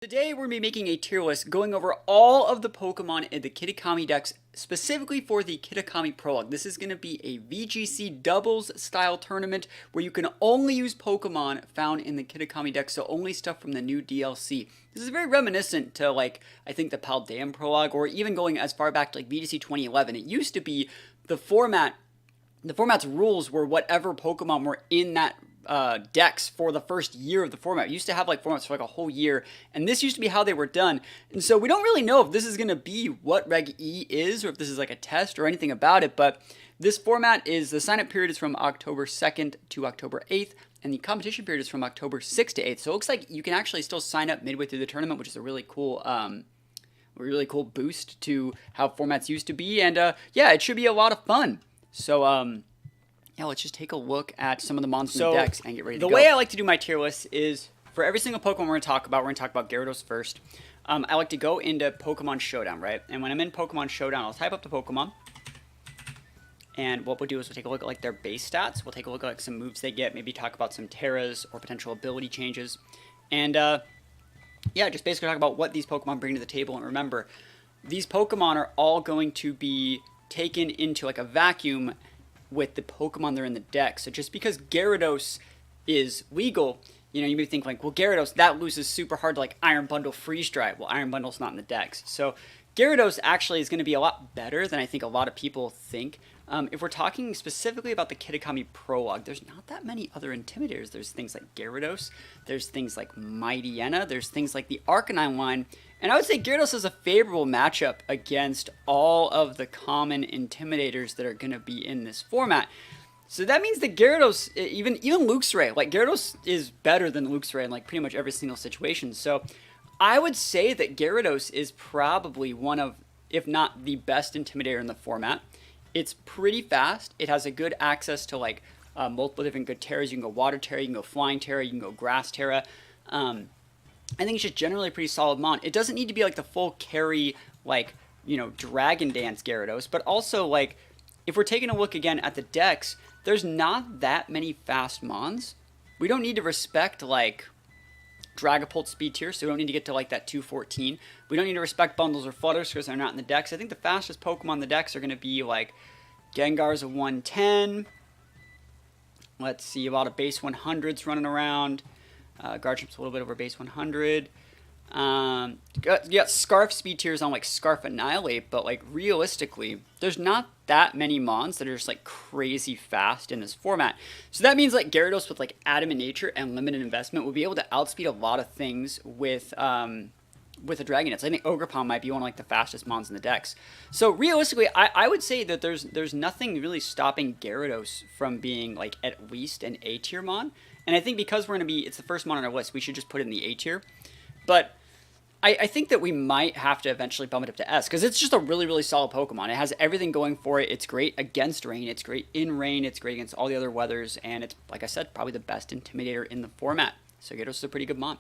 Today we're going to be making a tier list going over all of the Pokemon in the Kitakami Dex, specifically for the Kitakami Prologue. This is going to be a VGC doubles style tournament where you can only use Pokemon found in the Kitakami Dex, so only stuff from the new DLC. This is very reminiscent to, like, I think the Paldean Prologue, or even going as far back to like VGC 2011. It used to be the format's rules were whatever Pokemon were in that decks for the first year of the format. It used to have like formats for like a whole year, and this used to be how they were done. And so we don't really know if this is going to be what Reg E is, or if this is like a test or anything about it, but this format is, the sign-up period is from October 2nd to October 8th, and the competition period is from October 6th to 8th. So it looks like you can actually still sign up midway through the tournament, which is a really cool boost to how formats used to be, and yeah, it should be a lot of fun. So yeah, let's just take a look at some of the mons in the decks and get ready to go. The way I like to do my tier list is, for every single Pokemon we're going to talk about Gyarados first. I like to go into Pokemon Showdown, right? And when I'm in Pokemon Showdown, I'll type up the Pokemon. And what we'll do is we'll take a look at like their base stats. We'll take a look at like some moves they get, maybe talk about some Terras or potential ability changes. And yeah, just basically talk about what these Pokemon bring to the table. And remember, these Pokemon are all going to be taken into like a vacuum with the Pokemon that are in the deck. So just because Gyarados is legal, you know, you may think like, well, Gyarados, that loses super hard to like Iron Bundle Freeze Dry. Well, Iron Bundle's not in the decks. So Gyarados actually is going to be a lot better than I think a lot of people think. If we're talking specifically about the Kitakami Prologue, there's not that many other Intimidators. There's things like Gyarados, there's things like Mightyena, there's things like the Arcanine line, and I would say Gyarados is a favorable matchup against all of the common Intimidators that are going to be in this format. So that means that Gyarados, even Luxray, like Gyarados is better than Luxray in like pretty much every single situation. So I would say that Gyarados is probably one of, if not the best Intimidator in the format. It's pretty fast. It has a good access to like multiple different good Terras. You can go Water Terra, you can go Flying Terra, you can go Grass Terra. I think it's just generally a pretty solid mon. It doesn't need to be like the full carry, like, you know, Dragon Dance Gyarados, but also like, if we're taking a look again at the decks, there's not that many fast mons. We don't need to respect like Dragapult speed tier, so we don't need to get to like that 214. We don't need to respect bundles or flutters because they're not in the decks. I think the fastest Pokemon in the decks are going to be like Gengar's a 110. Let's see, a lot of base 100s running around. Garchomp's a little bit over base 100. Yeah, Scarf speed tiers on like Scarf Annihilate, but like realistically, there's not that many mons that are just like crazy fast in this format. So that means like Gyarados with like Adamant Nature and limited investment will be able to outspeed a lot of things with the Dragon Dance. I think Ogerpon might be one of like the fastest mons in the decks. So realistically, I would say that there's nothing really stopping Gyarados from being like at least an A tier mon. And I think because it's the first mon on our list, we should just put it in the A tier. But I think that we might have to eventually bump it up to S, because it's just a really, really solid Pokemon. It has everything going for it. It's great against rain. It's great in rain. It's great against all the other weathers. And it's, like I said, probably the best Intimidator in the format. So Gyarados is a pretty good mon.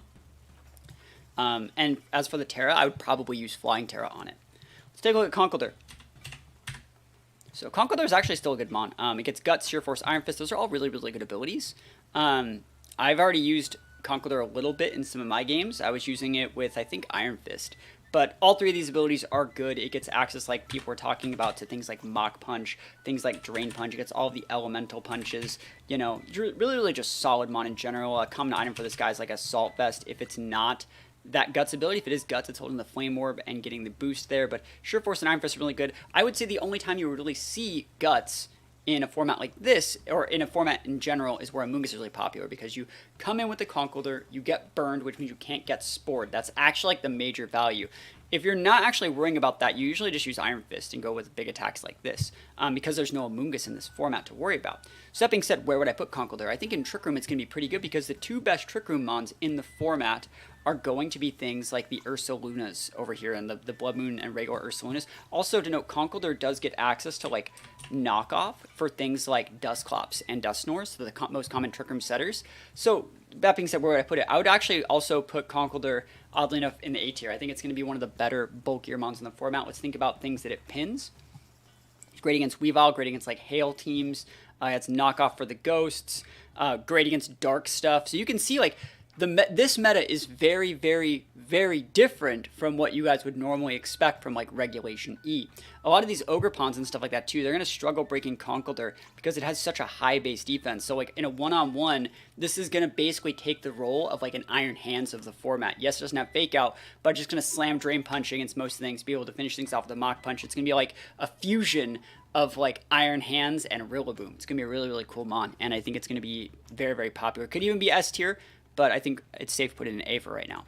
And as for the Terra, I would probably use Flying Terra on it. Let's take a look at Conkeldurr. So Conkeldurr is actually still a good mon. It gets Guts, Sheer Force, Iron Fist. Those are all really, really good abilities. I've already used Conkeldurr a little bit in some of my games. I was using it with, I think, Iron Fist. But all three of these abilities are good. It gets access, like people were talking about, to things like Mach Punch, things like Drain Punch. It gets all the elemental punches. You know, really, really just solid mon in general. A common item for this guy is like Assault Vest. If it's not that Guts ability, if it is Guts, it's holding the Flame Orb and getting the boost there. But Sheer Force and Iron Fist are really good. I would say the only time you would really see Guts in a format like this, or in a format in general, is where Amoonguss is really popular, because you come in with the Conkeldurr, you get burned, which means you can't get Spored. That's actually like the major value. If you're not actually worrying about that, you usually just use Iron Fist and go with big attacks like this, because there's no Amoonguss in this format to worry about. So that being said, where would I put Conkeldurr? I think in Trick Room it's going to be pretty good, because the two best Trick Room mons in the format are going to be things like the Ursalunas over here, and the Blood Moon and regular Ursalunas. Also to note, Conkeldurr does get access to like knockoff for things like Dusclops and Dusknors, so the most common Trick Room setters. So that being said, where would I put it? I would actually also put Conkeldurr, oddly enough, in the A tier. I think it's going to be one of the better, bulkier mons in the format. Let's think about things that it pins. It's great against Weavile, great against like Hail teams. It's knockoff for the Ghosts, great against Dark stuff. So you can see like this meta is very, very, very different from what you guys would normally expect from like Regulation E. A lot of these Ogerpons and stuff like that too, they're going to struggle breaking Conkeldurr because it has such a high base defense. So like in a one-on-one, this is going to basically take the role of like an Iron Hands of the format. Yes, it doesn't have Fake Out, but just going to slam Drain Punch against most things, be able to finish things off with a Mach Punch. It's going to be like a fusion of like Iron Hands and Rillaboom. It's going to be a really, really cool mon, and I think it's going to be very, very popular. Could even be S tier, but I think it's safe to put it in A for right now.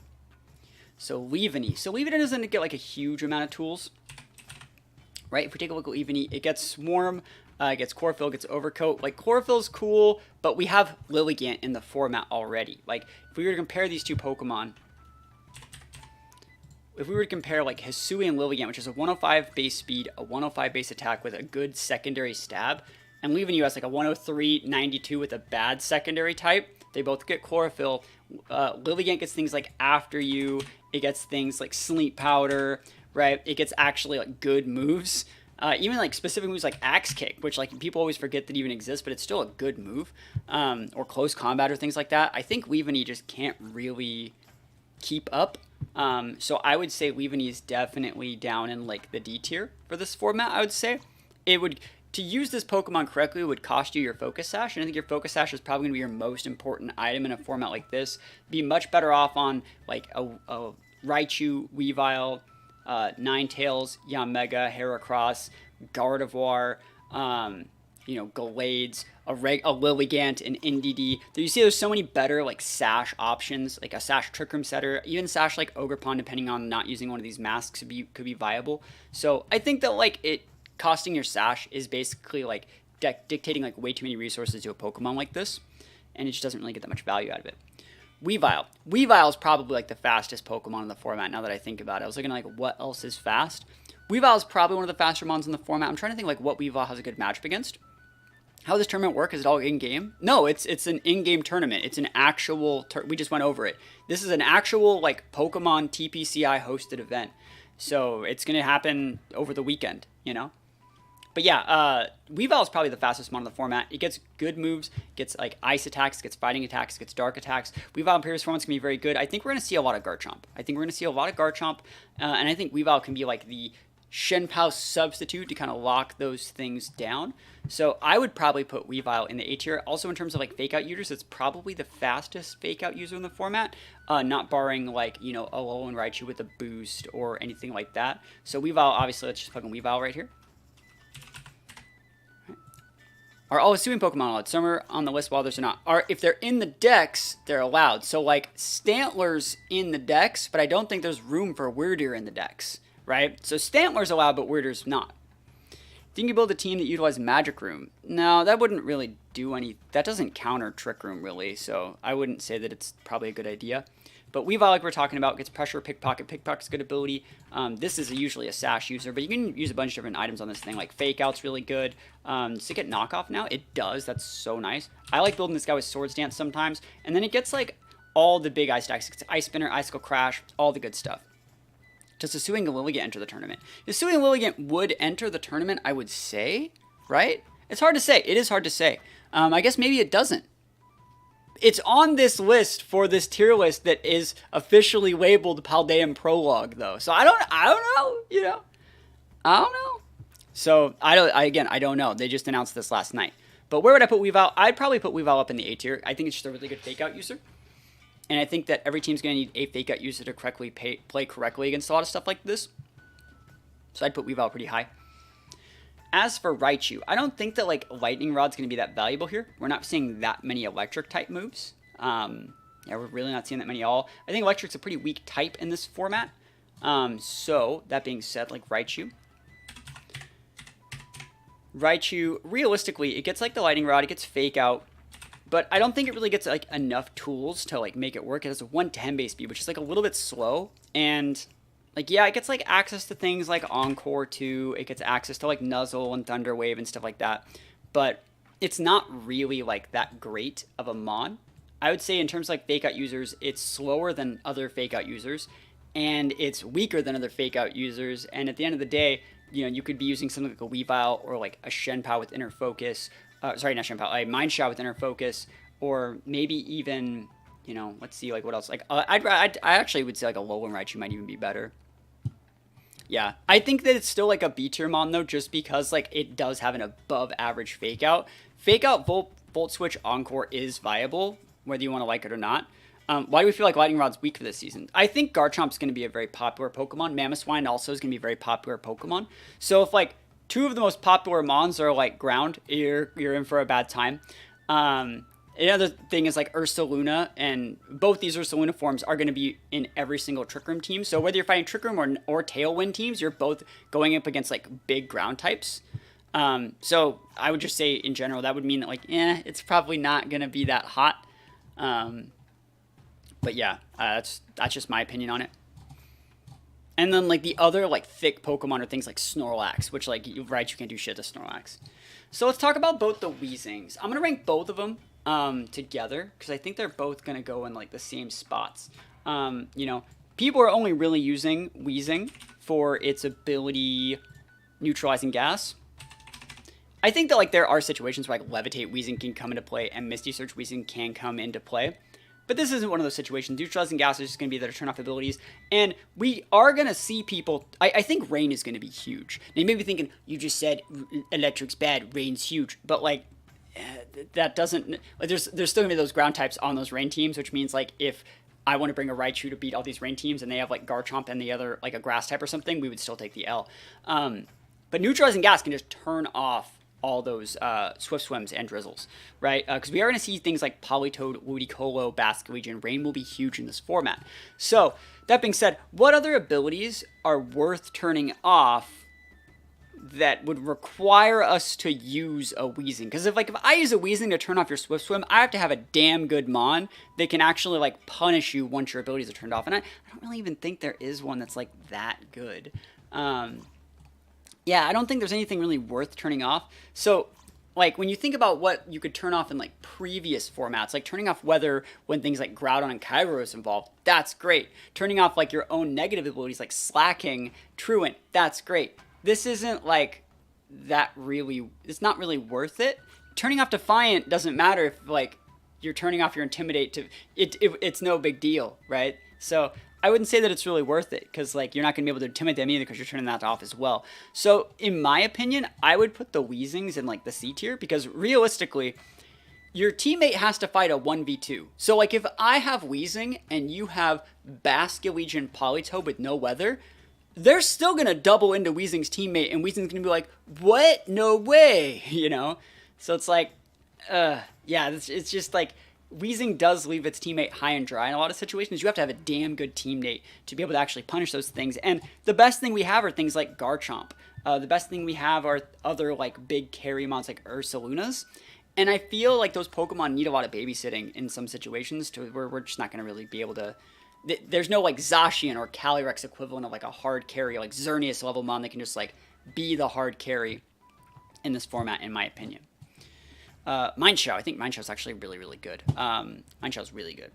So Weavile. So Weavile doesn't get like a huge amount of tools, right? If we take a look at Weavile, it gets Swarm, it gets Chlorophyll, gets Overcoat. Like Chlorophyll's cool, but we have Lilligant in the format already. Like if we were to compare these two Pokemon, if we were to compare like Hisui and Lilligant, which is a 105 base speed, a 105 base attack with a good secondary stab, and Weavile has like a 103, 92 with a bad secondary type. They both get Chlorophyll. Lilligant gets things like After You. It gets things like Sleep Powder, right? It gets actually like good moves. Even like specific moves like Axe Kick, which like people always forget that even exists, but it's still a good move. Or Close Combat or things like that. I think Weavile just can't really keep up. So I would say Weavile is definitely down in like the D tier for this format, I would say. To use this Pokemon correctly would cost you your Focus Sash, and I think your Focus Sash is probably going to be your most important item in a format like this. Be much better off on like a Raichu, Weavile, Ninetales, Yanmega, Heracross, Gardevoir, Glades, a Lilligant, an NDD. You see there's so many better like Sash options, like a Sash Trick Room Setter, even Sash like Ogerpon, depending on not using one of these masks, could be viable. So I think that like costing your Sash is basically like dictating like way too many resources to a Pokemon like this, and it just doesn't really get that much value out of it. Weavile. Weavile is probably like the fastest Pokemon in the format now that I think about it. I was looking at like what else is fast. Weavile is probably one of the faster mons in the format. I'm trying to think like what Weavile has a good matchup against. How does this tournament work? Is it all in-game? No, it's an in-game tournament. It's an actual, we just went over it. This is an actual like Pokemon TPCI hosted event. So it's going to happen over the weekend, you know? But yeah, Weavile is probably the fastest mon in the format. It gets good moves, gets like ice attacks, gets fighting attacks, gets dark attacks. Weavile in previous format's going to be very good. I think we're going to see a lot of Garchomp. And I think Weavile can be like the Shenpao substitute to kind of lock those things down. So I would probably put Weavile in the A tier. Also in terms of like fake out users, it's probably the fastest fake out user in the format, not barring like, Alolan Raichu with a boost or anything like that. So Weavile, obviously, let's just plug in Weavile right here. Are all assuming Pokemon allowed? Some are on the list while others are not. If they're in the dex, they're allowed. So like Stantler's in the dex, but I don't think there's room for Weirdeer in the dex, right? So Stantler's allowed, but Weirdeer's not. Think you build a team that utilizes Magic Room? No, that wouldn't really do any. That doesn't counter Trick Room really, so I wouldn't say that it's probably a good idea. But Weavile, like we're talking about, gets Pressure, Pickpocket. Pickpocket's good ability. This is usually a Sash user, but you can use a bunch of different items on this thing. Like Fake Out's really good. Does it get Knockoff now? It does. That's so nice. I like building this guy with Swords Dance sometimes. And then it gets like all the big ice stacks. It gets Ice Spinner, Icicle Crash, all the good stuff. Does Hisui and Lilligant enter the tournament? Hisui and Lilligant would enter the tournament, I would say, right? It's hard to say. It is hard to say. I guess maybe it doesn't. It's on this list for this tier list that is officially labeled Paldean Prologue, though. So I don't know, I don't know. So I don't know. They just announced this last night. But where would I put Weavile? I'd probably put Weavile up in the A tier. I think it's just a really good fake out user. And I think that every team's going to need a fake out user to correctly play correctly against a lot of stuff like this. So I'd put Weavile pretty high. As for Raichu, I don't think that like Lightning Rod's going to be that valuable here. We're not seeing that many electric type moves. Yeah, we're really not seeing that many at all. I think electric's a pretty weak type in this format. So that being said, like Raichu, realistically, it gets like the Lightning Rod, it gets Fake Out, but I don't think it really gets like enough tools to like make it work. It has a 110 base speed, which is like a little bit slow, and like, yeah, it gets, like, access to things like Encore, too. It gets access to, like, Nuzzle and Thunder Wave and stuff like that. But it's not really, like, that great of a mon. I would say in terms of, like, fake-out users, it's slower than other fake-out users. And it's weaker than other fake-out users. And at the end of the day, you could be using something like a Weavile or, like, a Shenpao with Inner Focus. Sorry, not Shenpao. A Mind Shot with Inner Focus. Or maybe even You know, let's see, like, what else? Like, I actually would say, like, a Alolan Raichu might even be better. Yeah, I think that it's still, like, a B-tier mon, though, just because, like, it does have an above-average Fake-Out. Fake-Out Volt Switch Encore is viable, whether you want to like it or not. Why do we feel like Lightning Rod's weak for this season? I think Garchomp's going to be a very popular Pokemon. Mamoswine also is going to be a very popular Pokemon. So if, like, two of the most popular mons are, like, ground, you're in for a bad time. Another thing is, like, Ursaluna, and both these Ursaluna forms are going to be in every single Trick Room team. So whether you're fighting Trick Room or Tailwind teams, you're both going up against, like, big ground types. So I would just say, in general, that would mean that, like, it's probably not going to be that hot. But yeah, that's just my opinion on it. And then, like, the other, like, thick Pokemon are things like Snorlax, which, like, right, you can't do shit to Snorlax. So let's talk about both the Weezings. I'm going to rank both of them together, because I think they're both going to go in, like, the same spots. You know, people are only really using Weezing for its ability neutralizing gas. I think that, like, there are situations where, like, Levitate Weezing can come into play and Misty Surge Weezing can come into play. But this isn't one of those situations. Neutralizing gas is just going to be there to turn off abilities. And we are going to see people... I think Rain is going to be huge. Now, you may be thinking, you just said Electric's bad, Rain's huge. But, like, that doesn't... Like, there's still going to be those ground types on those Rain teams, which means, like, if I want to bring a Raichu to beat all these Rain teams and they have, like, Garchomp and the other, like, a Grass type or something, we would still take the L. But neutralizing gas can just turn off all those Swift Swims and Drizzles, right? Because we are going to see things like Politoed, Ludicolo, Basculegion, and Rain will be huge in this format. So, that being said, what other abilities are worth turning off that would require us to use a Weezing? Because if I use a Weezing to turn off your Swift Swim, I have to have a damn good mon that can actually, like, punish you once your abilities are turned off. And I don't really even think there is one that's, like, that good. Yeah, I don't think there's anything really worth turning off. So, like, when you think about what you could turn off in, like, previous formats, like turning off weather when things like Groudon and Kyogre is involved, that's great. Turning off, like, your own negative abilities, like Slacking, Truant, that's great. This isn't, like, it's not really worth it. Turning off Defiant doesn't matter if, like, you're turning off your Intimidate it's no big deal, right? So I wouldn't say that it's really worth it, because, like, you're not going to be able to intimidate them either because you're turning that off as well. So, in my opinion, I would put the Weezings in, like, the C tier, because realistically, your teammate has to fight a 1v2. So, like, if I have Weezing and you have Basculegion Politoed with no weather, they're still going to double into Weezing's teammate, and Weezing's going to be like, what? No way, you know? So it's like, yeah, it's just like, Weezing does leave its teammate high and dry in a lot of situations. You have to have a damn good teammate to be able to actually punish those things. And the best thing we have are things like Garchomp. The best thing we have are other, like, big carry mons like Ursalunas. And I feel like those Pokemon need a lot of babysitting in some situations to where we're just not going to really be able to... There's no, like, Zacian or Calyrex equivalent of, like, a hard carry, like Xerneas level mon that can just, like, be the hard carry in this format, in my opinion. Mineshaw. I think Mineshaw's actually really, really good. Mineshaw's really good.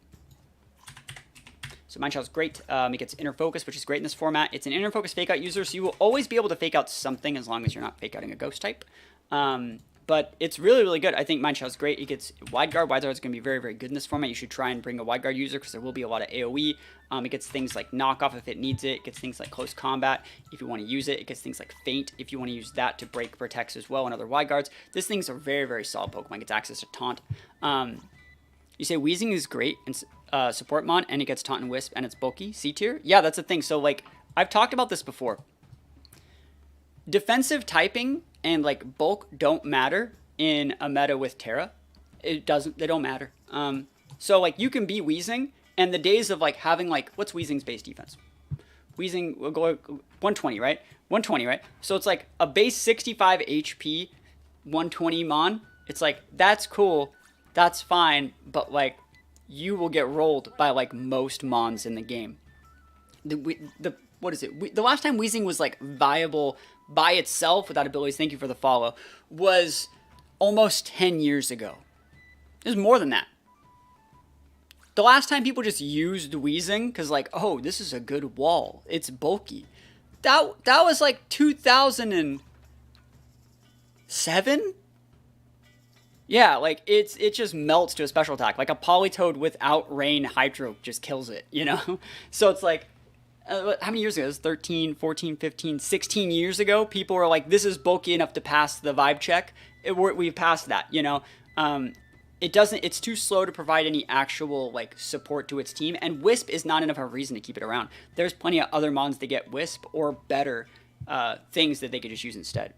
So Mineshaw's great. It gets Inner Focus, which is great in this format. It's an Inner Focus Fake Out user, so you will always be able to fake out something as long as you're not fake outing a Ghost type. But it's really, really good. I think Mineshaw's great. It gets Wide Guard. Wide Guard is going to be very, very good in this format. You should try and bring a Wide Guard user because there will be a lot of AoE. It gets things like Knockoff if it needs it. It gets things like Close Combat if you want to use it. It gets things like Feint if you want to use that to break Protects as well and other Wide Guards. This thing's a very, very solid Pokemon. It gets access to Taunt. You say Weezing is great in Support Mon, and it gets Taunt and Wisp, and it's bulky. C tier? Yeah, that's the thing. So, like, I've talked about this before. Defensive typing and, like, bulk don't matter in a meta with Terra. They don't matter. So, like, you can be Weezing, and the days of, like, having, like, what's Weezing's base defense? Weezing will go 120, right? 120, right? So it's like a base 65 HP, 120 mon. It's like, that's cool, that's fine, but, like, you will get rolled by, like, most mons in the game. What is it? The last time Weezing was, like, viable by itself without abilities, thank you for the follow, was almost 10 years ago. It was more than that. The last time people just used Weezing, because, like, oh, this is a good wall. It's bulky. That was, like, 2007? Yeah, like, it just melts to a special attack. Like, a Politoed without Rain Hydro just kills it, you know? So it's like, how many years ago? It was 13, 14, 15, 16 years ago. People were like, this is bulky enough to pass the vibe check. We've passed that, you know? It's too slow to provide any actual, like, support to its team. And Wisp is not enough of a reason to keep it around. There's plenty of other mons that get Wisp or better things that they could just use instead.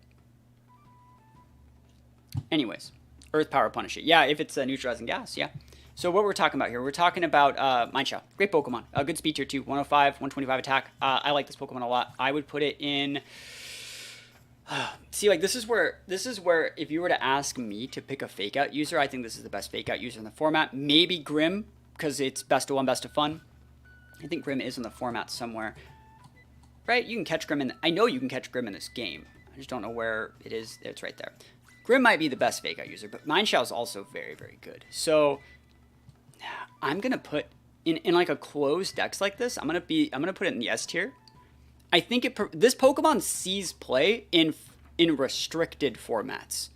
Anyways. Earth Power Punish it. Yeah, if it's neutralizing gas, yeah. So what we're talking about here, we're talking about Mineshaw. Great Pokemon. A good speed tier too. 105, 125 attack. I like this Pokemon a lot. I would put it in... See, like, this is where if you were to ask me to pick a Fake Out user, I think this is the best Fake Out user in the format. Maybe Grim, because it's best of one, best of fun. I think Grim is in the format somewhere. Right? You can catch Grim in... I know you can catch Grim in this game. I just don't know where it is. It's right there. Grim might be the best Fake Out user, but Mineshaw is also very, very good. So I'm gonna put in like a closed dex like this. I'm gonna put it in the S tier. I think this Pokemon sees play in restricted formats,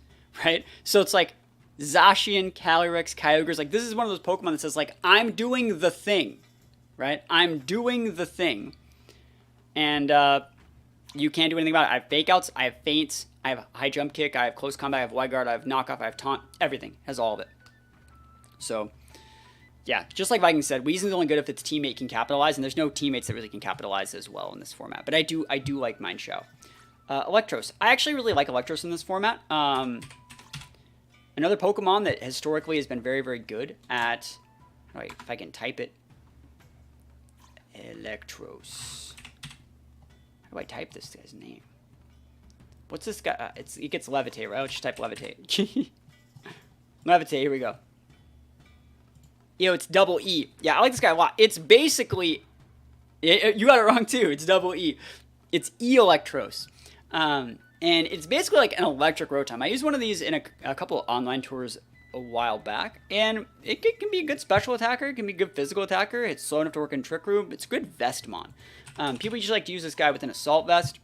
right? So it's like Zacian, Calyrex, Kyogre's. Like, this is one of those Pokemon that says, like, I'm doing the thing, right? I'm doing the thing, and you can't do anything about it. I have Fake Outs, I have Feints, I have High Jump Kick, I have Close Combat, I have Wide Guard, I have Knockoff, I have Taunt, everything. Has all of it. So, yeah, just like Viking said, Weezing's only good if its teammate can capitalize, and there's no teammates that really can capitalize as well in this format. But I do like Mineshaw. Eelektross. I actually really like Eelektross in this format. Another Pokemon that historically has been very, very good at... Wait, if I can type it. Eelektross. How do I type this guy's name? What's this guy? It gets Levitate, right? Let's just type Levitate. Levitate, here we go. Yo, it's double E. Yeah, I like this guy a lot. It's basically... You got it wrong, too. It's double E. It's Eelektross. And it's basically like an electric Rotom. I used one of these in a couple of online tours a while back. And it can be a good special attacker. It can be a good physical attacker. It's slow enough to work in Trick Room. It's a good Vestmon. People usually like to use this guy with an Assault Vest.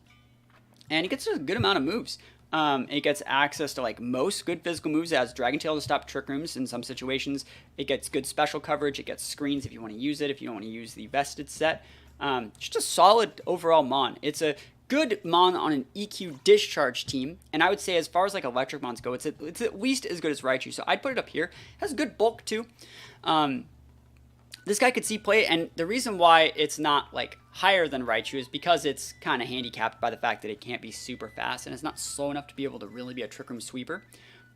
And it gets a good amount of moves. It gets access to, like, most good physical moves. It has Dragon Tail to stop Trick Rooms in some situations. It gets good special coverage. It gets screens if you want to use it, if you don't want to use the vested set. Just a solid overall Mon. It's a good Mon on an EQ Discharge team. And I would say as far as, like, electric Mons go, it's at least as good as Raichu. So I'd put it up here. It has good bulk, too. This guy could see play, and the reason why it's not, like, higher than Raichu is because it's kind of handicapped by the fact that it can't be super fast, and it's not slow enough to be able to really be a Trick Room sweeper.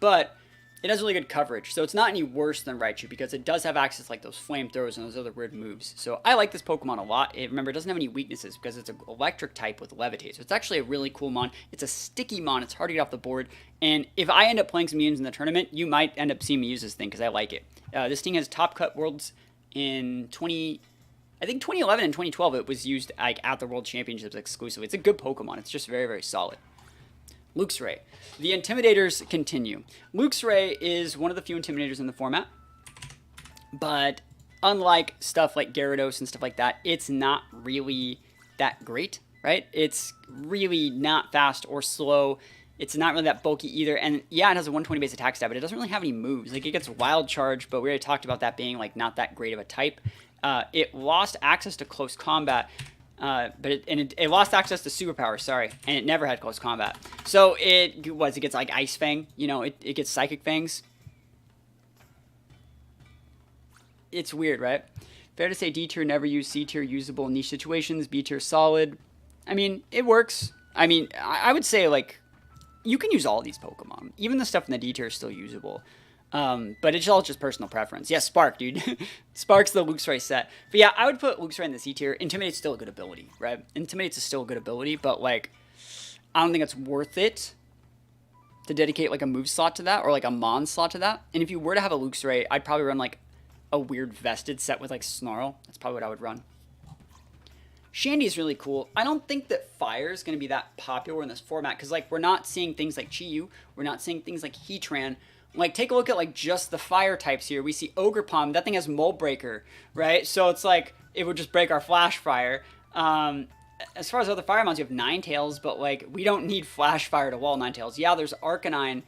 But it has really good coverage, so it's not any worse than Raichu because it does have access to, like, those flamethrowers and those other weird moves. So I like this Pokemon a lot. Remember, it doesn't have any weaknesses because it's an electric type with Levitate, so it's actually a really cool Mon. It's a sticky Mon. It's hard to get off the board, and if I end up playing some Mutants in the tournament, you might end up seeing me use this thing because I like it. This thing has Top Cut Worlds in 2011 and 2012, it was used, like, at the World Championships exclusively. It's a good Pokemon. It's just very, very solid. Luxray. The Intimidators continue. Luxray is one of the few Intimidators in the format, but unlike stuff like Gyarados and stuff like that, it's not really that great, right? It's really not fast or slow. It's not really that bulky either, and yeah, it has a 120 base attack stat, but it doesn't really have any moves. Like, it gets Wild Charge, but we already talked about that being, like, not that great of a type. It lost access to Close Combat, but it lost access to Superpower, sorry, and it never had Close Combat. So it gets, like, Ice Fang, you know, it gets Psychic Fangs. It's weird, right? Fair to say D tier never used, C tier usable in niche situations, B tier solid. I mean, it works. I mean, I would say, like, you can use all these Pokemon. Even the stuff in the D tier is still usable. But it's all just personal preference. Yeah, Spark, dude. Spark's the Luxray set. But yeah, I would put Luxray in the C tier. Intimidate's still a good ability, right? Intimidate's still a good ability, but, like, I don't think it's worth it to dedicate, like, a move slot to that or, like, a Mon slot to that. And if you were to have a Luxray, I'd probably run, like, a weird vested set with, like, Snarl. That's probably what I would run. Shandy is really cool. I don't think that Fire is going to be that popular in this format because, like, we're not seeing things like Chi-Yu. We're not seeing things like Heatran. Like, take a look at, like, just the fire types here. We see Ogerpon. That thing has Mold Breaker, right? So it's like, it would just break our Flash Fire. As far as other fire mons, you have Ninetales, but, like, we don't need Flash Fire to wall Ninetales. Yeah, there's Arcanine,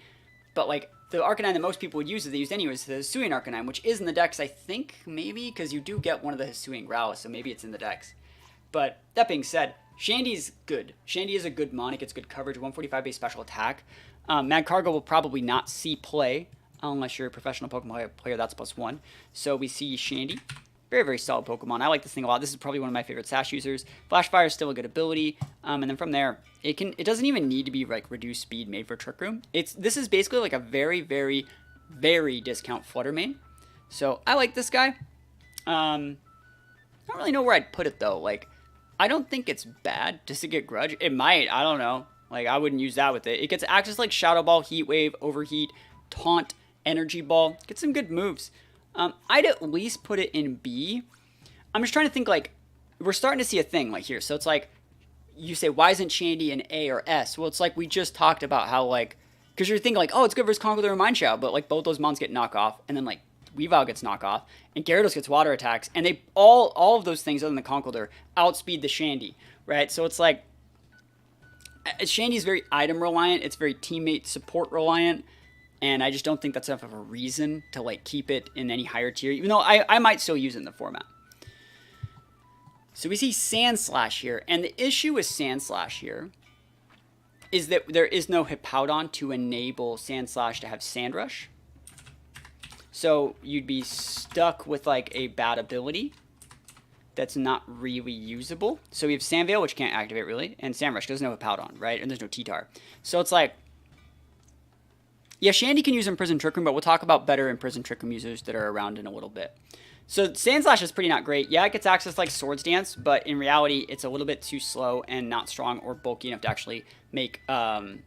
but, like, the Arcanine that most people would use that they used anyways, the Hisuian Arcanine, which is in the Dex, I think, maybe, because you do get one of the Hisuian Growlithe, so maybe it's in the Dex. But that being said, Shandy's good. Shandy is a good mon. It gets good coverage, 145 base special attack. Magcargo will probably not see play unless you're a professional Pokemon player. That's +1. So we see Shandy. Very, very solid Pokemon. I like this thing a lot. This is probably one of my favorite Sash users. Flash Fire is still a good ability. And then from there, it doesn't even need to be like reduced speed made for Trick Room. This is basically like a very, very, very discount Flutter Mane. So I like this guy. I don't really know where I'd put it though. Like, I don't think it's bad just to get Grudge. It might. I don't know. Like, I wouldn't use that with it. It gets access like Shadow Ball, Heat Wave, Overheat, Taunt, Energy Ball. Get some good moves. I'd at least put it in B. I'm just trying to think, like, we're starting to see a thing, like, here. So it's like, you say, why isn't Shandy in A or S? Well, it's like we just talked about how, like, because you're thinking, like, oh, it's good versus Conkeldurr and Mineshadow, but, like, both those mons get knockoff, and then, like, Weavile gets knockoff, and Gyarados gets water attacks, and they all of those things other than the Conkeldurr outspeed the Shandy, right? So it's like, Shandy's very item reliant, it's very teammate support reliant, and I just don't think that's enough of a reason to like keep it in any higher tier, even though I might still use it in the format. So we see Sandslash here, and the issue with Sandslash here is that there is no Hippowdon to enable Sandslash to have Sandrush. So you'd be stuck with like a bad ability that's not really usable. So we have Sandveil, which can't activate really, and Sandrush, because there's no Hippowdon, right? And there's no T-Tar. So it's like, yeah, Shandy can use Imprisoned Trick Room, but we'll talk about better Imprisoned Trick Room users that are around in a little bit. So Sandslash is pretty not great. Yeah, it gets access like Swords Dance, but in reality, it's a little bit too slow and not strong or bulky enough to actually make an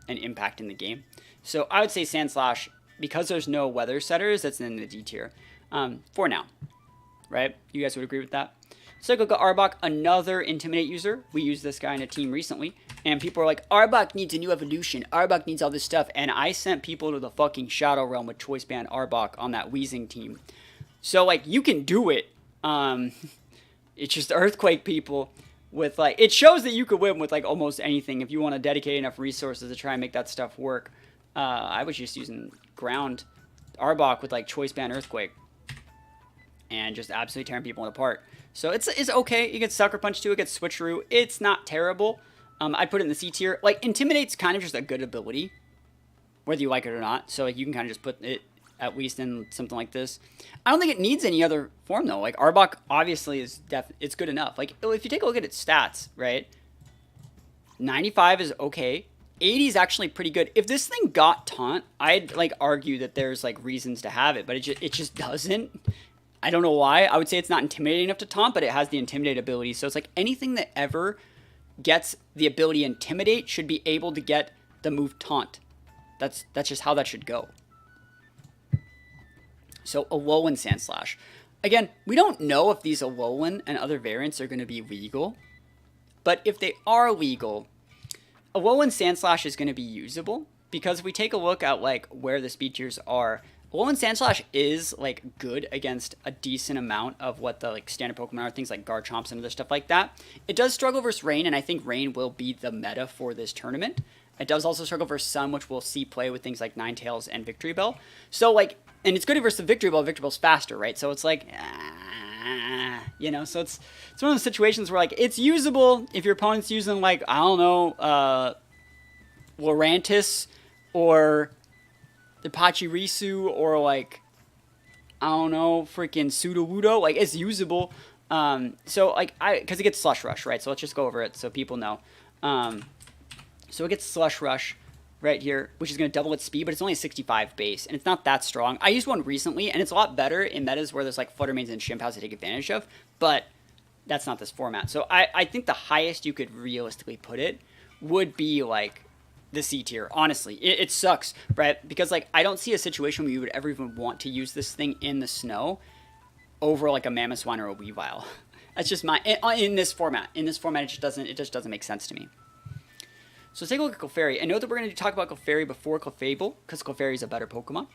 impact in the game. So I would say Sandslash, because there's no weather setters, that's in the D tier for now, right? You guys would agree with that? Cyclical Arbok, another Intimidate user. We used this guy in a team recently, and people are like, Arbok needs a new evolution. Arbok needs all this stuff, and I sent people to the fucking Shadow Realm with Choice Band Arbok on that Weezing team. So, like, you can do it. It's just Earthquake people with, like, it shows that you could win with, like, almost anything if you want to dedicate enough resources to try and make that stuff work. I was just using Ground Arbok with, like, Choice Band Earthquake and just absolutely tearing people apart. So it's okay. It gets Sucker Punch too. It gets Switcheroo. It's not terrible. I'd put it in the C tier. Like, Intimidate's kind of just a good ability, whether you like it or not. So, like, you can kind of just put it at least in something like this. I don't think it needs any other form, though. Like, Arbok obviously is it's good enough. Like, if you take a look at its stats, right? 95 is okay. 80 is actually pretty good. If this thing got Taunt, I'd, like, argue that there's, like, reasons to have it. But it just doesn't. I don't know why. I would say it's not intimidating enough to Taunt, but it has the Intimidate ability. So it's like anything that ever gets the ability Intimidate should be able to get the move Taunt. That's just how that should go. So Alolan Sandslash. Again, we don't know if these Alolan and other variants are going to be legal. But if they are legal, Alolan Sandslash is going to be usable. Because if we take a look at like where the speed tiers are, Alolan Sandslash is like good against a decent amount of what the like standard Pokemon are, things like Garchomps and other stuff like that. It does struggle versus Rain, and I think Rain will be the meta for this tournament. It does also struggle versus Sun, which we'll see play with things like Ninetales and Victreebel. So like, and it's good versus the Victreebel. Victreebel's faster, right? So it's like, you know, so it's one of those situations where like it's usable if your opponent's using like, I don't know, Lurantis or the Pachirisu or like, I don't know, freaking Sudowoodo. Like, it's usable. So like, because it gets Slush Rush, right? So let's just go over it so people know. So it gets Slush Rush right here, which is going to double its speed, but it's only a 65 base, and it's not that strong. I used one recently, and it's a lot better in metas where there's like Flutter Manes and Shimpows to take advantage of, but that's not this format. So I think the highest you could realistically put it would be like the C tier. Honestly, it sucks, right? Because like I don't see a situation where you would ever even want to use this thing in the snow over like a Mamoswine or a Weavile. That's just my in this format. In this format, it just doesn't make sense to me. So let's take a look at Clefairy. I know that we're going to talk about Clefairy before Clefable, because Clefairy is a better Pokemon.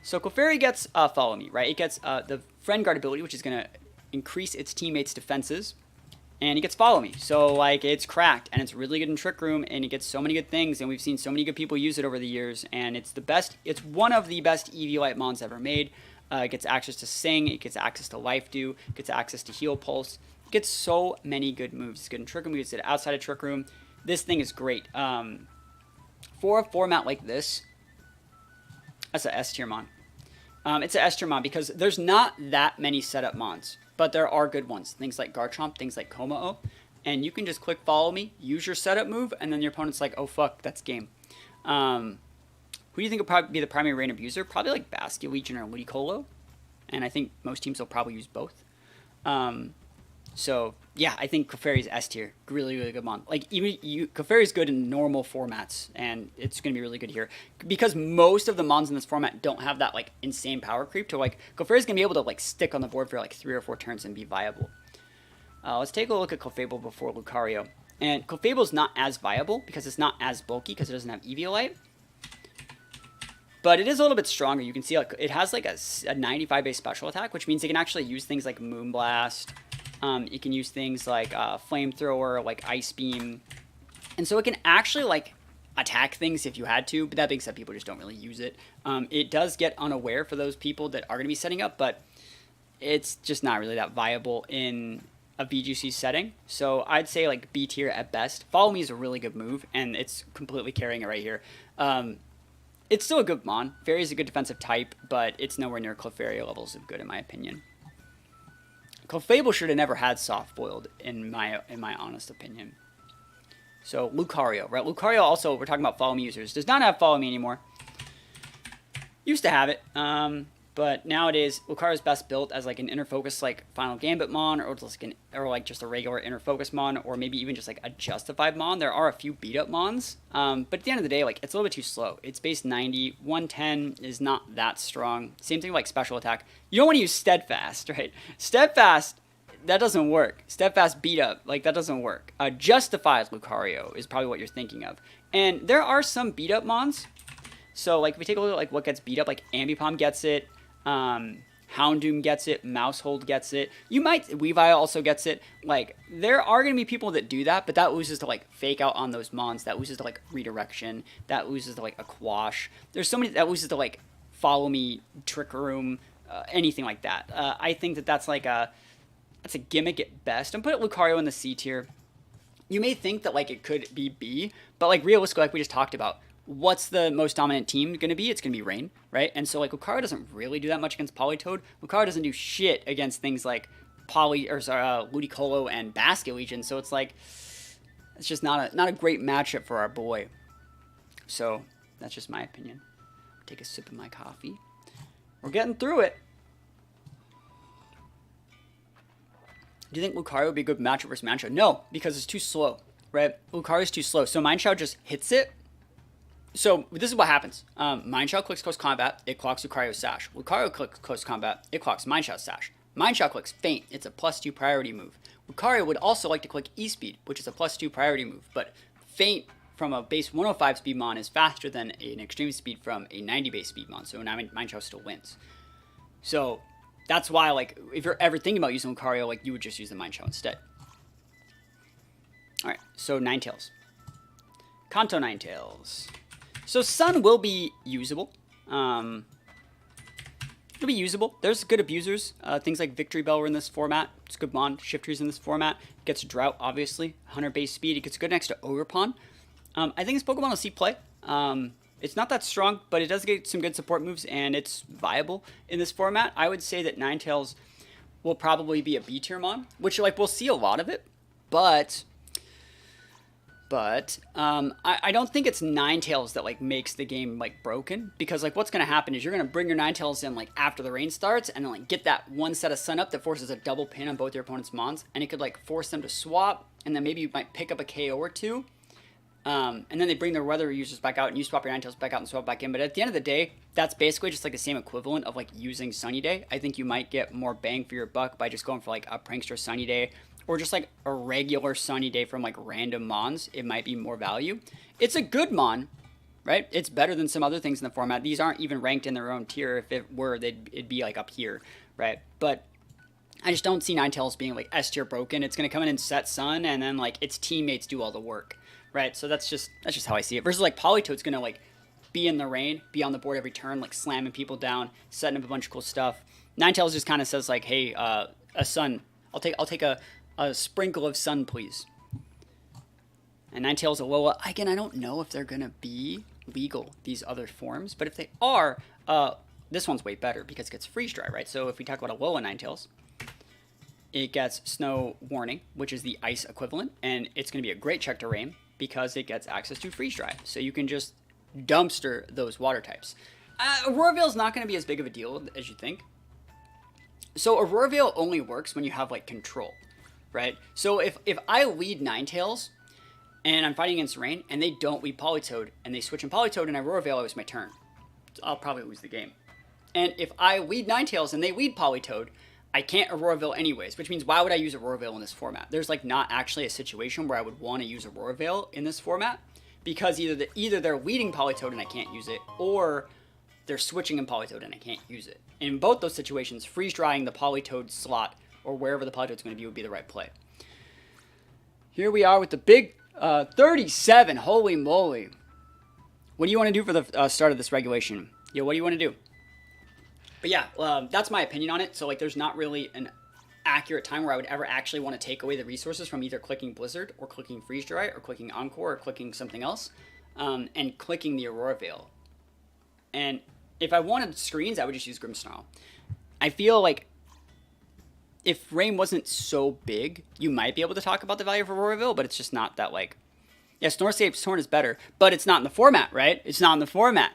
So Clefairy gets Follow Me, right? It gets the Friend Guard ability, which is going to increase its teammates' defenses and he gets Follow Me. So, like, it's cracked, and it's really good in Trick Room, and it gets so many good things, and we've seen so many good people use it over the years, and it's the best. It's one of the best Eviolite Mons ever made. It gets access to Sing, it gets access to Life Dew, it gets access to Heal Pulse. It gets so many good moves. It's good in Trick Room, we get it outside of Trick Room. This thing is great. For a format like this, that's an S tier Mon. It's an S tier Mon because there's not that many setup Mons. But there are good ones. Things like Garchomp, things like Kommo-o. And you can just click Follow Me, use your setup move, and then your opponent's like, oh fuck, that's game. Who do you think will probably be the primary rain abuser? Probably like Basculegion or Ludicolo. And I think most teams will probably use both. So, yeah, I think Clefairy's S tier. Really, really good Mon. Like, even Clefairy's good in normal formats, and it's going to be really good here. Because most of the Mons in this format don't have that, like, insane power creep to, like, Clefairy's going to be able to, like, stick on the board for, like, 3 or 4 turns and be viable. Let's take a look at Clefable before Lucario. And Clefable's not as viable because it's not as bulky because it doesn't have Eviolite. But it is a little bit stronger. You can see, like, it has, like, a 95 base special attack, which means it can actually use things like Moonblast. You can use things like Flamethrower, like Ice Beam. And so it can actually, like, attack things if you had to. But that being said, people just don't really use it. It does get unaware for those people that are going to be setting up, but it's just not really that viable in a VGC setting. So I'd say, like, B tier at best. Follow Me is a really good move, and it's completely carrying it right here. It's still a good Mon. Fairy is a good defensive type, but it's nowhere near Clefairy levels of good, in my opinion. Clefable should have never had Soft Boiled, in my honest opinion. So, Lucario, right? Lucario also, we're talking about Follow Me users, does not have Follow Me anymore. Used to have it, but nowadays, Lucario's best built as, like, an Inner Focus, like, Final Gambit Mon, or just a regular Inner Focus Mon, or maybe even just, like, a Justified Mon. There are a few beat-up Mons, but at the end of the day, like, it's a little bit too slow. It's base 90, 110 is not that strong. Same thing like Special Attack. You don't want to use Steadfast, right? Steadfast, that doesn't work. Steadfast beat-up, like, that doesn't work. Justified Lucario is probably what you're thinking of. And there are some beat-up Mons. So, like, if we take a look at, like, what gets beat up, like, Ambipom gets it. Houndoom gets it, Mousehold gets it. Weavile also gets it. Like, there are going to be people that do that, but that loses to, like, fake out on those Mons. That loses to, like, redirection. That loses to, like, a Quash. There's so many that loses to, like, Follow Me, Trick Room, anything like that. I think that that's, like, that's a gimmick at best. And put Lucario in the C tier. You may think that, like, it could be B, but, like, realistically, like we just talked about, what's the most dominant team going to be? It's going to be Rain, right? And so, like, Lucario doesn't really do that much against Politoed. Lucario doesn't do shit against things like Ludicolo and Basculegion. So it's like, it's just not a great matchup for our boy. So that's just my opinion. Take a sip of my coffee. We're getting through it. Do you think Lucario would be a good matchup versus Manchao? No, because it's too slow, right? Lucario's too slow. So Manchao just hits it. So this is what happens. Manchao clicks Close Combat, it clocks Lucario's Sash. Lucario clicks Close Combat, it clocks Manchao's Sash. Manchao clicks Feint, it's a +2 priority move. Lucario would also like to click E-Speed, which is a +2 priority move, but Feint from a base 105 speed Mon is faster than an extreme speed from a 90 base speed Mon, so now Manchao still wins. So that's why, like, if you're ever thinking about using Lucario, like, you would just use the Manchao instead. Alright, so Ninetales. Kanto Ninetales. So Sun will be usable. It'll be usable. There's good abusers. Things like Victreebel are in this format. It's good Mon. Shiftry's in this format. Gets Drought, obviously. 100 base speed. It gets good next to Ogerpon. I think this Pokemon will see play. It's not that strong, but it does get some good support moves, and it's viable in this format. I would say that Ninetales will probably be a B tier Mon, which, like, we'll see a lot of it, but I don't think it's Ninetales that, like, makes the game, like, broken, because, like, what's going to happen is you're going to bring your Ninetales in, like, after the rain starts, and then, like, get that one set of Sun up that forces a double pin on both your opponent's Mons, and it could, like, force them to swap, and then maybe you might pick up a KO or two, and then they bring their weather users back out, and you swap your Ninetales back out and swap back in, but at the end of the day, that's basically just, like, the same equivalent of, like, using Sunny Day. I think you might get more bang for your buck by just going for, like, a Prankster Sunny Day, or just, like, a regular Sunny Day from, like, random Mons. It might be more value. It's a good Mon, right? It's better than some other things in the format. These aren't even ranked in their own tier. If it were, it'd be, like, up here, right? But I just don't see Ninetales being like S tier broken. It's going to come in and set Sun, and then like its teammates do all the work, right? So that's just how I see it. Versus like Politoed's going to like be in the rain, be on the board every turn, like slamming people down, setting up a bunch of cool stuff. Ninetales just kind of says like, hey, a Sun, I'll take a sprinkle of Sun, please. And Ninetales, Alola, again, I don't know if they're going to be legal, these other forms, but if they are, this one's way better because it gets freeze dry, right? So if we talk about Alola Ninetales, it gets Snow Warning, which is the ice equivalent, and it's going to be a great check to rain because it gets access to freeze dry. So you can just dumpster those water types. Aurora Veil is not going to be as big of a deal as you think. So Aurora Veil only works when you have like control, right? So if I lead Ninetales and I'm fighting against rain and they don't lead Politoed and they switch in Politoed and I Aurora Veil, it was my turn. I'll probably lose the game. And if I lead Ninetales and they lead Politoed, I can't Aurora Veil anyways, which means why would I use Aurora Veil in this format? There's like not actually a situation where I would want to use Aurora Veil in this format because either they're leading Politoed and I can't use it, or they're switching in Politoed and I can't use it. In both those situations, freeze drying the Politoed slot or wherever the Politoed's going to be would be the right play. Here we are with the big 37. Holy moly. What do you want to do for the start of this regulation? Yeah, what do you want to do? But yeah, that's my opinion on it. So like there's not really an accurate time where I would ever actually want to take away the resources from either clicking Blizzard or clicking Freeze Dry or clicking Encore or clicking something else and clicking the Aurora Veil. And if I wanted screens, I would just use Grimmsnarl. I feel like if rain wasn't so big, you might be able to talk about the value of Aurora Veil, but it's just not that like... Yeah, Snorscape's Torn is better, but it's not in the format, right? It's not in the format.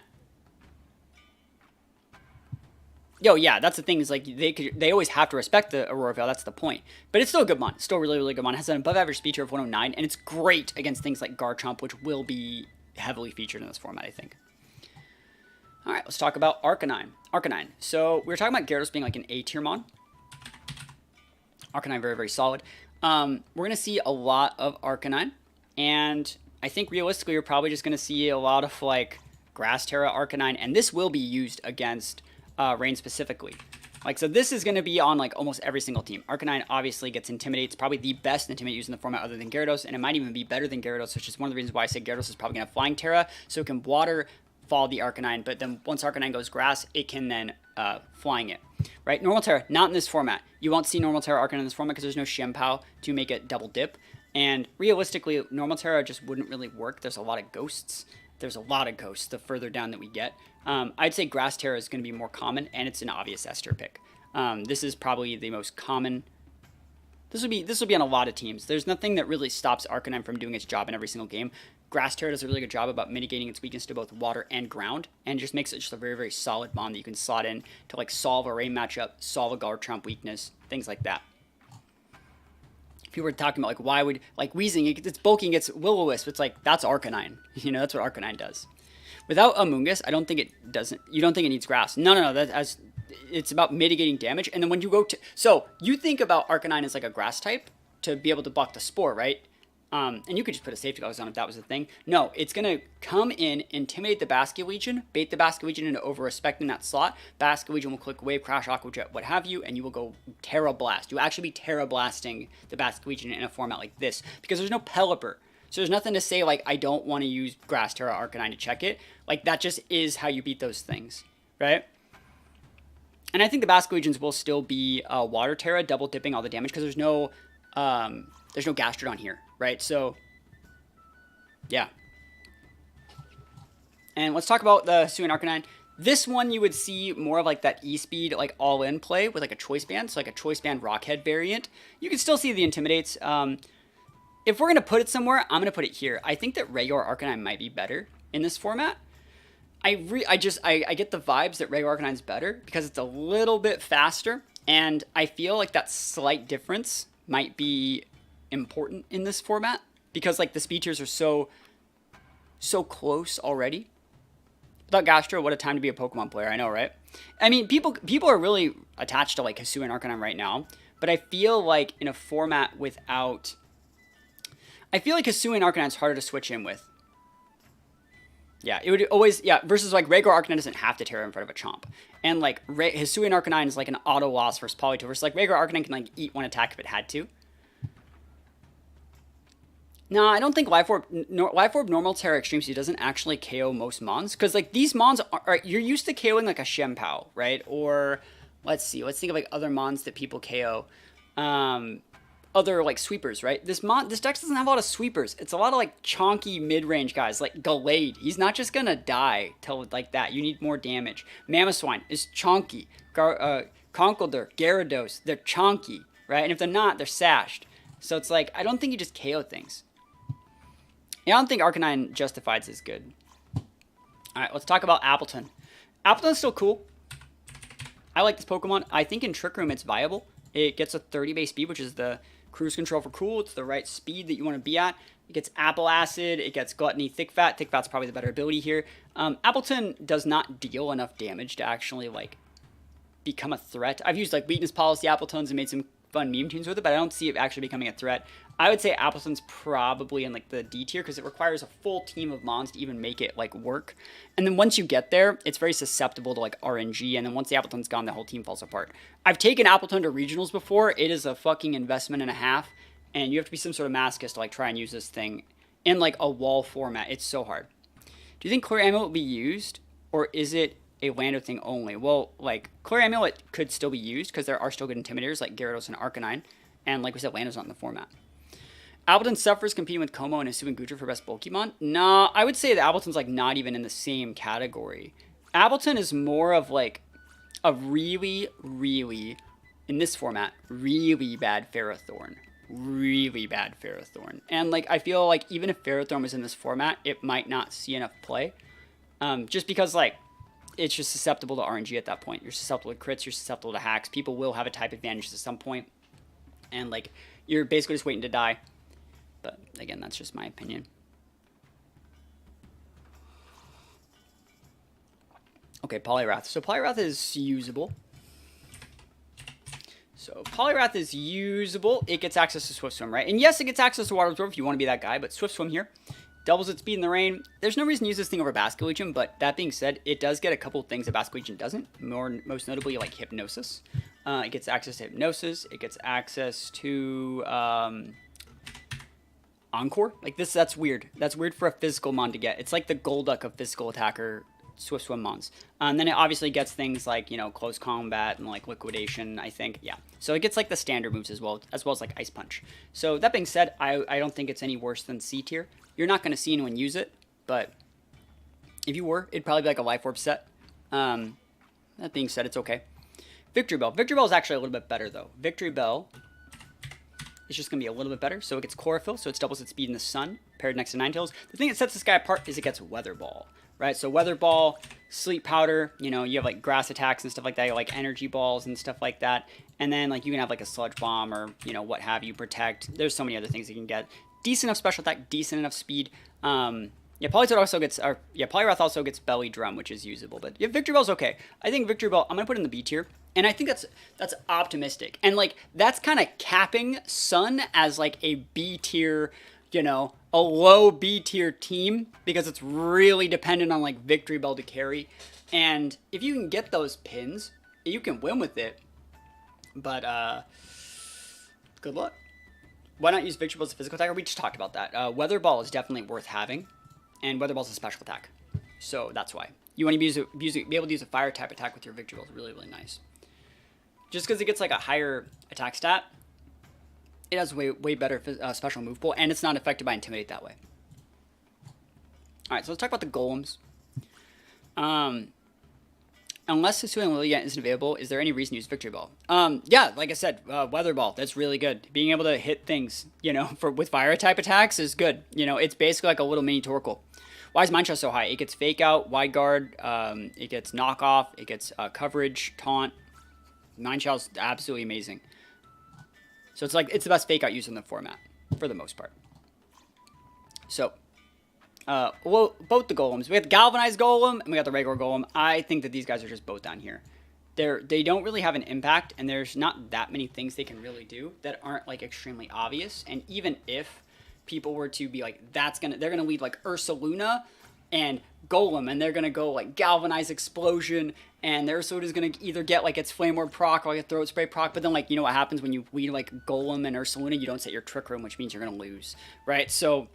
Yo, yeah, that's the thing, is like they always have to respect the Aurora Veil, that's the point. But it's still a good mon. It's still really, really good mon. It has an above average speed tier of 109, and it's great against things like Garchomp, which will be heavily featured in this format, I think. Alright, let's talk about Arcanine. Arcanine. So, we were talking about Gyarados being like an A tier mon. Arcanine, very, very solid. We're going to see a lot of Arcanine, and I think realistically you're probably just going to see a lot of like Grass Terra Arcanine, and this will be used against rain specifically. Like, so this is going to be on like almost every single team. Arcanine obviously gets Intimidate. It's probably the best Intimidate used in the format other than Gyarados, and it might even be better than Gyarados, which is one of the reasons why I say Gyarados is probably going to have Flying Terra, so it can water fall the Arcanine, but then once Arcanine goes Grass, it can then Flying it. Right? Normal Terra, not in this format. You won't see Normal Terra Arcanine in this format because there's no Shimpao to make it double dip, and realistically, Normal Terra just wouldn't really work. There's a lot of ghosts. There's a lot of ghosts the further down that we get. I'd say Grass Terra is going to be more common, and it's an obvious S tier pick. This is probably the most common. This will be on a lot of teams. There's nothing that really stops Arcanine from doing its job in every single game. Grass Terra does a really good job about mitigating its weakness to both water and ground, and just makes it just a very, very solid mon that you can slot in to like solve a rain matchup, solve a Garchomp weakness, things like that. People were talking about like why would like Weezing, it's bulking, it's Will-O-Wisp. It's like that's Arcanine. You know, that's what Arcanine does. Without Amoonguss, I don't think it doesn't. You don't think it needs Grass? No. It's about mitigating damage. And then when you go to, so you think about Arcanine as like a Grass type to be able to block the Spore, right? And you could just put a safety goggles on if that was the thing. No, it's gonna come in, intimidate the Basculegion, bait the Basculegion into over-respecting that slot. Basculegion will click Wave, Crash, Aqua Jet, what have you, and you will go Terra Blast. You actually be Terra Blasting the Basculegion in a format like this because there's no Pelipper. So there's nothing to say like I don't want to use Grass Terra Arcanine to check it. Like that just is how you beat those things, right? And I think the Basculegions will still be Water Terra, double dipping all the damage because there's no Gastrodon here, right? So yeah. And let's talk about the Hisuian Arcanine. This one you would see more of like that E-Speed, like all-in play with like a Choice Band, so like a Choice Band Rockhead variant. You can still see the Intimidates. If we're going to put it somewhere, I'm going to put it here. I think that regular Arcanine might be better in this format. I get the vibes that regular Arcanine is better because it's a little bit faster, and I feel like that slight difference might be important in this format because like the speed tiers are so close already. Without Gastro, what a time to be a Pokemon player. I know, right? I mean, people are really attached to like Hisuian Arcanine right now, but I feel like in a format without... I feel like Hisuian Arcanine is harder to switch in with. Yeah, it would always... Yeah, versus like regular Arcanine doesn't have to Terra in front of a Chomp. And, like, Hisuian Arcanine is, like, an auto loss versus Politoed. Versus, like, regular Arcanine can, like, eat one attack if it had to. No, I don't think Life Orb Normal Terra Extreme Speed doesn't actually KO most Mons. Because, like, these Mons are, you're used to KOing, like, a Shempao, right? Or, let's see, let's think of, like, other Mons that people KO. Other, like, sweepers, right? This deck doesn't have a lot of sweepers. It's a lot of, like, chonky mid-range guys, like Gallade. He's not just gonna die till, like, that. You need more damage. Mamoswine is chonky. Conkeldurr, Gyarados, they're chonky, right? And if they're not, they're sashed. So it's like, I don't think you just KO things. Yeah, I don't think Arcanine Justifieds is good. Alright, let's talk about Appletun. Appletun's still cool. I like this Pokemon. I think in Trick Room it's viable. It gets a 30 base speed, which is the cruise control for cool. It's the right speed that you want to be at. It gets Apple Acid. It gets Gluttony, Thick Fat. Thick Fat's probably the better ability here. Appletun does not deal enough damage to actually, like, become a threat. I've used, like, Weakness Policy Appletuns and made some fun meme tunes with it, but I don't see it actually becoming a threat. I would say Appletun's probably in, like, the D tier because it requires a full team of Mons to even make it, like, work. And then once you get there, it's very susceptible to, like, RNG, and then once the Appletun's gone, the whole team falls apart. I've taken Appletun to regionals before. It is a fucking investment and a half, and you have to be some sort of masochist to, like, try and use this thing in, like, a wall format. It's so hard. Do you think Clear Amulet will be used, or is it a Lando thing only? Well, like, Clear Amulet could still be used because there are still good Intimidators like Gyarados and Arcanine, and like we said, Lando's not in the format. Appletun suffers competing with Kommo-o and Hisuian Gutra for best Pokemon? Nah, I would say that Appletun's, like, not even in the same category. Appletun is more of, like, a really, really, in this format, really bad Ferrothorn. Really bad Ferrothorn. And, like, I feel like even if Ferrothorn was in this format, it might not see enough play. Just because, like, it's just susceptible to RNG at that point. You're susceptible to crits, you're susceptible to hacks. People will have a type advantage at some point. And, like, you're basically just waiting to die. But, again, that's just my opinion. Okay, Poliwrath. So, Poliwrath is usable. It gets access to Swift Swim, right? And yes, it gets access to Water Absorb if you want to be that guy, but Swift Swim here doubles its speed in the rain. There's no reason to use this thing over Basket Legion, but that being said, it does get a couple of things that Basket Legion doesn't. Most notably, like Hypnosis. It gets access to Hypnosis. It gets access to Encore. Like this, that's weird. That's weird for a physical mon to get. It's like the Golduck of physical attacker Swift Swim mons. And then it obviously gets things like, you know, Close Combat and like Liquidation, I think. Yeah. So it gets like the standard moves as well as like Ice Punch. So that being said, I don't think it's any worse than C tier. You're not going to see anyone use it, but if you were, it'd probably be like a Life Orb set. That being said, it's okay. Victreebel. Victreebel is actually a little bit better, though. Victreebel is just going to be a little bit better. So it gets Chlorophyll, so it doubles its speed in the sun, paired next to Ninetales. The thing that sets this guy apart is it gets Weather Ball, right? So Weather Ball, Sleep Powder, you know, you have like grass attacks and stuff like that, you have, like energy balls and stuff like that. And then like you can have like a Sludge Bomb or, you know, what have you, Protect. There's so many other things you can get. Decent enough special attack, decent enough speed. Yeah, Politoed also gets, Poliwrath also gets Belly Drum, which is usable. But yeah, Victreebel's okay. I think Victreebel, I'm going to put it in the B tier. And I think that's optimistic. And, like, that's kind of capping Sun as, like, a B tier, you know, a low B tier team. Because it's really dependent on, like, Victreebel to carry. And if you can get those pins, you can win with it. But, good luck. Why not use Victreebel as a physical attacker? We just talked about that. Weather Ball is definitely worth having. And Weather Ball is a special attack. So that's why. You want to be able to use a fire type attack with your Victreebel is really, really nice. Just because it gets like a higher attack stat, it has way better special move pool, and it's not affected by Intimidate that way. Alright, so let's talk about the Golems. Unless Hisuian Lilligant isn't available, is there any reason to use Victreebel? Yeah, like I said, Weather Ball, that's really good. Being able to hit things, you know, with fire type attacks is good. You know, it's basically like a little mini Torkoal. Why is Mind Shot so high? It gets Fake Out, Wide Guard, it gets Knock Off, it gets Coverage, Taunt. Mind Shot is absolutely amazing. So it's like, it's the best Fake Out used in the format, for the most part. So, well, both the Golems. We got the Galvanized Golem, and we got the regular Golem. I think that these guys are just both down here. They don't really have an impact, and there's not that many things they can really do that aren't, like, extremely obvious. And even if people were to be like, they're gonna lead, like, Ursaluna and Golem, and they're gonna go like Galvanize Explosion, and their Ursuluda's gonna either get like its Flame Orb proc or like a Throat Spray proc, but then like, you know what happens when you weed like Golem and Ursaluna, you don't set your Trick Room, which means you're gonna lose, right? So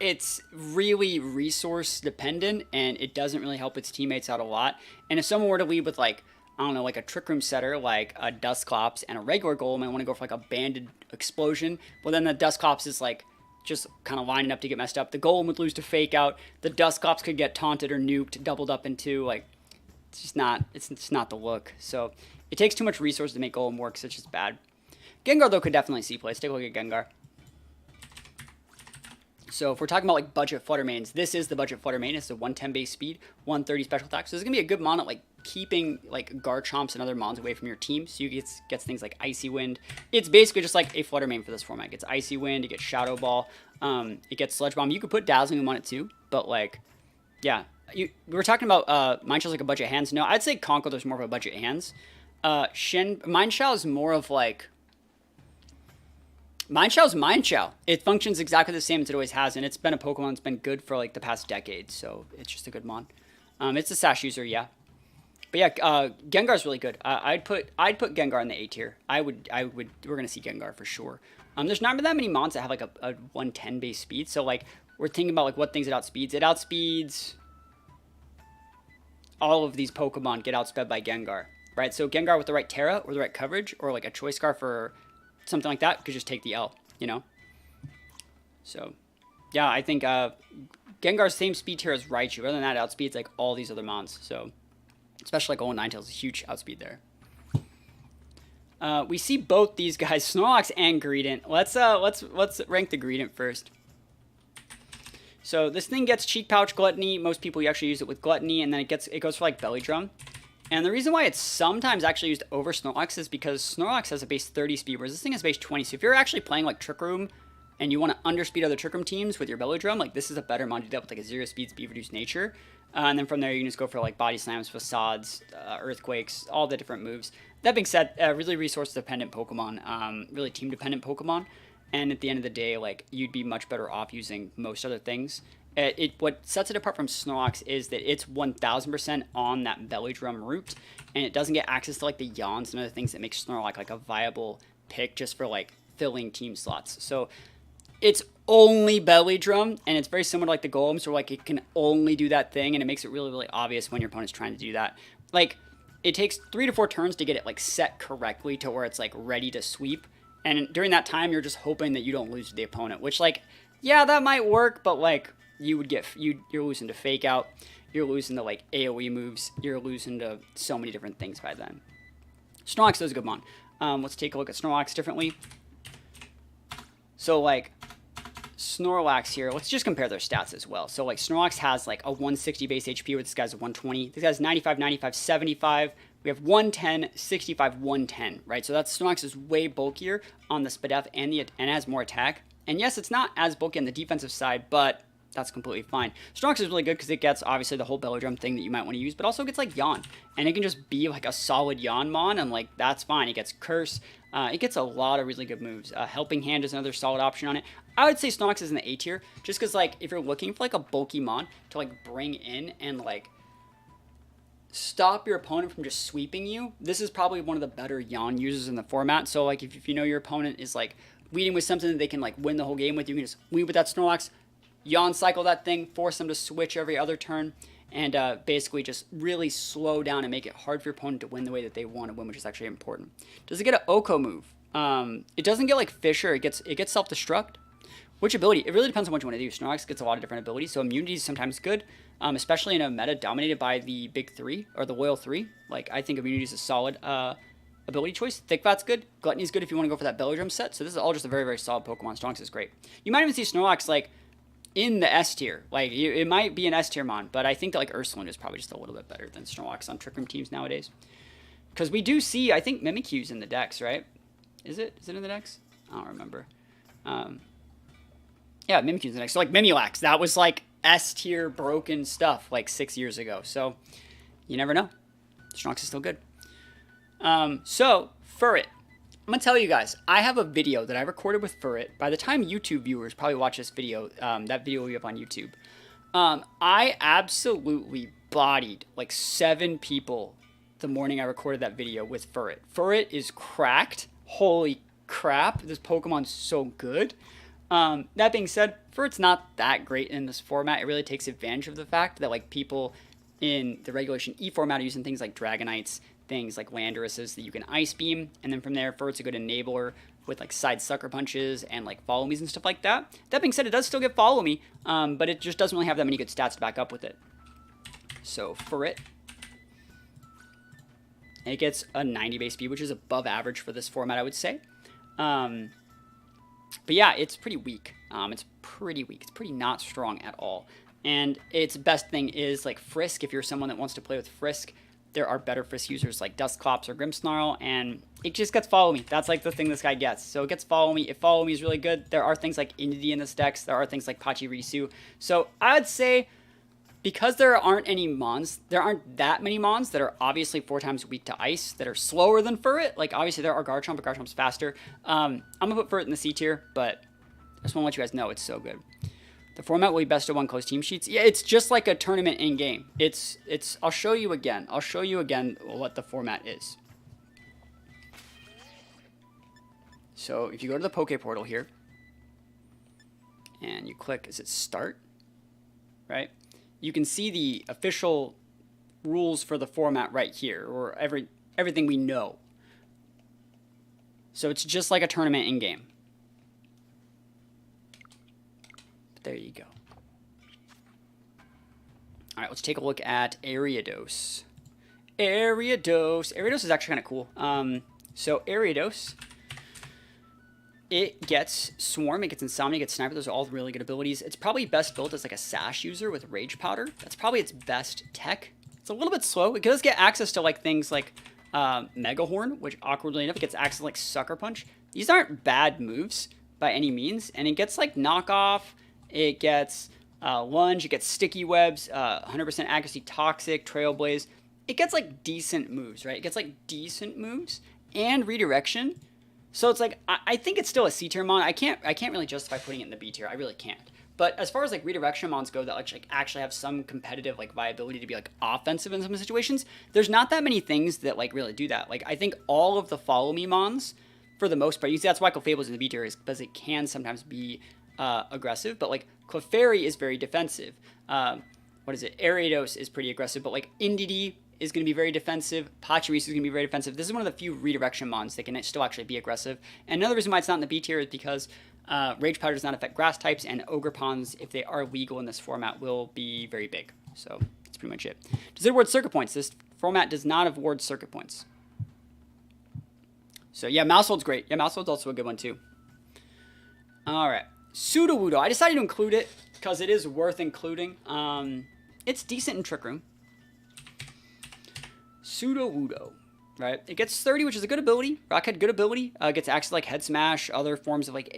it's really resource dependent, and it doesn't really help its teammates out a lot. And if someone were to lead with like, I don't know, like a Trick Room setter, like a Dusclops and a regular Golem, and want to go for like a Banded Explosion, well then the Dusclops is like just kind of lining up to get messed up. The Golem would lose to Fake Out. The Dusclops could get taunted or nuked, doubled up into, like, it's just not the look. So it takes too much resource to make Golem work, so it's just bad. Gengar, though, could definitely see play. Let's take a look at Gengar. So if we're talking about, like, budget Flutter Mains, this is the budget Flutter Main. It's a 110 base speed, 130 special attack. So this is going to be a good mon at, like, keeping, like, Garchomps and other mons away from your team. So you gets things like Icy Wind. It's basically just like a Flutter Main for this format. It gets Icy Wind, it gets Shadow Ball, it gets Sludge Bomb. You could put Dazzling Gleam on it too, but, like, yeah. We're talking about Mind Shell's like a budget hands. No, I'd say Conkeldurr's more of a budget hands. Mind Shell is more of, like, Mind Shell's Mind Shell. It functions exactly the same as it always has, and it's been a Pokemon that's been good for, like, the past decade, so it's just a good mon. It's a Sash user, yeah. But yeah, Gengar's really good. I'd put Gengar in the A tier. We're gonna see Gengar for sure. There's not that many mons that have like a 110 base speed. So like we're thinking about like what things it outspeeds. It outspeeds all of these Pokemon get outsped by Gengar, right? So Gengar with the right Terra or the right coverage or like a Choice Scarf or something like that could just take the L, you know. So yeah, I think Gengar's same speed tier as Raichu. Other than that, it outspeeds like all these other mons. So. Especially like Alolan Ninetales, a huge outspeed there. We see both these guys, Snorlax and Greedent. Let's rank the Greedent first. So this thing gets Cheek Pouch, Gluttony. Most people actually use it with Gluttony, and then it goes for like Belly Drum. And the reason why it's sometimes actually used over Snorlax is because Snorlax has a base 30 speed, whereas this thing has base 20. So if you're actually playing like Trick Room and you want to underspeed other Trick Room teams with your Belly Drum, like this is a better mon to do that with like a 0 speed reduced nature. And then from there, you can just go for like Body Slams, Facades, Earthquakes, all the different moves. That being said, really resource-dependent Pokemon, really team-dependent Pokemon. And at the end of the day, like you'd be much better off using most other things. What sets it apart from Snorlax is that it's 1000% on that Belly Drum route, and it doesn't get access to like the Yawns and other things that make Snorlax like a viable pick just for like filling team slots. So it's only Belly Drum, and it's very similar to like the Golem, so like it can only do that thing, and it makes it really, really obvious when your opponent's trying to do that. Like, it takes 3 to 4 turns to get it like set correctly to where it's like ready to sweep, and during that time, you're just hoping that you don't lose to the opponent, which like, yeah, that might work, but like, you're losing to Fake Out, you're losing to like AoE moves, you're losing to so many different things by then. Snorlax is a good mon. Let's take a look at Snorlax differently. So like, Snorlax here, let's just compare their stats as well. So like Snorlax has like a 160 base HP, where this guy's a 120. This guy's 95, 95, 75. We have 110, 65, 110, right? So that's Snorlax is way bulkier on the SPDF and has more attack. And yes, it's not as bulky on the defensive side, but that's completely fine. Snorlax is really good because it gets obviously the whole Belly Drum thing that you might want to use, but also gets like Yawn, and it can just be like a solid Yawn mon, and like that's fine. It gets Curse. It gets a lot of really good moves. Helping Hand is another solid option on it. I would say Snorlax is in the A tier, just because like if you're looking for like a bulky mon to like bring in and like stop your opponent from just sweeping you, this is probably one of the better Yawn users in the format. So like if you know your opponent is like leading with something that they can like win the whole game with, you can just lead with that Snorlax, Yawn cycle that thing, force them to switch every other turn, and basically just really slow down and make it hard for your opponent to win the way that they want to win, which is actually important. Does it get an Oko move? It doesn't get like Fisher. It gets self-destruct. Which ability? It really depends on what you want to do. Snorlax gets a lot of different abilities, so immunity is sometimes good, especially in a meta dominated by the big 3 or the loyal 3. Like I think immunity is a solid ability choice. Thick Fat's good. Gluttony is good if you want to go for that Belly Drum set. So this is all just a very, very solid Pokemon. Snorlax is great. You might even see Snorlax like in the S tier. Like it might be an S tier mon, but I think that like Ursaluna is probably just a little bit better than Snorlax on Trick Room teams nowadays. Because we do see, I think Mimikyu's in the decks, right? Is it in the decks? I don't remember. Yeah, Mimikyu's in the decks. So like Mimilax, that was like S tier broken stuff like 6 years ago. So you never know. Snorlax is still good. So Furret. I'm going to tell you guys, I have a video that I recorded with Furret. By the time YouTube viewers probably watch this video, that video will be up on YouTube. I absolutely bodied like 7 people the morning I recorded that video with Furret. Furret is cracked. Holy crap, this Pokemon's so good. That being said, Furret's not that great in this format. It really takes advantage of the fact that like people in the Regulation E format are using things like Dragonites, things like Landorus's that you can Ice Beam, and then from there, Furret's a good enabler with like side Sucker Punches and like Follow Me's and stuff like that. That being said, it does still get Follow Me, but it just doesn't really have that many good stats to back up with it. So Furret, it gets a 90 base speed, which is above average for this format, I would say. But yeah, it's pretty weak. It's pretty not strong at all. And its best thing is like Frisk. If you're someone that wants to play with Frisk, there are better Frisk users like Dusclops or Grimmsnarl, and it just gets Follow Me. That's like the thing this guy gets. So it gets Follow Me. If Follow Me is really good, there are things like Indeedee in this deck. There are things like Pachirisu. So I'd say because there aren't that many Mons that are obviously 4 times weak to Ice that are slower than Furret. Like obviously there are Garchomp, but Garchomp's faster. I'm gonna put Furret in the C tier, but I just want to let you guys know it's so good. The format will be best of 1 closed team sheets. Yeah, it's just like a tournament in game. I'll show you again. I'll show you again what the format is. So if you go to the Poke Portal here and you click, is it start? Right? You can see the official rules for the format right here, or everything we know. So it's just like a tournament in game. There you go. All right, let's take a look at Ariados. Ariados is actually kind of cool. So Ariados, it gets Swarm, it gets Insomnia, it gets Sniper. Those are all really good abilities. It's probably best built as like a Sash user with Rage Powder. That's probably its best tech. It's a little bit slow. It does get access to like things like Mega Horn, which awkwardly enough, it gets access to like Sucker Punch. These aren't bad moves by any means, and it gets like Knockoff. It gets Lunge, it gets Sticky Webs, 100% accuracy, Toxic, Trailblaze. It gets like decent moves, right? It gets like decent moves and Redirection. So it's like, I think it's still a C tier mon. I can't really justify putting it in the B tier. I really can't. But as far as like Redirection mons go that like actually have some competitive like viability to be like offensive in some situations, there's not that many things that like really do that. Like I think all of the Follow Me mons, for the most part, you see that's why Clefable's in the B tier, is because it can sometimes be aggressive, but like Clefairy is very defensive. Ariados is pretty aggressive, but like Indeedee is going to be very defensive. Pachirisu is going to be very defensive. This is one of the few Redirection mons that can still actually be aggressive. And another reason why it's not in the B tier is because Rage Powder does not affect grass types, and Ogerpons, if they are legal in this format, will be very big. So that's pretty much it. Does it award circuit points? This format does not award circuit points. So yeah, Mousehold's great. Yeah, Mousehold's also a good one too. All right. Sudowoodo. I decided to include it because it is worth including. It's decent in Trick Room. Sudowoodo, right? It gets 30, which is a good ability. Rockhead, good ability. Gets access to like Head Smash, other forms of like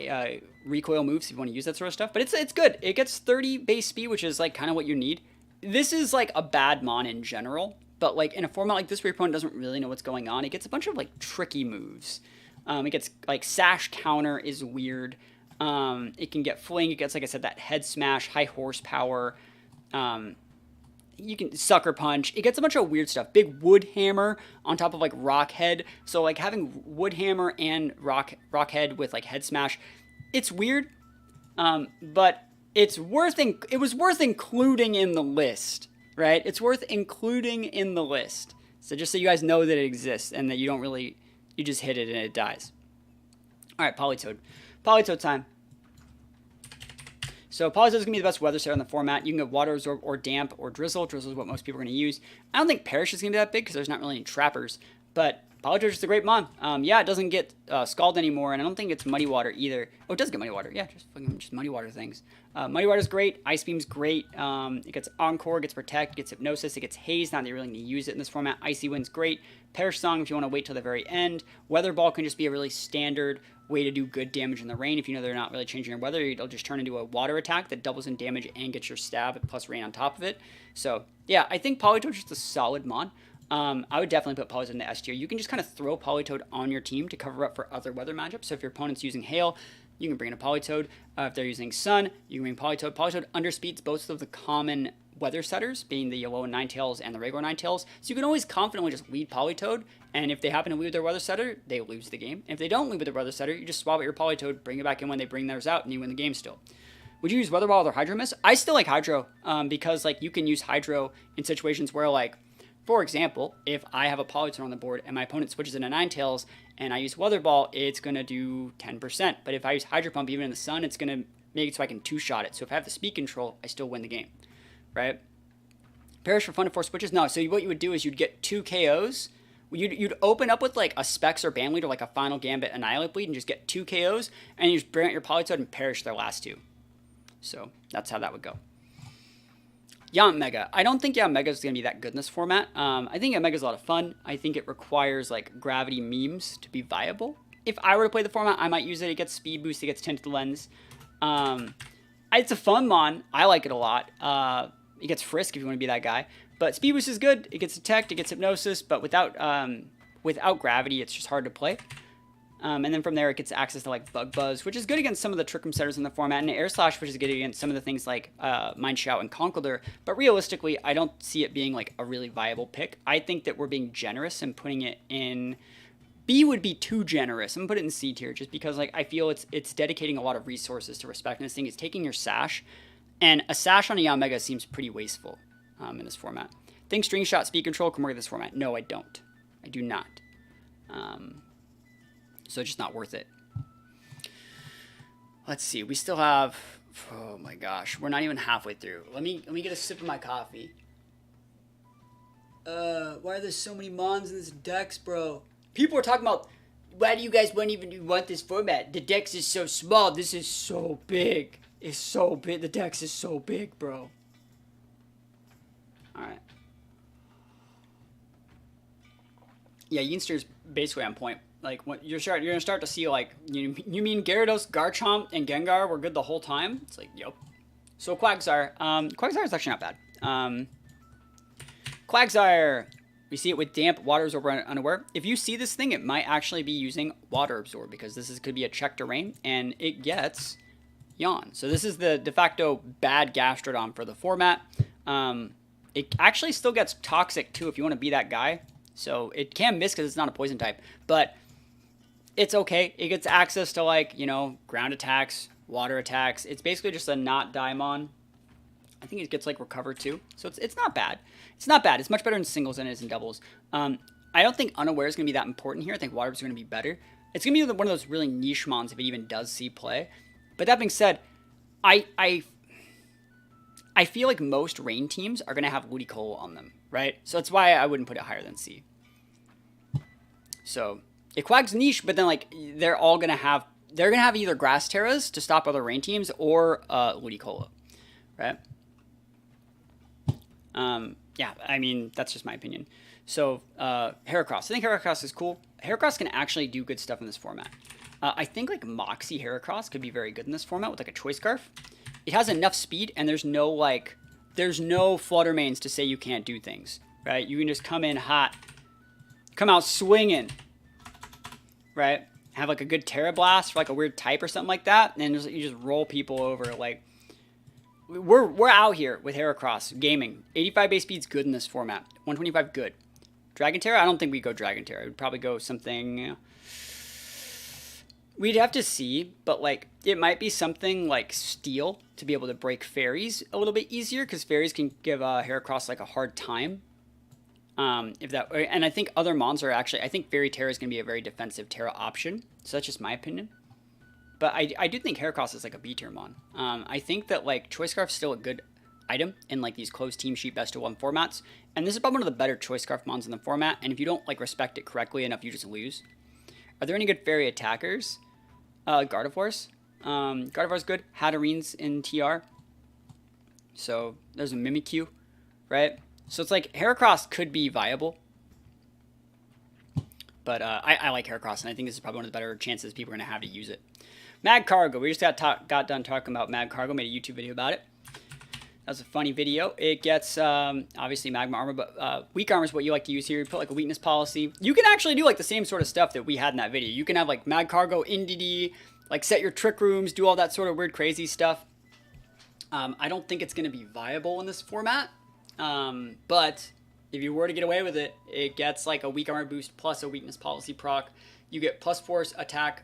recoil moves if you want to use that sort of stuff. But it's good. It gets 30 base speed, which is like kind of what you need. This is like a bad mon in general, but like in a format like this where your opponent doesn't really know what's going on, it gets a bunch of like tricky moves. It gets like Sash Counter is weird. It can get Fling. It gets, like I said, that Head Smash, high horsepower. You can Sucker Punch. It gets a bunch of weird stuff. Big Wood Hammer on top of like Rock Head. So like having Wood Hammer and Rock Head with like Head Smash, it's weird. But it was worth including in the list, right? It's worth including in the list. So just so you guys know that it exists and that you just hit it and it dies. All right, Politoed. Politoed time. So Politoed is going to be the best weather setter in the format. You can get Water Absorb or Damp or Drizzle. Drizzle is what most people are going to use. I don't think Perish is going to be that big because there's not really any trappers. But Politoed is just a great mon. Yeah, it doesn't get Scald anymore, and I don't think it's Muddy Water either. Oh, it does get Muddy Water. Yeah, just Muddy Water things. Muddy Water is great. Ice Beam's great. It gets Encore, gets Protect, gets Hypnosis, it gets Haze. Not that you're really going to use it in this format. Icy Wind's great. Perish Song if you want to wait till the very end. Weather Ball can just be a really standard way to do good damage in the rain. If you know they're not really changing your weather, it'll just turn into a water attack that doubles in damage and gets your stab plus rain on top of it. So yeah, I think Politoed is just a solid mon. I would definitely put Politoed in the S tier. You can just kind of throw Politoed on your team to cover up for other weather matchups. So if your opponent's using Hail, you can bring in a Politoed. If they're using Sun, you can bring Politoed. Politoed underspeeds both of the common weather setters, being the Alolan Ninetales and the regular Ninetales. So you can always confidently just lead Politoed, and if they happen to lead their weather setter, they lose the game. And if they don't lead with their weather setter, you just swap out your Politoed, bring it back in when they bring theirs out, and you win the game still. Would you use Weather Ball or Hydro Mist? I still like Hydro, because like you can use Hydro in situations where, like, for example, if I have a Politoed on the board and my opponent switches into Ninetales and I use Weather Ball, it's going to do 10%. But if I use Hydro Pump even in the sun, it's going to make it so I can two-shot it. So if I have the speed control, I still win the game, right? Perish for fun and 4 switches? No, so what you would do is you'd get 2 KOs. You'd open up with like a Specs or Bandlead or like a Final Gambit Annihilate Bleed and just get 2 KOs, and you just bring out your Politoed and perish their last 2. So that's how that would go. Yanmega. I don't think Yanmega is going to be that good in this format. I think Yanmega is a lot of fun. I think it requires like gravity memes to be viable. If I were to play the format, I might use it. It gets speed boost. It gets Tinted Lens. It's a fun mon. I like it a lot. It gets Frisk if you want to be that guy. But speed boost is good. It gets Detect. It gets Hypnosis. But without gravity, it's just hard to play. And then from there, it gets access to like Bug Buzz, which is good against some of the Trick Room setters in the format, and Air Slash, which is good against some of the things like Mind Shout and Conkeldurr. But realistically, I don't see it being like a really viable pick. I think that we're being generous and putting it in B would be too generous. I'm gonna put it in C tier just because like I feel it's dedicating a lot of resources to respect this thing. It's taking your sash, and a sash on a Yanmega seems pretty wasteful in this format. Think String Shot Speed Control can work in this format? No, I don't. I do not. So it's just not worth it. Let's see. We still have... Oh my gosh. We're not even halfway through. Let me get a sip of my coffee. Why are there so many mons in this dex, bro? People are talking about, why do you guys want this format? The dex is so small. This is so big. It's so big. The dex is so big, bro. Alright. Yeah, Yinster's basically on point. Like, you're gonna start to see, like, you mean Gyarados, Garchomp, and Gengar were good the whole time? It's like, yep. So Quagsire. Quagsire is actually not bad. Quagsire. We see it with Damp, Water Absorb, Unaware. If you see this thing, it might actually be using Water Absorb, because this could be a check to rain, and it gets Yawn. So this is the de facto bad Gastrodon for the format. It actually still gets Toxic, too, if you want to be that guy. So it can miss because it's not a poison type, but it's okay. It gets access to, like, you know, ground attacks, water attacks. It's basically just a not Daimon. I think it gets, like, Recover, too. So it's not bad. It's not bad. It's much better in singles than it is in doubles. I don't think Unaware is going to be that important here. I think Water is going to be better. It's going to be one of those really niche mons if it even does see play. But that being said, I feel like most rain teams are going to have Ludicolo on them, right? So that's why I wouldn't put it higher than C. So it Quag's niche, but then like they're going to have either Grass Terras to stop other rain teams or Ludicolo, right? Yeah, I mean that's just my opinion. So Heracross, I think Heracross is cool. Heracross can actually do good stuff in this format. I think like Moxie Heracross could be very good in this format with like a Choice Scarf. It has enough speed, and there's no Flutter Mains to say you can't do things, right? You can just come in hot, come out swinging, right? Have like a good Terra Blast for like a weird type or something like that, and you just roll people over. Like we're out here with Heracross gaming. 85 base speed's good in this format. 125 good. Dragon Terra, I don't think we'd go Dragon Terra. We'd probably go something. We'd have to see, but like it might be something like Steel to be able to break fairies a little bit easier, because fairies can give Heracross like a hard time. And I think other mons are actually, I think Fairy Terra is going to be a very defensive Terra option. So that's just my opinion. But I do think Heracross is like a B tier mon. I think that like Choice Scarf is still a good item in like these closed team sheet best of one formats, and this is probably one of the better Choice Scarf mons in the format. And if you don't like respect it correctly enough, you just lose. Are there any good fairy attackers? Gardevoirs. Gardevoir's good. Hatterene's in TR. So there's a Mimikyu, right? So it's like Heracross could be viable. But I like Heracross, and I think this is probably one of the better chances people are going to have to use it. Magcargo. We just got done talking about Magcargo. Made a YouTube video about it. That was a funny video. It gets, obviously, Magma Armor, but Weak Armor is what you like to use here. You put, like, a Weakness Policy. You can actually do, like, the same sort of stuff that we had in that video. You can have, like, Magcargo, Indeedee, like set your trick rooms, do all that sort of weird crazy stuff. I don't think it's going to be viable in this format, but if you were to get away with it, it gets like a weak armor boost plus a weakness policy proc. You get +4 attack,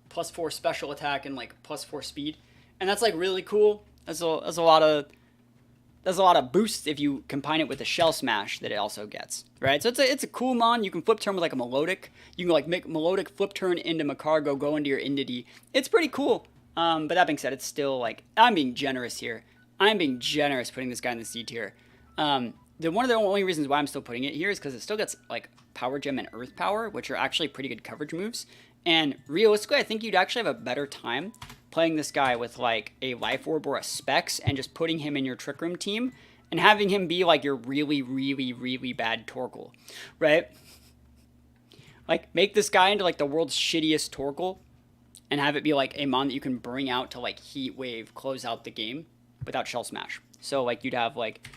+4 special attack, and like +4 speed, and that's like really cool. That's a lot of boosts if you combine it with a Shell Smash that it also gets, right? So it's a cool mon. You can flip turn with like a Melodic. You can like make Melodic flip turn into Macargo, go into your Indity. It's pretty cool. But that being said, it's still like, I'm being generous here. I'm being generous putting this guy in the C tier. One of the only reasons why I'm still putting it here is because it still gets like Power Gem and Earth Power, which are actually pretty good coverage moves. And realistically, I think you'd actually have a better time playing this guy with like a Life Orb or a Specs and just putting him in your Trick Room team and having him be like your really, really, really bad Torkoal, right? Like make this guy into like the world's shittiest Torkoal and have it be like a mon that you can bring out to like Heat Wave, close out the game without Shell Smash. So like you'd have like,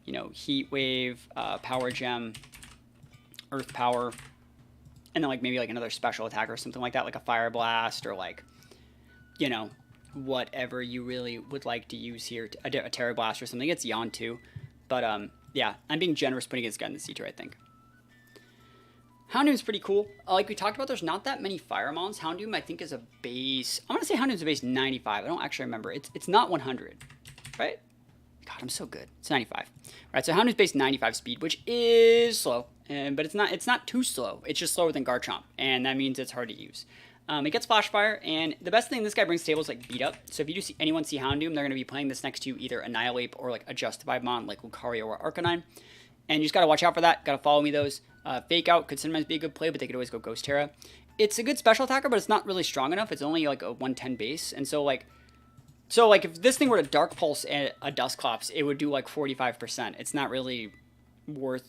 you know, Heat Wave, Power Gem, Earth Power, and then like maybe like another special attack or something like that, like a Fire Blast or like, you know, whatever you really would like to use here, a Terra Blast or something. It's Yawn too, but yeah, I'm being generous putting this guy in the C tier, I think. Houndoom's pretty cool. Like we talked about, there's not that many Fire Mons. Houndoom, I think, is a base... I want to say Houndoom's a base 95. I don't actually remember. It's not 100, right? God, I'm so good. It's 95. Right, so Houndoom's base 95 speed, which is slow, but it's not too slow. It's just slower than Garchomp, and that means it's hard to use. It gets Flash Fire, and the best thing this guy brings to the table is like Beat Up. So if you do see anyone see Houndoom, they're going to be playing this next to either Annihilate or like a Justified Mon like Lucario or Arcanine. And you just got to watch out for that. Got to follow me those. Fake Out could sometimes be a good play, but they could always go Ghost Terra. It's a good special attacker, but it's not really strong enough. It's only like a 110 base. And so like if this thing were to Dark Pulse and a Dusclops, it would do like 45%. It's not really worth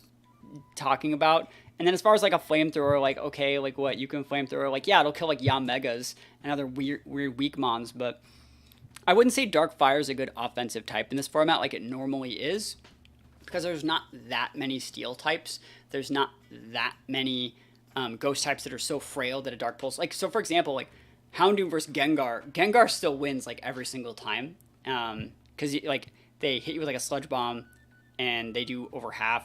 talking about. And then as far as like a Flamethrower, like, okay, like what, you can Flamethrower, like, yeah, it'll kill like Yamegas and other weird weak mons, but I wouldn't say Dark Fire is a good offensive type in this format like it normally is, because there's not that many Steel types. There's not that many Ghost types that are so frail that a Dark Pulse, like, so for example, like Houndoom versus Gengar still wins like every single time, because like they hit you with like a Sludge Bomb and they do over half.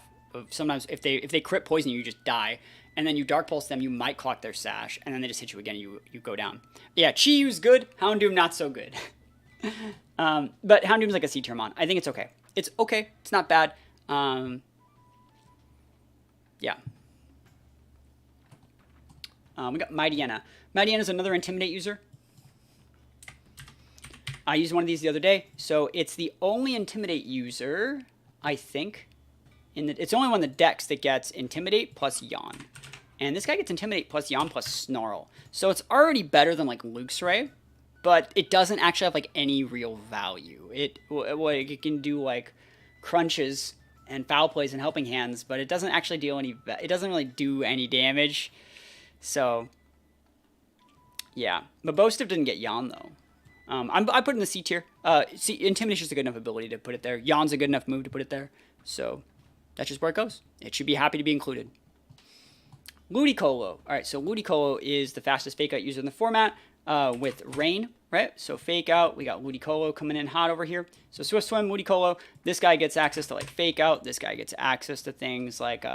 Sometimes if they crit poison you just die, and then you Dark Pulse them, you might clock their sash, and then they just hit you again and you go down. Yeah, Chi-Yu's good, Houndoom not so good. But Houndoom's like a C tier mon. I think it's okay. It's okay. It's not bad. Yeah. We got Mightyena. Mightyena's another Intimidate user. I used one of these the other day, so it's the only Intimidate user, I think. It's the only one of the decks that gets Intimidate plus Yawn. And this guy gets Intimidate plus Yawn plus Snarl. So it's already better than like Luxray, but it doesn't actually have like any real value. It can do like crunches and foul plays and helping hands, but it doesn't actually deal any, it doesn't really do any damage. So yeah, but Boastiff didn't get Yawn though. I put it in the C tier. Intimidation's a good enough ability to put it there. Yawn's a good enough move to put it there. So that's just where it goes. It should be happy to be included. Ludicolo. All right, so Ludicolo is the fastest Fake Out user in the format with Rain, right? So Fake Out, we got Ludicolo coming in hot over here. So Swift Swim, Ludicolo. This guy gets access to like Fake Out. This guy gets access to things like,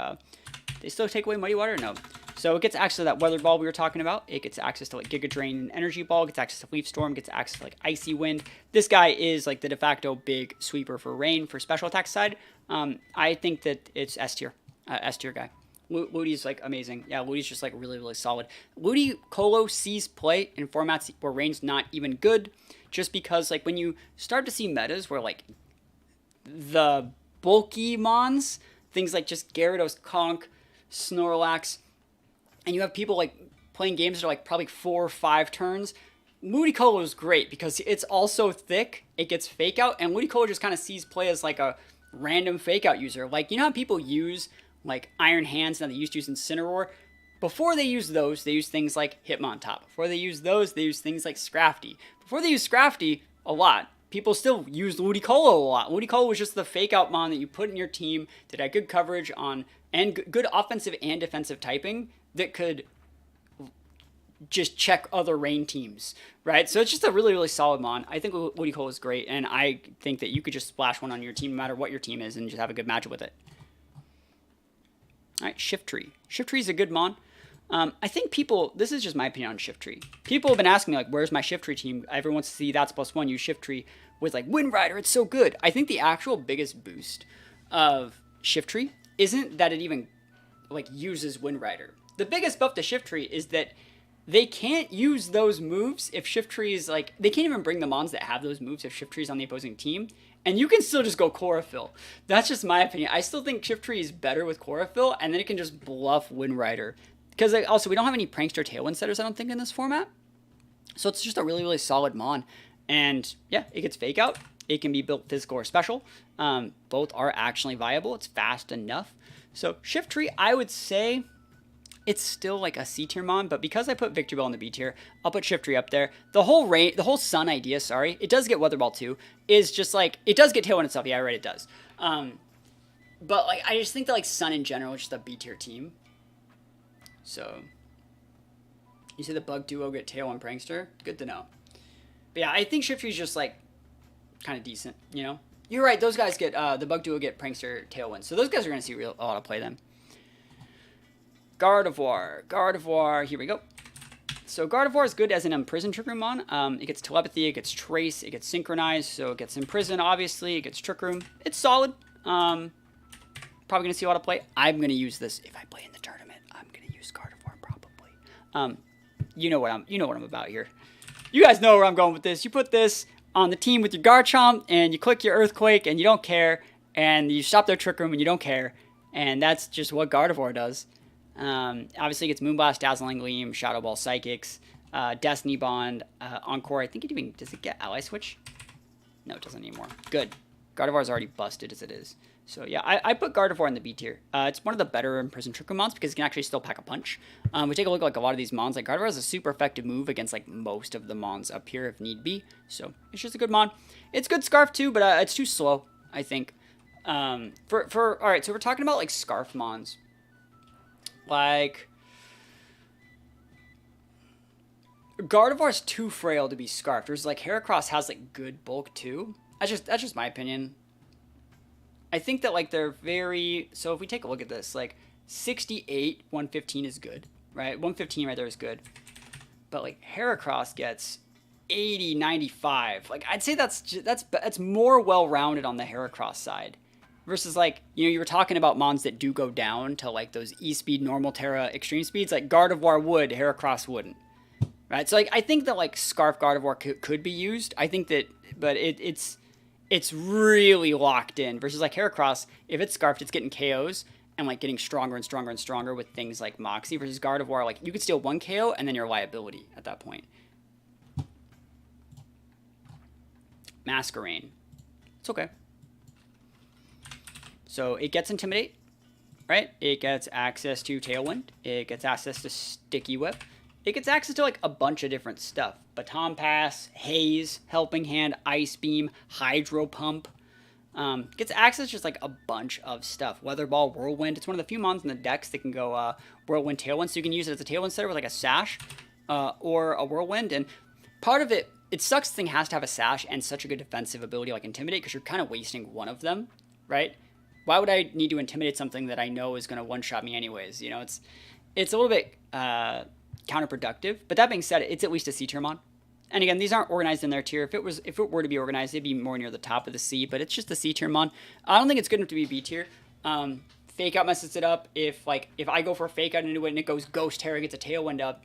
they still take away Muddy Water? No. So it gets access to that Weather Ball we were talking about. It gets access to like Giga Drain and Energy Ball. Gets access to Leaf Storm. Gets access to like Icy Wind. This guy is like the de facto big sweeper for Rain for special attack side. I think that it's S tier. S tier guy. Ludi's like amazing. Yeah, Ludi's just like really, really solid. Ludicolo sees play in formats where Rain's not even good, just because like when you start to see metas where like the bulky mons, things like just Gyarados, Conk, Snorlax, and you have people like playing games that are like probably 4 or 5 turns, Ludicolo is great because it's also thick. It gets Fake Out, and Ludicolo just kind of sees play as like a random Fake Out user. Like, you know how people use like Iron Hands now they used to use Incineroar? Before they use those, they use things like Hitmontop. Before they use those, they use things like Scrafty. Before they use Scrafty a lot, people still use Ludicolo a lot. Ludicolo was just the Fake Out mon that you put in your team that had good coverage on and good offensive and defensive typing that could just check other rain teams, right? So it's just a really, really solid mon. I think Ludicolo is great, and I think that you could just splash one on your team no matter what your team is and just have a good matchup with it. All right, Shiftry. Shiftry is a good mon. I think people, this is just my opinion on Shiftry. People have been asking me, like, where's my Shiftry team? Everyone wants to see that's +1, use Shiftry with, like, Wind Rider. It's so good. I think the actual biggest boost of Shiftry isn't that it even, like, uses Wind Rider. The biggest buff to Shiftry is that they can't use those moves if Shiftry is, like, they can't even bring the mons that have those moves if Shiftry is on the opposing team. And you can still just go Chlorophyll. That's just my opinion. I still think Shiftry is better with Chlorophyll, and then it can just bluff Wind Rider. Because also, we don't have any Prankster Tailwind setters, I don't think, in this format. So it's just a really, really solid mon. And yeah, it gets Fake Out. It can be built physical or special. Both are actually viable. It's fast enough. So Shiftry, I would say it's still like a C tier mon, but because I put Victreebel in the B tier, I'll put Shiftry up there. The whole Sun idea, sorry, it does get Weather Ball too, is just like, it does get Tailwind itself. Yeah, right, it does. But like, I just think that like Sun in general is just a B tier team. So, you see the Bug Duo get Tailwind Prankster? Good to know. But yeah, I think Shiftry's just like, kind of decent, you know? You're right, those guys get, the Bug Duo get Prankster Tailwind. So those guys are going to see a lot of play then. Gardevoir, here we go. So Gardevoir is good as an Imprison Trick Room mon. It gets Telepathy, it gets Trace, it gets Synchronize, so it gets Imprison, obviously, it gets Trick Room. It's solid. Probably going to see a lot of play. I'm going to use this if I play in the tournament. I'm going to use Gardevoir probably. You know what I'm about here. You guys know where I'm going with this. You put this on the team with your Garchomp, and you click your Earthquake, and you don't care, and you stop their Trick Room, and you don't care, and that's just what Gardevoir does. Obviously it gets Moonblast, Dazzling Gleam, Shadow Ball, Psychics, Destiny Bond, Encore. I think it even, does it get Ally Switch? No, it doesn't anymore. Good. Gardevoir is already busted as it is. So yeah, I put Gardevoir in the B tier. It's one of the better Imprison Trick Room mons because it can actually still pack a punch. We take a look at like a lot of these mons. Like Gardevoir has a super effective move against like most of the mons up here if need be. So it's just a good mon. It's good Scarf too, but it's too slow, I think. Alright, so we're talking about like Scarf mons. Like, Gardevoir's too frail to be Scarfed. Whereas like Heracross has like good bulk too. That's just my opinion. I think that like they're very, so if we take a look at this, like 68, 115 is good, right? 115 right there is good. But like Heracross gets 80, 95. Like I'd say that's more well-rounded on the Heracross side. Versus, like, you know, you were talking about mons that do go down to, like, those E-Speed, Normal Terra, Extreme Speeds. Like, Gardevoir would, Heracross wouldn't. Right? So, like, I think that, like, Scarf Gardevoir could be used. I think that, but it's really locked in. Versus, like, Heracross, if it's Scarfed, it's getting KOs and, like, getting stronger and stronger and stronger with things like Moxie. Versus Gardevoir, like, you could steal one KO and then you're a liability at that point. Masquerain. It's okay. So it gets Intimidate, right? It gets access to Tailwind. It gets access to Sticky Whip. It gets access to like a bunch of different stuff. Baton Pass, Haze, Helping Hand, Ice Beam, Hydro Pump. Gets access to just like a bunch of stuff. Weather Ball, Whirlwind. It's one of the few mons in the decks that can go Whirlwind, Tailwind. So you can use it as a Tailwind setter with like a Sash or a Whirlwind. And part of it, it sucks the thing has to have a Sash and such a good defensive ability like Intimidate because you're kind of wasting one of them, right? Why would I need to intimidate something that I know is going to one-shot me anyways? You know, it's a little bit counterproductive. But that being said, it's at least a C tier mon. And again, these aren't organized in their tier. If it were to be organized, it'd be more near the top of the C. But it's just a C tier mon. I don't think it's good enough to be B tier. Fake Out messes it up. If I go for a Fake Out into it and it goes Ghost Terror, gets a Tailwind up,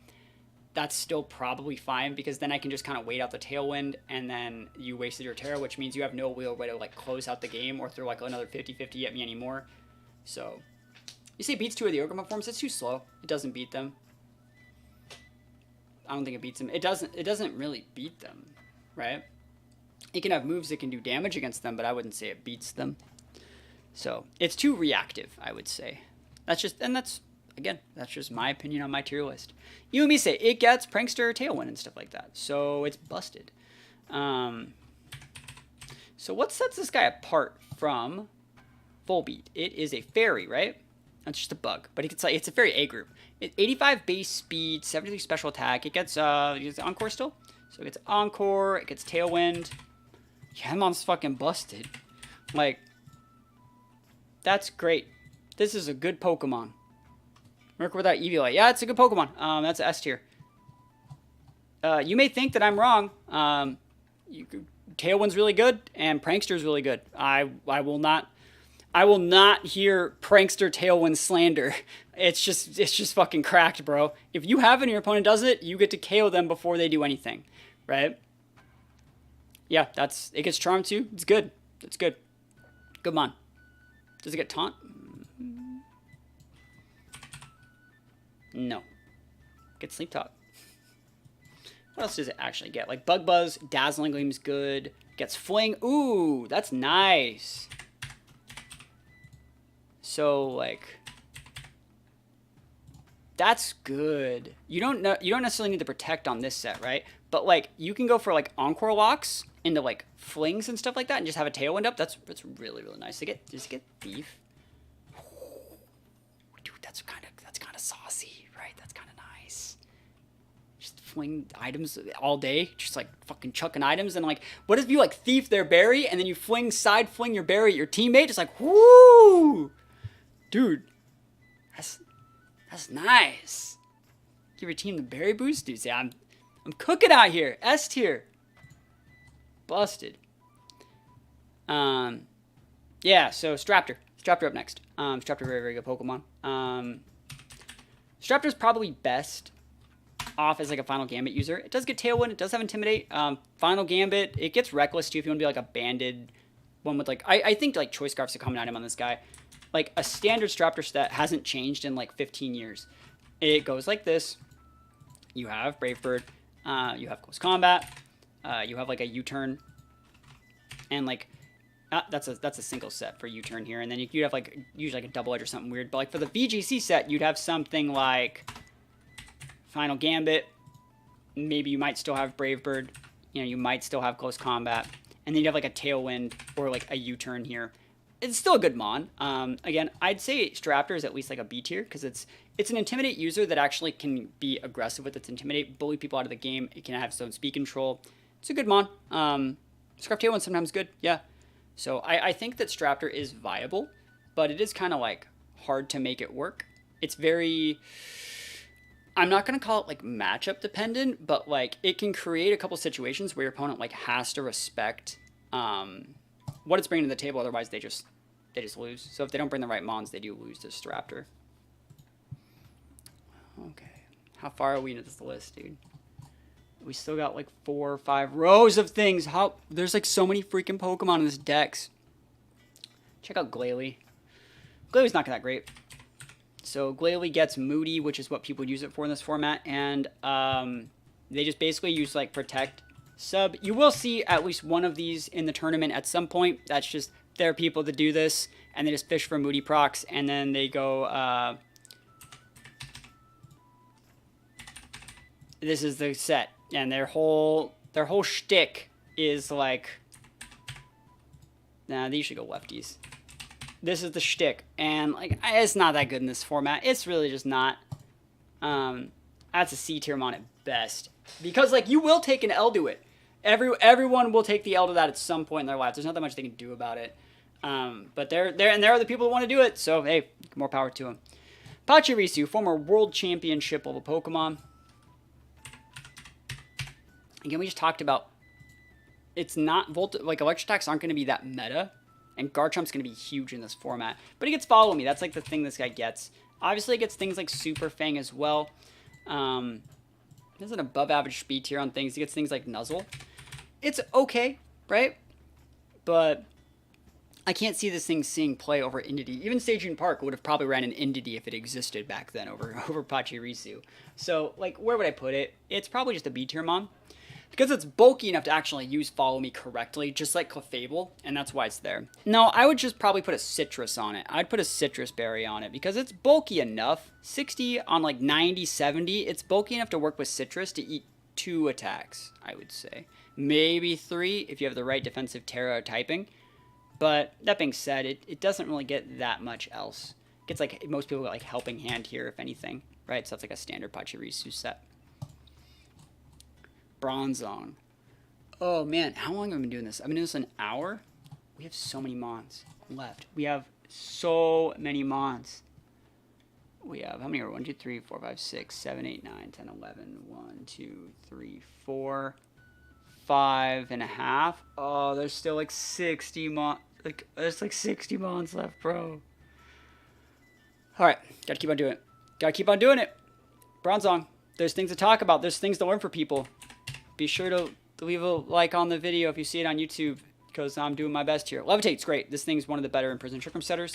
that's still probably fine because then I can just kind of wait out the Tailwind and then you wasted your Terra, which means you have no real way to like close out the game or throw like another 50-50 at me anymore. So you say it beats two of the Ogerpon forms, it's too slow. It doesn't beat them. I don't think it beats them. It doesn't really beat them, right? It can have moves that can do damage against them, but I wouldn't say it beats them. So it's too reactive, I would say. Again, that's just my opinion on my tier list. You and me say it gets Prankster, Tailwind, and stuff like that. So it's busted. So what sets this guy apart from Volbeat? It is a fairy, right? That's just a bug. But it's a very A group. 85 base speed, 73 special attack. It gets Encore still. So it gets Encore, it gets Tailwind. Yeah, Mon's fucking busted. Like, that's great. This is a good Pokemon. Work without Eevee. Yeah, it's a good Pokemon. That's an S tier. You may think that I'm wrong. Tailwind's really good, and Prankster's really good. I will not hear Prankster Tailwind slander. It's just fucking cracked, bro. If you have it and your opponent does it, you get to KO them before they do anything, right? Yeah, it gets Charm too. It's good. It's good. Good mon. Does it get Taunt? No. It gets Sleep Talk. What else does it actually get? Like Bug Buzz, Dazzling Gleam's good. Gets Fling. Ooh, that's nice. So like, that's good. You don't necessarily need to Protect on this set, right? But like, you can go for like Encore locks into like Flings and stuff like that, and just have a Tailwind up. That's really really nice. Does it get Thief? Dude, that's kind of saucy, right? That's kind of nice. Just fling items all day, just like fucking chucking items. And like, what if you like thief their berry and then you side fling your berry at your teammate? It's like, whoo, dude, that's nice. Give your team the berry boost, dude. See, I'm cooking out here. S tier. Busted. Yeah. So Staraptor up next. Staraptor, very very good Pokemon. Staraptor's probably best off as like a Final Gambit user. It does get Tailwind. It does have Intimidate. Final Gambit. It gets Reckless too if you want to be like a banded one with like I think like Choice Scarf's a common item on this guy. Like a standard Staraptor stat hasn't changed in like 15 years. It goes like this. You have Brave Bird. You have Close Combat. You have like a U-turn. And like that's a single set for U-turn here. And then you have like usually like a double edge or something weird. But like for the VGC set, you'd have something like Final Gambit. Maybe you might still have Brave Bird. You know, you might still have Close Combat. And then you'd have like a Tailwind or like a U-turn here. It's still a good mon. Again, I'd say Staraptor is at least like a B tier because it's an Intimidate user that actually can be aggressive with its Intimidate, bully people out of the game. It can have its own speed control. It's a good mon. Scarf Tailwind's sometimes good, yeah. So I think that Staraptor is viable, but it is kind of like hard to make it work. It's very, I'm not going to call it like matchup dependent, but like it can create a couple situations where your opponent like has to respect what it's bringing to the table, otherwise they just lose. So if they don't bring the right mons, they do lose to Staraptor. Okay, how far are we into this list, dude? We still got like 4 or 5 rows of things. There's like so many freaking Pokemon in this dex. Check out Glalie. Glalie's not that great. So Glalie gets Moody, which is what people use it for in this format, and they just basically use like Protect. Sub. You will see at least one of these in the tournament at some point. That's just, there are people that do this, and they just fish for Moody procs, and then they go, this is the set, and their whole shtick is like, nah, these should go lefties. This is the shtick, and like, it's not that good in this format. It's really just not. That's a C tier mon at best, because like you will take an L to it. Everyone will take the L to that at some point in their life. There's not that much they can do about it. But there are the people who want to do it, so hey, more power to them. Pachirisu, former world championship level Pokemon. Again, we just talked about, it's not, like electric attacks aren't going to be that meta, and Garchomp's going to be huge in this format. But he gets Follow Me. That's like the thing this guy gets. Obviously, it gets things like Super Fang as well. There's an above average speed tier on things. He gets things like Nuzzle. It's okay, right? But I can't see this thing seeing play over Indeedee. Even Stadium Park would have probably ran an Indeedee if it existed back then over Pachirisu. So, like, where would I put it? It's probably just a B tier mon. Because it's bulky enough to actually use Follow Me correctly, just like Clefable, and that's why it's there. No, I would just probably put a Citrus on it. I'd put a Citrus Berry on it, because it's bulky enough. 60 on like 90, 70, it's bulky enough to work with Citrus to eat 2 attacks, I would say. Maybe 3 if you have the right defensive Terra typing. But that being said, it doesn't really get that much else. Gets like most people get like Helping Hand here, if anything, right? So that's like a standard Pachirisu set. Bronzong. Oh man, how long have I been doing this? I've been doing this an hour. We have so many Mons left. We have so many Mons. We have, how many are 1, 2, 3, 4, 5, 6, 7, 8, 9, 10, 11, 1, 2, 3, 4, 5.5. Oh, there's still like 60 Mons. Like, there's like 60 Mons left, bro. Alright, gotta keep on doing it. Gotta keep on doing it. Bronzong, there's things to talk about. There's things to learn for people. Be sure to leave a like on the video if you see it on YouTube, because I'm doing my best here. Levitate's great. This thing's one of the better Imprisoned Trick Room setters.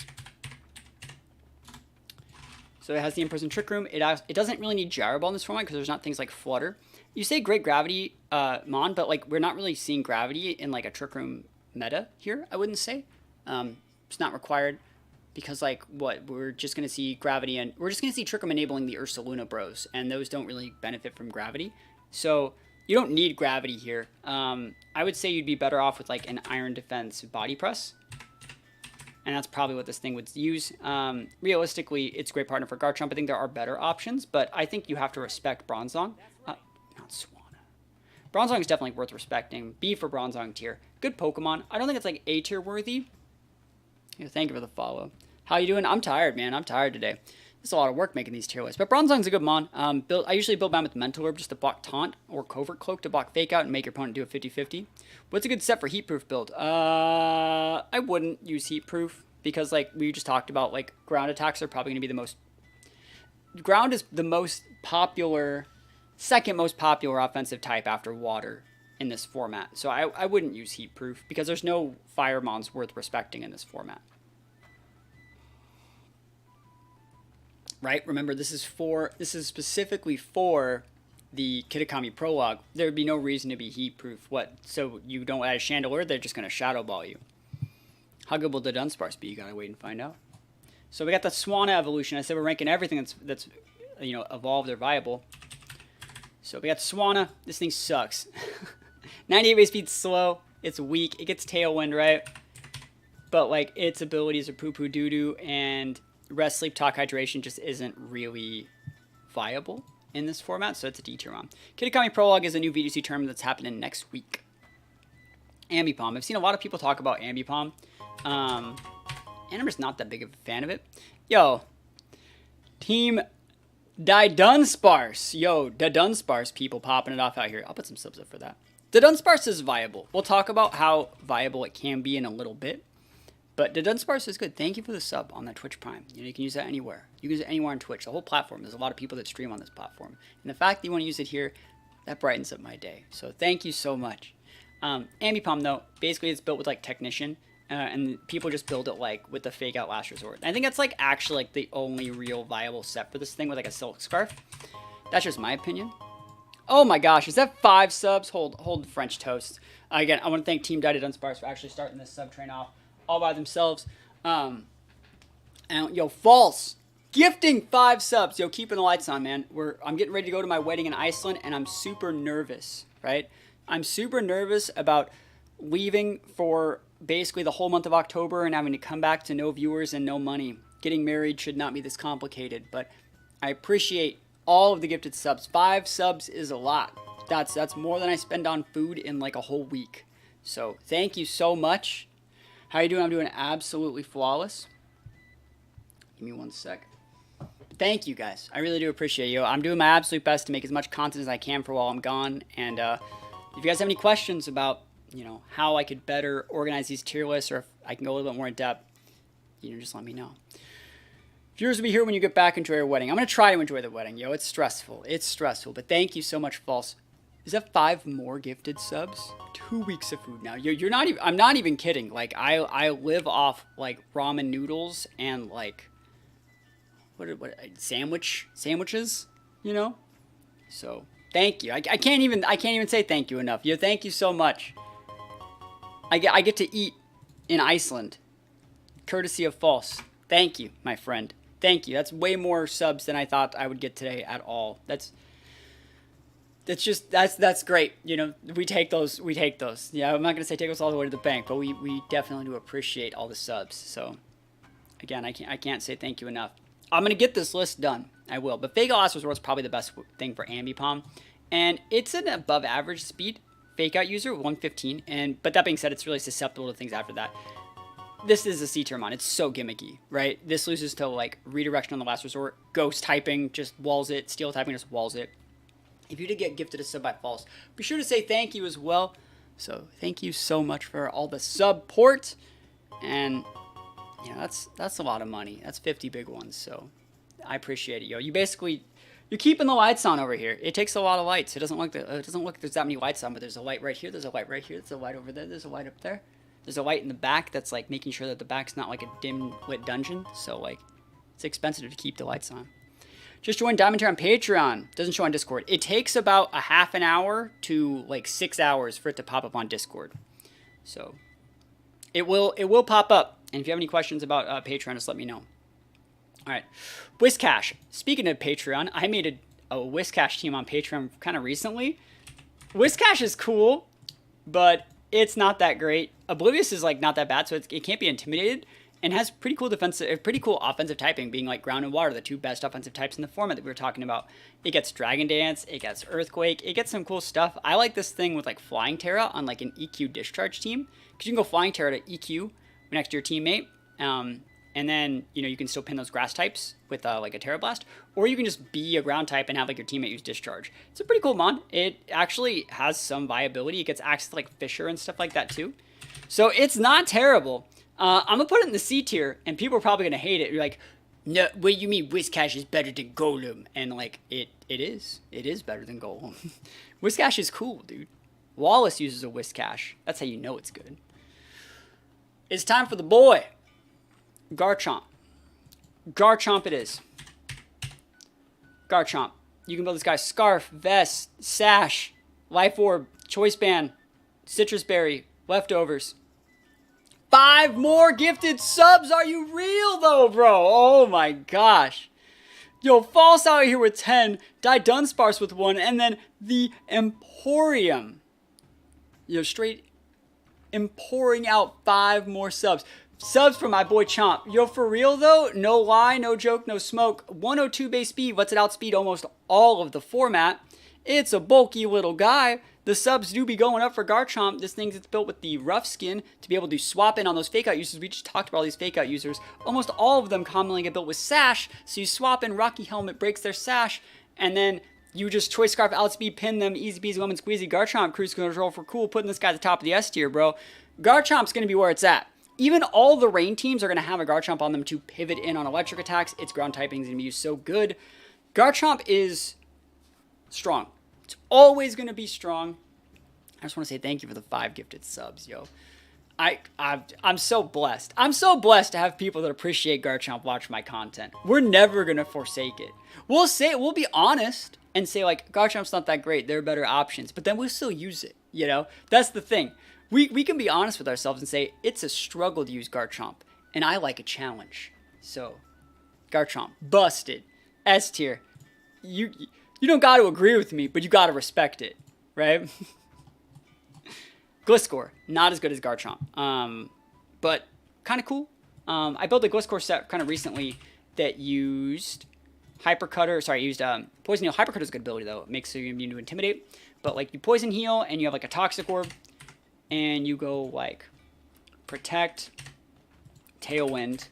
So it has the Imprisoned Trick Room. It doesn't really need Gyro Ball in this format because there's not things like Flutter. You say Great Gravity, Mon, but like we're not really seeing Gravity in like a Trick Room meta here, I wouldn't say. It's not required because like what? We're just going to see Gravity and we're just going to see Trick Room enabling the Ursaluna bros, and those don't really benefit from Gravity. So you don't need Gravity here. I would say you'd be better off with like an Iron Defense Body Press. And that's probably what this thing would use. Realistically, it's a great partner for Garchomp. I think there are better options, but I think you have to respect Bronzong. Not Swanna. Bronzong is definitely worth respecting. B for Bronzong tier. Good Pokemon. I don't think it's like A tier worthy. Yeah, thank you for the follow. How you doing? I'm tired, man. I'm tired today. It's a lot of work making these tier lists. But Bronzong's a good Mon. I usually build mine with Mental Orb just to block Taunt or Covert Cloak to block Fake Out and make your opponent do a 50-50. What's a good set for Heat Proof build? I wouldn't use Heat Proof because like we just talked about, like ground attacks are probably going to be the most... Ground is the most popular, second most popular offensive type after Water in this format. So I wouldn't use Heat Proof because there's no Fire Mons worth respecting in this format. Right? Remember, this is specifically for the Kitakami Prologue. There would be no reason to be heat proof. What? So you don't add a Chandelure, they're just going to Shadow Ball you. How good will the Dunsparce be? You gotta wait and find out. So we got the Swanna evolution. I said we're ranking everything that's you know, evolved or viable. So we got Swanna. This thing sucks. 98 base speed's slow. It's weak. It gets Tailwind, right? But like its abilities are poo-poo doo-doo, and Rest, Sleep, Talk, Hydration just isn't really viable in this format, so it's a D tier Mon. Kitakami Prologue is a new VGC tournament that's happening next week. Ambipom. I've seen a lot of people talk about Ambipom, and I'm just not that big of a fan of it. Yo, Team Dunsparce. Yo, the Dunsparce people popping it off out here. I'll put some subs up for that. The Dunsparce is viable. We'll talk about how viable it can be in a little bit. But the Dunsparce is good. Thank you for the sub on that Twitch Prime. You know, you can use that anywhere. You can use it anywhere on Twitch. The whole platform. There's a lot of people that stream on this platform. And the fact that you want to use it here, that brightens up my day. So thank you so much. Ambipom, though, basically it's built with, like, Technician. And people just build it, like, with the Fake Out Last Resort. And I think that's, like, actually, like, the only real viable set for this thing with, like, a Silk Scarf. That's just my opinion. Oh, my gosh. Is that 5 subs? Hold French toast. Again, I want to thank Team Dunsparce for actually starting this sub train off all by themselves. And yo, False gifting 5 subs. Yo, keeping the lights on, man. I'm getting ready to go to my wedding in Iceland, and I'm super nervous, right? I'm super nervous about leaving for basically the whole month of October and having to come back to no viewers and no money. Getting married should not be this complicated, but I appreciate all of the gifted subs. 5 subs is a lot. That's more than I spend on food in like a whole week. So thank you so much. How you doing? I'm doing absolutely flawless. Give me 1 sec. Thank you, guys. I really do appreciate you. I'm doing my absolute best to make as much content as I can for while I'm gone. And if you guys have any questions about, you know, how I could better organize these tier lists, or if I can go a little bit more in depth, you know, just let me know. Viewers will be here when you get back. Enjoy your wedding. I'm going to try to enjoy the wedding. Yo, it's stressful. It's stressful. But thank you so much, False. Is that 5 more gifted subs? 2 weeks of food now. You're not even. I'm not even kidding. Like I live off like ramen noodles and like what sandwiches. You know. So thank you. I can't even say thank you enough. Yo, thank you so much. I get to eat in Iceland, courtesy of False. Thank you, my friend. Thank you. That's way more subs than I thought I would get today at all. That's great. You know, we take those. Yeah, I'm not going to say take us all the way to the bank, but we definitely do appreciate all the subs. So Again, I can't say thank you enough. I'm going to get this list done. I will. But Fake Out Last Resort is probably the best thing for Ambipom. And it's an above average speed Fake Out user, 115. But that being said, it's really susceptible to things after that. This is a C-tier mon. It's so gimmicky, right? This loses to, like, Redirection on the Last Resort. Ghost typing just walls it. Steel typing just walls it. If you did get gifted a sub by False, be sure to say thank you as well. So thank you so much for all the support. And, you know, that's a lot of money. That's 50 big ones. So I appreciate it, yo. You're keeping the lights on over here. It takes a lot of lights. It doesn't look like there's that many lights on, but there's a light right here. There's a light right here. There's a light over there. There's a light up there. There's a light in the back that's like making sure that the back's not like a dim lit dungeon. So like it's expensive to keep the lights on. Just join Diamond Tier on Patreon. Doesn't show on Discord. It takes about a half an hour to like 6 hours for it to pop up on Discord. So it will pop up. And if you have any questions about Patreon, just let me know. All right, Whiscash. Speaking of Patreon, I made a Whiscash team on Patreon kind of recently. Whiscash is cool, but it's not that great. Oblivious is like not that bad, so it can't be intimidated, and has pretty cool offensive typing, being like Ground and Water, the two best offensive types in the format that we were talking about. It gets Dragon Dance, it gets Earthquake, it gets some cool stuff. I like this thing with like Flying Terra on like an EQ Discharge team, because you can go Flying Terra to EQ next to your teammate, and then, you know, you can still pin those grass types with like a Terra Blast, or you can just be a ground type and have like your teammate use Discharge. It's a pretty cool mod. It actually has some viability. It gets access to like Fissure and stuff like that too. So it's not terrible. I'm going to put it in the C tier, and people are probably going to hate it. You're like, no, what do you mean Whiscash is better than Golem? And like, it is. It is better than Golem. Whiscash is cool, dude. Wallace uses a Whiscash. That's how you know it's good. It's time for the boy. Garchomp. Garchomp it is. Garchomp. You can build this guy Scarf, Vest, Sash, Life Orb, Choice Band, Citrus Berry, Leftovers. 5 more gifted subs. Are you real though, bro? Oh my gosh. Yo, False out here with 10, Dunsparce with 1, and then the Emporium. Yo, straight pouring out 5 more subs. Subs for my boy Chomp. Yo, for real though, no lie, no joke, no smoke. 102 base speed lets it outspeed almost all of the format. It's a bulky little guy. The subs do be going up for Garchomp. This thing's built with the rough skin to be able to swap in on those fake out users. We just talked about all these fake out users. Almost all of them commonly get built with Sash. So you swap in Rocky Helmet, breaks their Sash, and then you just Choice Scarf, outspeed, pin them, easy peasy, lemon squeezy. Garchomp cruise control for cool, putting this guy at the top of the S tier, bro. Garchomp's going to be where it's at. Even all the rain teams are going to have a Garchomp on them to pivot in on electric attacks. Its ground typing is going to be used so good. Garchomp is strong. It's always going to be strong. I just want to say thank you for the 5 gifted subs, yo. I'm so blessed. I'm so blessed to have people that appreciate Garchomp watch my content. We're never going to forsake it. We'll be honest and say, like, Garchomp's not that great. There are better options. But then we'll still use it, you know? That's the thing. We can be honest with ourselves and say, it's a struggle to use Garchomp, and I like a challenge. So, Garchomp, busted. S tier. You don't got to agree with me, but you got to respect it, right? Gliscor, not as good as Garchomp, but kind of cool. I built a Gliscor set kind of recently that used Hypercutter. Sorry, used Poison Heal. Hypercutter's a good ability, though. It makes you immune to Intimidate. But, like, you Poison Heal, and you have, like, a Toxic Orb. And you go like Protect, Tailwind,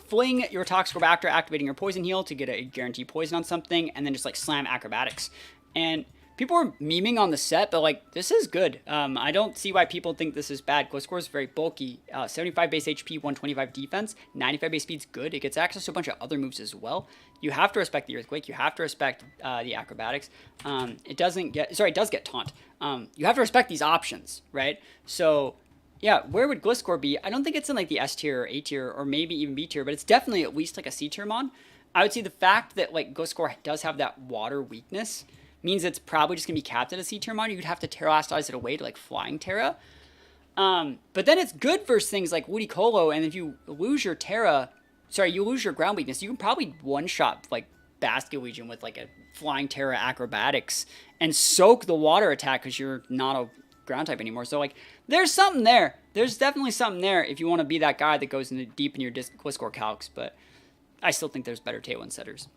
fling your Toxic Orb after activating your Poison Heal to get a guaranteed poison on something, and then just like slam Acrobatics. And people are memeing on the set, but like this is good. I don't see why people think this is bad. Gliscor is very bulky. 75 base HP, 125 defense, 95 base speed's good. It gets access to a bunch of other moves as well. You have to respect the Earthquake. You have to respect the Acrobatics. It does get Taunt. You have to respect these options, right? So, yeah, where would Gliscor be? I don't think it's in like the S tier or A tier or maybe even B tier, but it's definitely at least like a C tier mon. I would say the fact that like Gliscor does have that water weakness means it's probably just going to be capped at a C tier mon. You'd have to Terralastize it away to like Flying Terra. But then it's good for things like Ludicolo, and if you lose your you lose your ground weakness, you can probably one-shot like Basket Legion with like a Flying Terra Acrobatics and soak the water attack because you're not ground type anymore. So, like, there's something there. There's definitely something there if you want to be that guy that goes into deep in your Gliscor calcs, but I still think there's better Tailwind setters.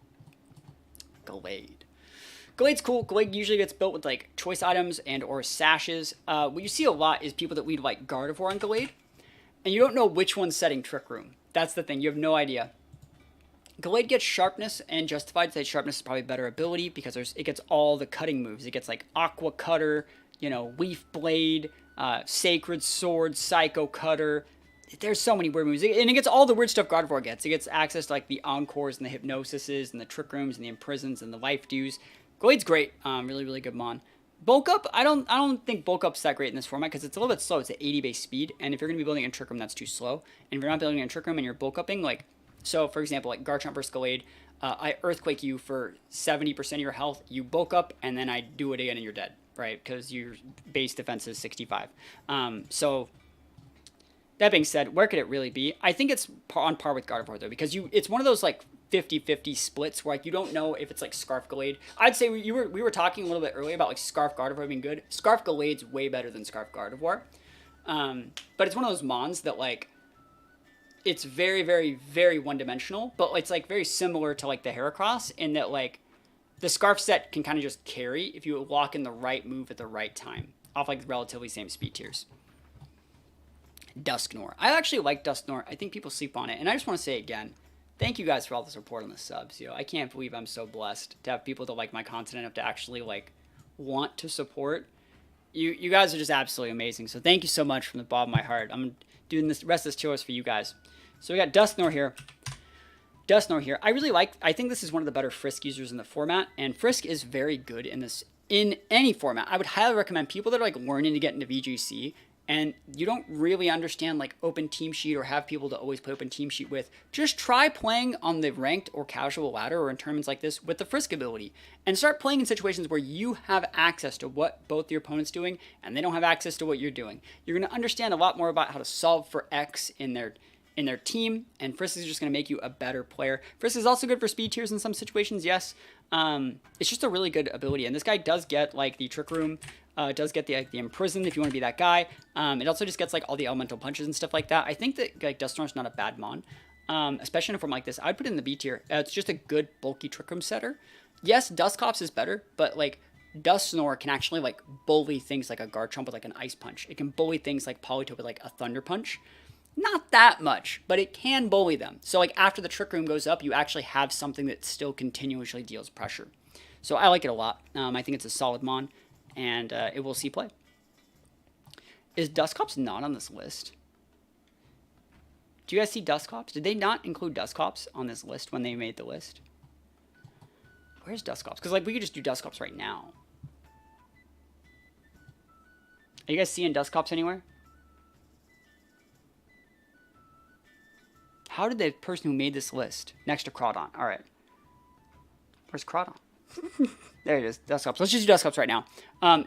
Glade. Glade's cool. Glade usually gets built with, like, choice items and or sashes. What you see a lot is people that lead, like, Gardevoir on Glade, and you don't know which one's setting Trick Room. That's the thing. You have no idea. Glade gets Sharpness, and justified that Sharpness is probably better ability because it gets all the cutting moves. It gets, like, Aqua Cutter, you know, Leaf Blade, Sacred Sword, Psycho Cutter. There's so many weird moves. And it gets all the weird stuff Gardevoir gets. It gets access to, like, the Encores and the Hypnosises and the Trick Rooms and the Imprisons and the Life Dews. Glade's great. Really, really good mon. Bulk Up, I don't think Bulk Up's that great in this format because it's a little bit slow. It's at 80 base speed, and if you're going to be building a Trick Room, that's too slow. And if you're not building a Trick Room and you're Bulk Upping, like, so, for example, like Garchomp versus Glade, I Earthquake you for 70% of your health, you bulk up, and then I do it again and you're dead, right? Because your base defense is 65. So, that being said, where could it really be? I think it's on par with Gardevoir, though, because it's one of those, like, 50-50 splits where, like, you don't know if it's, like, Scarf Glade. I'd say we were talking a little bit earlier about, like, Scarf Gardevoir being good. Scarf Glade's way better than Scarf Gardevoir. But it's one of those mons that, like, it's very, very, very one-dimensional, but it's, like, very similar to, like, the Heracross in that, like, the Scarf set can kind of just carry if you lock in the right move at the right time off, like, relatively same speed tiers. Dusknoir. I actually like Dusknoir. I think people sleep on it, and I just want to say again, thank you guys for all the support on the subs. I can't believe I'm so blessed to have people that like my content enough to actually, like, want to support. You guys are just absolutely amazing, so thank you so much from the bottom of my heart. I'm doing this rest of this tier list for you guys. So we got Dusknoir here. I think this is one of the better Frisk users in the format, and Frisk is very good in any format. I would highly recommend people that are, like, learning to get into VGC, and you don't really understand, like, open team sheet or have people to always play open team sheet with, just try playing on the ranked or casual ladder or in tournaments like this with the Frisk ability, and start playing in situations where you have access to what both your opponent's doing and they don't have access to what you're doing. You're going to understand a lot more about how to solve for X in their team, and Frisk is just going to make you a better player. Frisk is also good for speed tiers in some situations, yes. It's just a really good ability, and this guy does get, like, the Trick Room, does get the Imprison if you want to be that guy. It also just gets, like, all the Elemental Punches and stuff like that. I think that, like, Dusknoir's not a bad mon, especially in a form like this. I'd put it in the B tier. It's just a good, bulky Trick Room setter. Yes, Dusclops is better, but, like, Dusknoir can actually, like, bully things like a Garchomp with, like, an Ice Punch. It can bully things like Politoed with, like, a Thunder Punch. Not that much, but it can bully them. So, like, after the Trick Room goes up, you actually have something that still continuously deals pressure. So I like it a lot. I think it's a solid mon, and it will see play. Is Dusclops not on this list? Do you guys see Dusclops? Did they not include Dusclops on this list when they made the list? Where's Dusclops? Because, like, we could just do Dusclops right now. Are you guys seeing Dusclops anywhere? How did the person who made this list next to Crawdon? All right. Where's Crawdon? There it is. Dusclops. Let's just do Dusclops right now.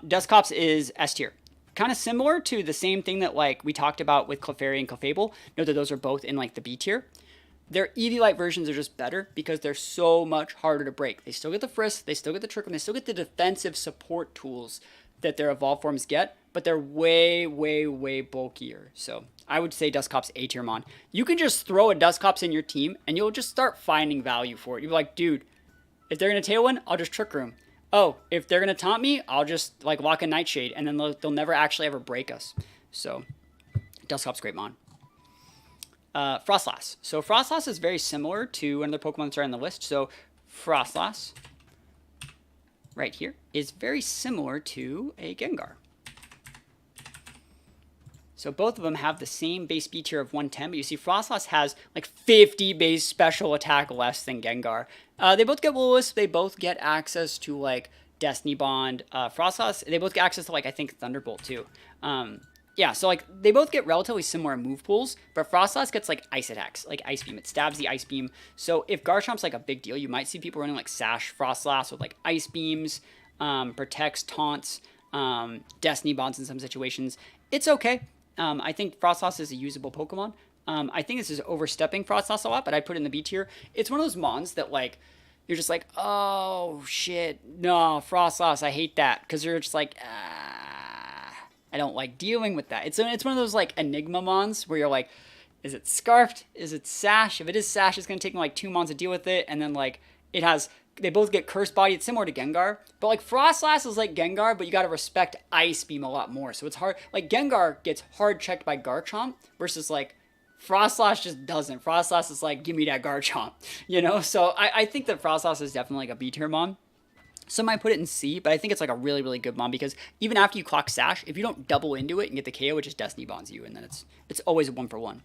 Dusclops is S tier. Kind of similar to the same thing that, like, we talked about with Clefairy and Clefable. Note that those are both in, like, the B tier. Their Eevee-like versions are just better because they're so much harder to break. They still get the Frisk, they still get the Trick Room, they still get the defensive support tools that their evolved forms get, but they're way, way, way bulkier. So I would say Dusclops A tier mon. You can just throw a Dusclops in your team and you'll just start finding value for it. You'll be like, dude, if they're going to Tailwind, I'll just Trick Room. Oh, if they're going to taunt me, I'll just, like, lock a Nightshade, and then they'll never actually ever break us. So Dusclops, great mon. Frostlass. So Frostlass is very similar to another Pokemon that's on the list. So Frostlass, right here, is very similar to a Gengar. So both of them have the same base B tier of 110, but you see Frostlass has, like, 50 base special attack less than Gengar. They both get Will-O-Wisp, they both get access to, like, Destiny Bond. Frostlass, they both get access to, like, I think Thunderbolt too. Yeah, so, like, they both get relatively similar move pools, but Frostlass gets, like, ice attacks, like Ice Beam. It stabs the Ice Beam. So if Garchomp's, like, a big deal, you might see people running, like, Sash Frostlass with, like, Ice Beams, Protects, Taunts, Destiny Bonds in some situations. It's okay. I think Frostlass is a usable Pokemon. I think this is overstepping Frostlass a lot, but I put it in the B tier. It's one of those mons that, like, you're just like, oh, shit, no, Frostlass, I hate that. Because you're just like, I don't like dealing with that. It's one of those like Enigma mons where you're like, is it Scarfed? Is it Sash? If it is Sash, it's going to take me like 2 mons to deal with it. And then like they both get Curse Body. It's similar to Gengar. But like Frostlass is like Gengar, but you got to respect Ice Beam a lot more. So it's hard. Like Gengar gets hard checked by Garchomp versus like Frostlass just doesn't. Frostlass is like, give me that Garchomp, you know? So I think that Frostlass is definitely like a B tier mon. Some might put it in C, but I think it's like a really, really good mon because even after you clock Sash, if you don't double into it and get the KO, it just Destiny Bonds you, and then it's always a 1-for-1.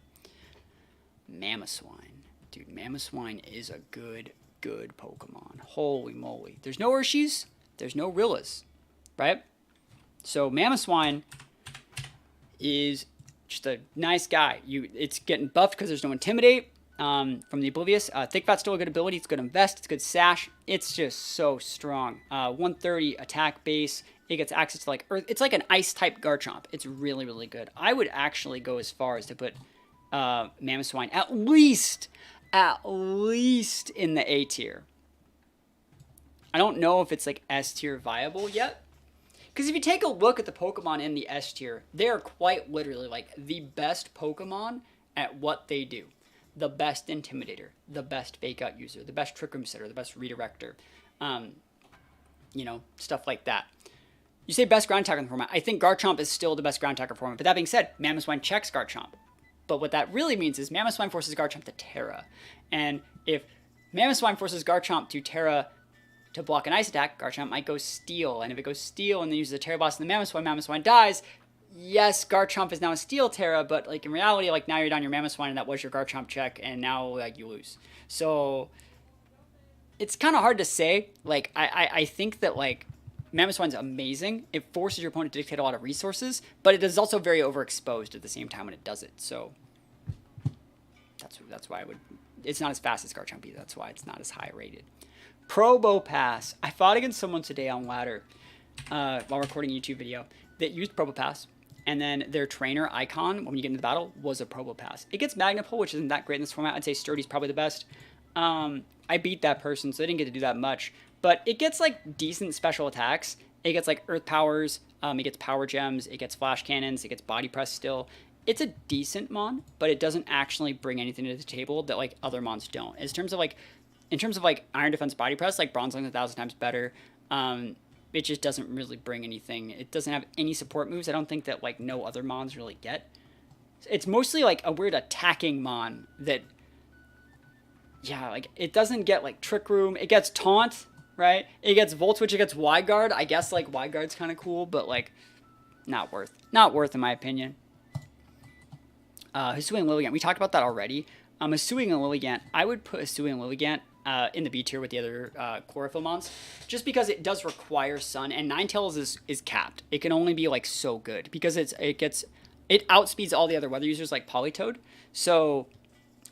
Mamoswine. Dude, Mamoswine is a good Pokemon. Holy moly. There's no Urshis, there's no Rillas, right? So Mamoswine is just a nice guy. It's getting buffed because there's no Intimidate. From the Oblivious. Thick Fat's still a good ability. It's good Invest. It's good Sash. It's just so strong. 130 attack base. It gets access to like Earth. It's like an Ice type Garchomp. It's really, really good. I would actually go as far as to put Mamoswine at least in the A tier. I don't know if it's like S tier viable yet. Because if you take a look at the Pokemon in the S tier, they are quite literally like the best Pokemon at what they do. The best Intimidator, the best Fake Out user, the best Trick Room Sitter, the best Redirector, you know, stuff like that. You say best ground attacker in the format. I think Garchomp is still the best ground attacker format. But that being said, Mamoswine checks Garchomp. But what that really means is Mamoswine forces Garchomp to Terra. And if Mamoswine forces Garchomp to Terra to block an Ice attack, Garchomp might go Steel. And if it goes Steel and then uses a Terra Blast in the Mamoswine dies, yes, Garchomp is now a Steel Terra, but like in reality, like now you're down your Mamoswine and that was your Garchomp check, and now like you lose. So it's kind of hard to say. Like I think that like Mamoswine's amazing. It forces your opponent to dictate a lot of resources, but it is also very overexposed at the same time when it does it. So that's why it's not as fast as Garchomp either. That's why it's not as high rated. Probopass. I fought against someone today on ladder while recording a YouTube video that used Probopass. And then their trainer icon, when you get into the battle, was a Probopass. It gets Magnapole, which isn't that great in this format. I'd say Sturdy's probably the best. I beat that person, so I didn't get to do that much. But it gets, like, decent special attacks. It gets, like, Earth Powers. It gets Power Gems. It gets Flash Cannons. It gets Body Press still. It's a decent mon, but it doesn't actually bring anything to the table that, like, other mons don't. In terms of, like, Iron Defense Body Press, like, Bronze Link 1,000 times better. It just doesn't really bring anything. It doesn't have any support moves. I don't think that, like, no other mons really get. It's mostly, like, a weird attacking mon that, yeah, like, it doesn't get, like, Trick Room. It gets Taunt, right? It gets Volt Switch. It gets Wide Guard. I guess, like, Wide Guard's kind of cool, but, like, not worth. Not worth, in my opinion. Hisuian and Lilligant. We talked about that already. Hisuian and Lilligant. I would put Hisuian and Lilligant in the B tier with the other Chlorophyll mons, just because it does require Sun, and Ninetales is capped. It can only be like so good because it outspeeds all the other weather users like Politoed. So,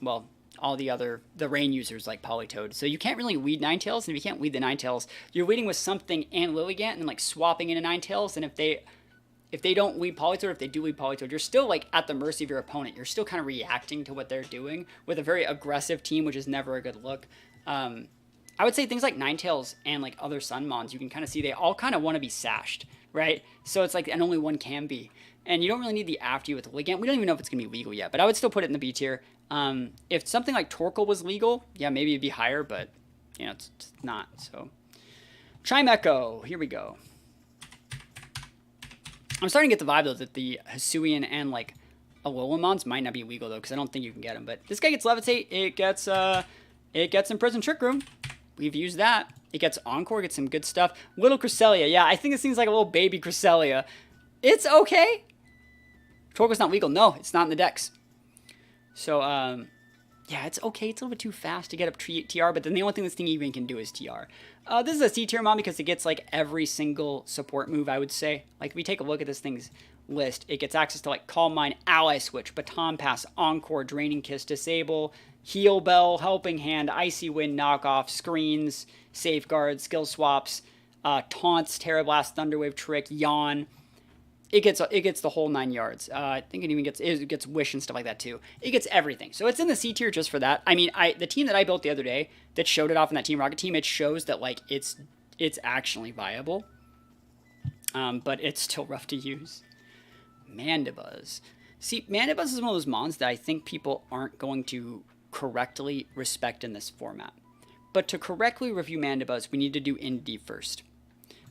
well, all the rain users like Politoed. So you can't really weed Ninetales, and if you can't weed the Ninetales, you're weeding with something and Lilligant and then like swapping into Ninetales, and if they don't weed Politoed, if they do weed Politoed, you're still like at the mercy of your opponent. You're still kind of reacting to what they're doing with a very aggressive team, which is never a good look. I would say things like Ninetales and like other Sun mons, you can kind of see they all kind of want to be sashed, right? So it's like, and only one can be. And you don't really need the after you with the Ligant. We don't even know if it's going to be legal yet, but I would still put it in the B tier. If something like Torkoal was legal, yeah, maybe it'd be higher, but you know, it's not. So Chimecho, here we go. I'm starting to get the vibe though that the Hisuian and like Alolan mons might not be legal though, because I don't think you can get them. But this guy gets Levitate. It gets Imprison Trick Room. We've used that. It gets Encore, gets some good stuff. Little Cresselia. Yeah, I think it seems like a little baby Cresselia. It's okay. Torkoal's not legal. No, it's not in the decks. So, yeah, it's okay. It's a little bit too fast to get up TR, but then the only thing this thing even can do is TR. This is a C tier mon because it gets, like, every single support move, I would say. Like, if we take a look at this thing's list, it gets access to, like, Calm Mind, Ally Switch, Baton Pass, Encore, Draining Kiss, Disable, Heal Bell, Helping Hand, Icy Wind, Knockoff, Screens, Safeguard, Skill Swaps, Taunts, Terra Blast, Thunderwave, Trick, Yawn. It gets the whole 9 yards. I think it gets Wish and stuff like that too. It gets everything. So it's in the C tier just for that. I mean, the team that I built the other day that showed it off in that Team Rocket team, it shows that like it's actually viable. But it's still rough to use. Mandibuzz. See, Mandibuzz is one of those mons that I think people aren't going to correctly respect in this format. But to correctly review Mandibuzz, we need to do Indeedee first.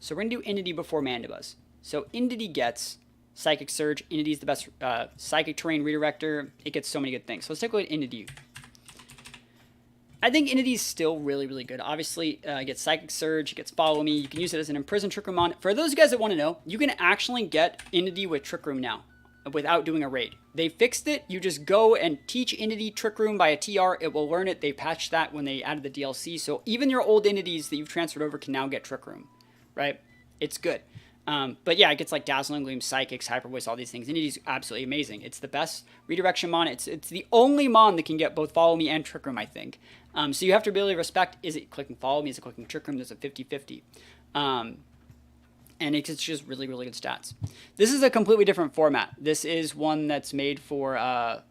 So we're going to do Indeedee before Mandibuzz. So Indeedee gets Psychic Surge. Indeedee is the best Psychic Terrain Redirector. It gets so many good things. So let's take a look at Indeedee. I think Indeedee is still really, really good. Obviously, it gets Psychic Surge, it gets Follow Me. You can use it as an Imprison Trick Room mon. For those of you guys that want to know, you can actually get Indeedee with Trick Room now without doing a raid. They fixed it. You just go and teach Indeedee Trick Room by a TR. It will learn it. They patched that when they added the DLC. So even your old Indeedees that you've transferred over can now get Trick Room, right? It's good. But yeah, it gets like Dazzling Gleam, Psychics, Hyper Voice, all these things. Indeedee's absolutely amazing. It's the best redirection mon. It's the only mon that can get both Follow Me and Trick Room, I think. So you have to really respect, is it clicking Follow Me, is it clicking Trick Room? There's a 50-50. And it's just really, really good stats. This is a completely different format. This is one that's made for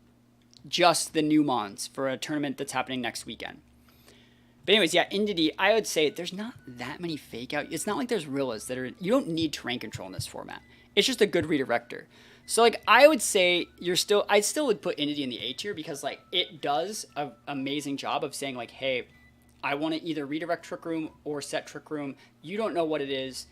just the new mons for a tournament that's happening next weekend. But anyways, yeah, Indeedee, I would say there's not that many fake out. It's not like there's Rillas that are, you don't need terrain control in this format. It's just a good redirector. So like I would say I still would put Indeedee in the A tier because like it does an amazing job of saying like, hey, I want to either redirect Trick Room or set Trick Room. You don't know what it is.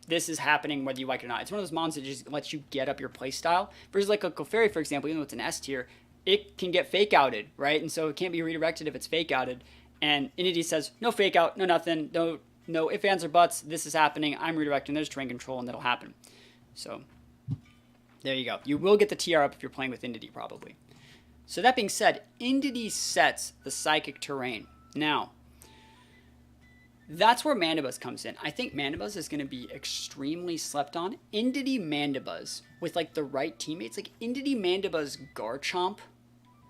This is happening whether you like it or not. It's one of those mons that just lets you get up your playstyle. Versus like a Clefairy, for example, even though it's an S tier, it can get fake outed, right? And so it can't be redirected if it's fake outed. And Indeedee says, no fake out, no nothing, no ifs, ands, or buts. This is happening. I'm redirecting. There's terrain control, and that'll happen. So there you go. You will get the TR up if you're playing with Indeedee, probably. So that being said, Indeedee sets the Psychic Terrain. Now, that's where Mandibuzz comes in. I think Mandibuzz is going to be extremely slept on. Indeedee Mandibuzz with like the right teammates, like Indeedee Mandibuzz Garchomp,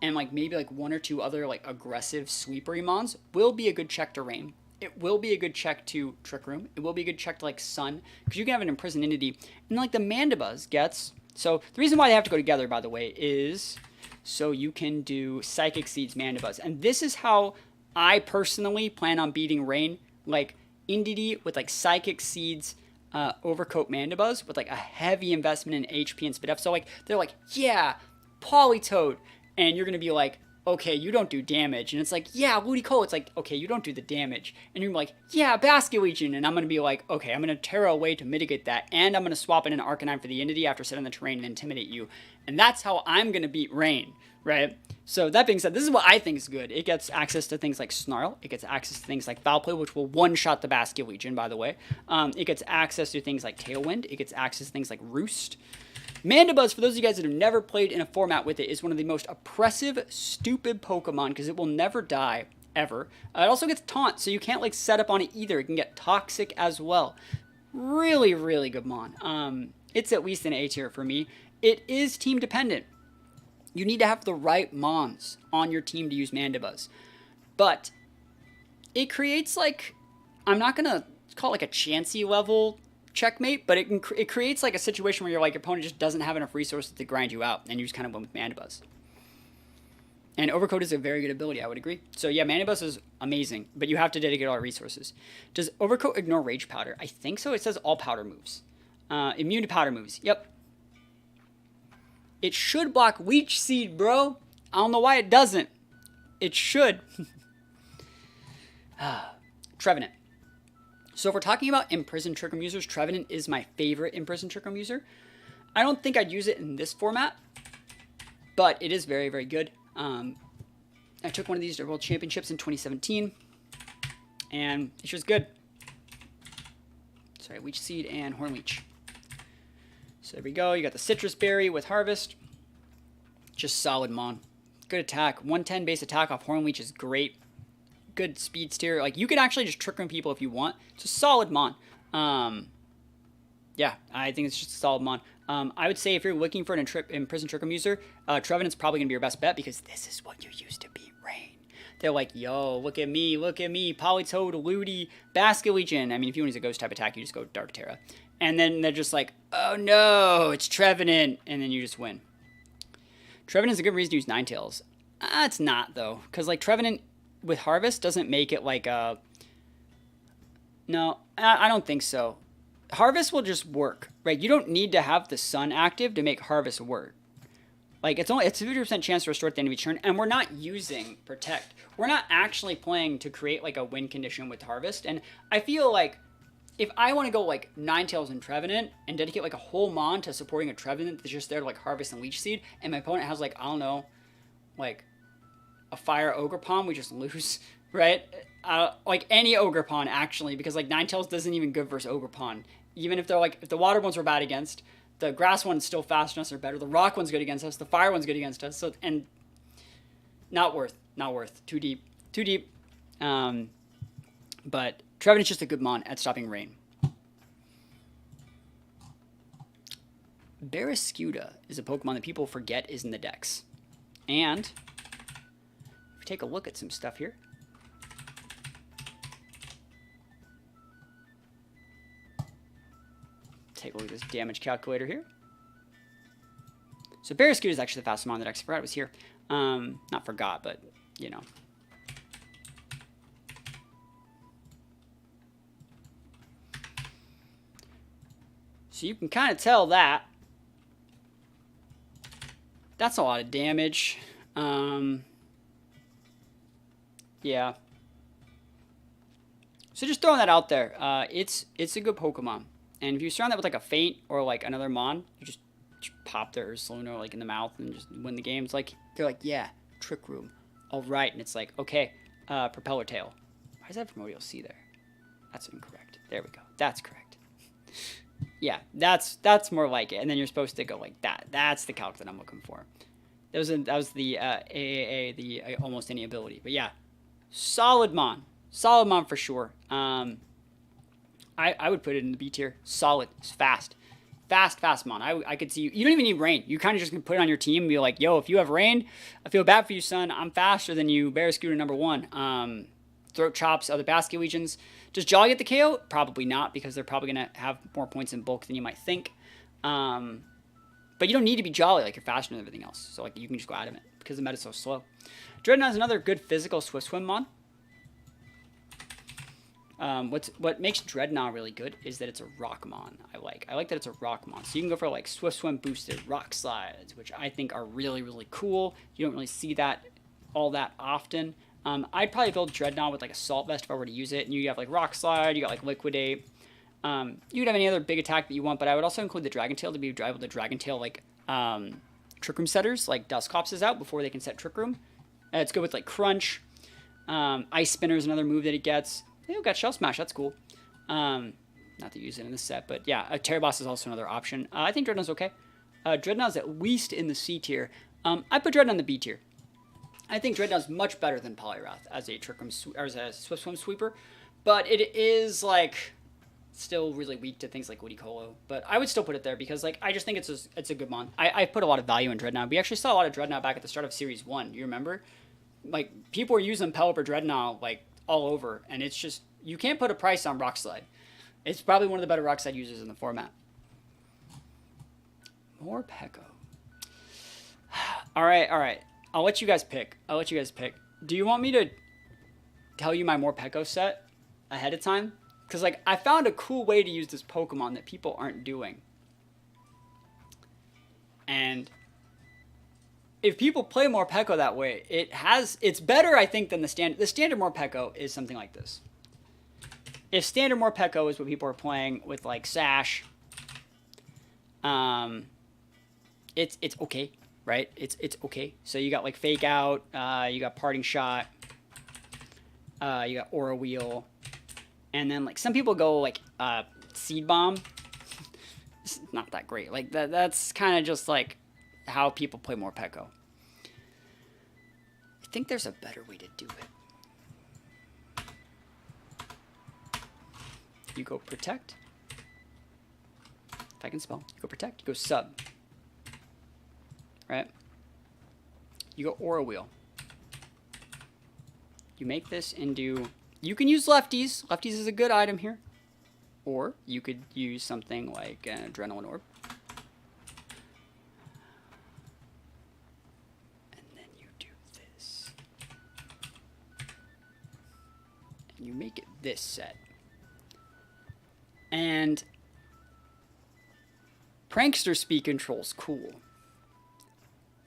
and like maybe like one or two other like aggressive sweepery mons will be a good check to Rain. It will be a good check to Trick Room. It will be a good check to like Sun, because you can have an Imprison Indeedee. And like the Mandibuzz gets, so the reason why they have to go together, by the way, is so you can do Psychic Seeds Mandibuzz. And this is how I personally plan on beating Rain, like Indeedee with like Psychic Seeds, Overcoat Mandibuzz with like a heavy investment in HP and Speed Up. So like they're like, yeah, Politoed. And you're going to be like, okay, you don't do damage. And it's like, yeah, Ludicolo. It's like, okay, you don't do the damage. And you're like, yeah, Basket Legion. And I'm going to be like, okay, I'm going to Terra away to mitigate that. And I'm going to swap in an Arcanine for the Indeedee after setting the terrain and intimidate you. And that's how I'm going to beat Rain, right? So that being said, this is what I think is good. It gets access to things like Snarl. It gets access to things like Foul Play, which will one-shot the Basket Legion, by the way. It gets access to things like Tailwind. It gets access to things like Roost. Mandibuzz, for those of you guys that have never played in a format with it, is one of the most oppressive, stupid Pokemon because it will never die, ever. It also gets Taunt, so you can't like set up on it either. It can get Toxic as well. Really, really good mon. It's at least an A tier for me. It is team dependent. You need to have the right mons on your team to use Mandibuzz. But it creates like, I'm not going to call it like a Chansey level checkmate, but it creates like a situation where your opponent just doesn't have enough resources to grind you out, and you just kind of win with Mandibuzz. And Overcoat is a very good ability, I would agree. So yeah, Mandibuzz is amazing, but you have to dedicate all our resources. Does Overcoat ignore Rage Powder? I think so. It says all powder moves. Immune to powder moves. Yep. It should block Leech Seed, bro. I don't know why it doesn't. It should. Trevenant. So if we're talking about Imprison Trick Room users, Trevenant is my favorite Imprison Trick Room user. I don't think I'd use it in this format, but it is very, very good. I took one of these to World Championships in 2017, and it's just good. Sorry, Leech Seed and Horn Leech. So there we go. You got the Citrus Berry with Harvest. Just solid mon. Good attack. 110 base attack off Horn Leech is great. Good speed steer. Like, you can actually just trick room people if you want. It's a solid mon. Yeah, I think it's just a solid mon. I would say if you're looking for an Imprison Trick Room user, Trevenant's probably going to be your best bet because this is what you used to beat Rain. They're like, yo, look at me, Politoed, Ludi, Basket Legion. I mean, if you want to use a ghost type attack, you just go Dark Terra. And then they're just like, oh no, it's Trevenant. And then you just win. Trevenant's a good reason to use Ninetales. It's not, though. Because, like, Trevenant with Harvest doesn't make it like a... No, I don't think so. Harvest will just work, right? You don't need to have the sun active to make Harvest work. Like, it's a 50% chance to restore at the end of each turn, and we're not using Protect. We're not actually playing to create, like, a win condition with Harvest, and I feel like if I want to go, like, Ninetales and Trevenant and dedicate, like, a whole Mon to supporting a Trevenant that's just there to, like, Harvest and Leech Seed, and my opponent has, like, I don't know, like, a Fire Ogerpon, we just lose, right? Like, any Ogerpon, actually, because, like, Ninetales doesn't even good versus Ogerpon. Even if they're, like, if the Water ones were bad against, the grass one's still fast enough or better. The rock one's good against us. The fire one's good against us. So, and not worth. Too deep. But Trevenant's just a good mon at stopping rain. Baraskewda is a Pokemon that people forget is in the Dex. And if we take a look at some stuff here. Take a look at this damage calculator here. So Baraskewda is actually the fastest mon that I forgot it was here. Not forgot, but you know. So you can kind of tell that. That's a lot of damage. Yeah. So just throwing that out there. It's a good Pokemon. And if you surround that with like a Feint or like another Mon, you just pop their Ursaluna like in the mouth and just win the game. It's like, they're like, yeah, Trick Room. All right. And it's like, okay, Propeller Tail. Why does that have Primordial C there? That's incorrect. There we go. That's correct. Yeah, that's more like it. And then you're supposed to go like that. That's the calc that I'm looking for. That was the AAA, the almost any ability. But yeah, solid Mon. Solid Mon for sure. I would put it in the B tier. Solid. It's fast. Fast Mon. I could see you. You don't even need rain. You kind of just can put it on your team and be like, yo, if you have rain, I feel bad for you, son. I'm faster than you. Baraskewda #1. Throat Chops, other Basket Legions. Does Jolly get the KO? Probably not, because they're probably going to have more points in bulk than you might think. But you don't need to be Jolly. Like, you're faster than everything else. So, like, you can just go Adamant because the meta's so slow. Dreadnought is another good physical Swift Swim Mon. What makes Dreadnought really good is that it's a Rockmon. I like that it's a Rockmon. So you can go for like Swift Swim boosted Rock Slides, which I think are really, really cool. You don't really see that all that often. I'd probably build Dreadnought with like Assault Vest if I were to use it. And you have like Rock Slide, you got like Liquidate. You could have any other big attack that you want, but I would also include the Dragon Tail to be able to Dragon Tail like Trick Room setters, like Dusclops is out before they can set Trick Room. It's good with like Crunch. Ice Spinner is another move that it gets. They got Shell Smash, that's cool. Not to use it in this set, but yeah, a Terra Boss is also another option. I think Dreadnought's okay. Dreadnought's at least in the C tier. I put Dreadnought in the B tier. I think Dreadnought's much better than Poliwrath as a Trick Room or as a Swift Swim sweeper, but it is like still really weak to things like Ludicolo. But I would still put it there because like I just think it's a good mon. I put a lot of value in Dreadnought. We actually saw a lot of Dreadnought back at the start of Series 1. You remember? Like people were using Pelipper Dreadnought like all over, and it's just you can't put a price on Rock Slide. It's probably one of the better Rock Slide users in the format. Morpeko. All right. I'll let you guys pick. Do you want me to tell you my Morpeko set ahead of time? Because like I found a cool way to use this Pokemon that people aren't doing. And if people play Morpeko that way, it's better, I think, than the standard. The standard Morpeko is something like this. If standard Morpeko is what people are playing with like Sash, it's okay. Right? It's okay. So you got like Fake Out, you got Parting Shot, you got Aura Wheel, and then like some people go like Seed Bomb. It's not that great. Like that's kind of just like how people play Morpeko. I think there's a better way to do it. You go Protect. If I can spell, you go Protect. You go Sub. Right? You go Aura Wheel. You make this into... You can use Lefties. Lefties is a good item here. Or you could use something like an Adrenaline Orb. And then you do this. And you make it this set. And Prankster speed control is cool.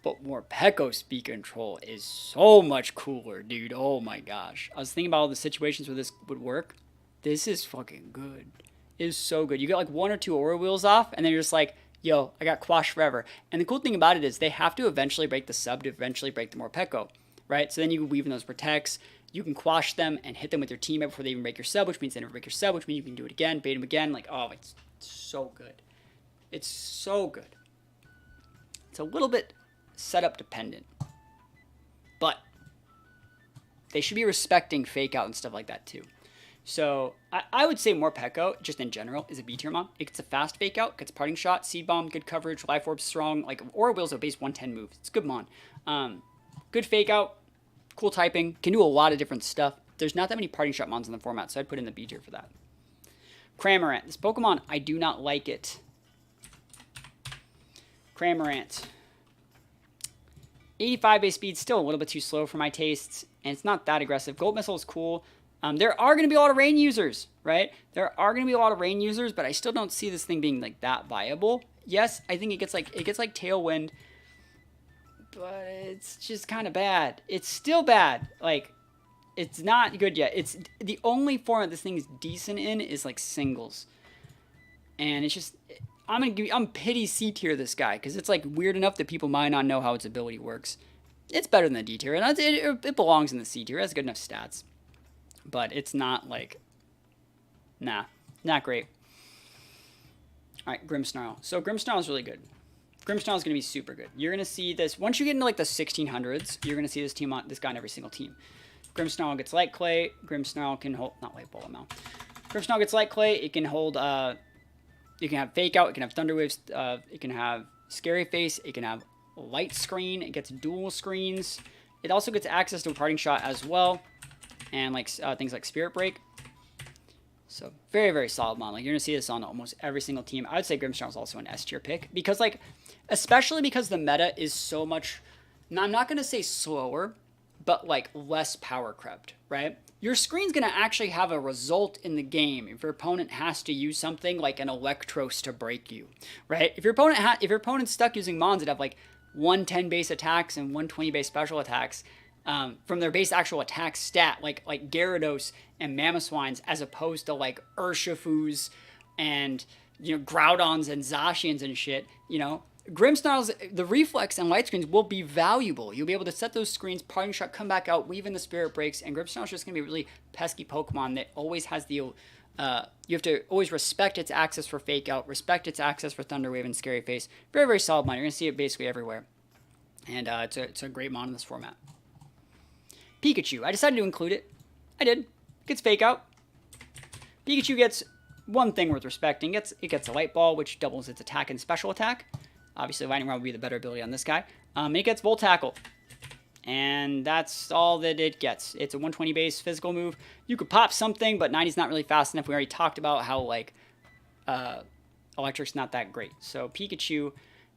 But Morpeko speed control is so much cooler, dude. Oh my gosh. I was thinking about all the situations where this would work. This is fucking good. It is so good. You get like 1 or 2 Aura Wheels off, and then you're just like, yo, I got Quash forever. And the cool thing about it is they have to eventually break the sub to eventually break the Morpeko, right? So then you can weave in those protects. You can quash them and hit them with your teammate before they even break your sub, which means they never break your sub, which means you can do it again, bait them again. Like, oh, it's so good. It's so good. It's a little bit setup dependent, but they should be respecting fake out and stuff like that too. So I would say Morpeko, just in general, is a B tier mon. It gets a fast fake out, gets parting shot, seed bomb, good coverage, life orb strong, like Aura Wheels are base 110 moves. It's good mon. Good fake out, cool typing, can do a lot of different stuff. There's not that many parting shot mons in the format, so I'd put in the B tier for that. Cramorant. This Pokemon, I do not like it. Cramorant. 85 base speed, still a little bit too slow for my tastes, and it's not that aggressive. Gold Missile is cool. There are going to be a lot of rain users, right? There are going to be a lot of rain users, but I still don't see this thing being like that viable. Yes, I think it gets like Tailwind, but it's just kind of bad. It's still bad. Like, it's not good yet. It's the only format this thing is decent in is like singles, and it's just I'm pity C tier this guy because it's like weird enough that people might not know how its ability works. It's better than the D tier, and it belongs in the C tier. It has good enough stats. But it's not like, nah, not great. All right, Grimmsnarl. So Grimmsnarl is really good. Grimmsnarl is going to be super good. You're going to see this, once you get into like the 1600s, you're going to see this guy on every single team. Grimmsnarl gets Light Clay. Grimmsnarl can hold, not Light Ball now. Grimmsnarl gets Light Clay. It can hold, it can have Fake Out. It can have Thunder Waves. It can have Scary Face. It can have Light Screen. It gets dual screens. It also gets access to a Parting Shot as well. And like things like Spirit Break. So very, very solid mon. Like you're gonna see this on almost every single team. I would say Grimmsnarl is also an S tier pick because like, especially because the meta is so much. Now, I'm not gonna say slower, but like less power crept, right? Your screen's gonna actually have a result in the game if your opponent has to use something like an Eelektross to break you, right? If your opponent's stuck using mons that have like 110 base attacks and 120 base special attacks. From their base actual attack stat, like Gyarados and Mamoswines, as opposed to like Urshifus and Groudons and Zacians and shit. Grimmsnarl's the reflex and light screens will be valuable. You'll be able to set those screens, Parting Shot, come back out, weave in the Spirit Breaks, and Grimmsnarl's just gonna be a really pesky Pokemon that always has the. You have to always respect its access for Fake Out, respect its access for Thunder Wave and Scary Face. Very, very solid mon. You're gonna see it basically everywhere, and it's a great mon in this format. Pikachu. I decided to include it. I did. It gets Fake Out. Pikachu gets one thing worth respecting. It gets a Light Ball, which doubles its attack and special attack. Obviously, Lightning Rod would be the better ability on this guy. It gets Volt Tackle. And that's all that it gets. It's a 120 base physical move. You could pop something, but 90's not really fast enough. We already talked about how, like, Electric's not that great. So, Pikachu,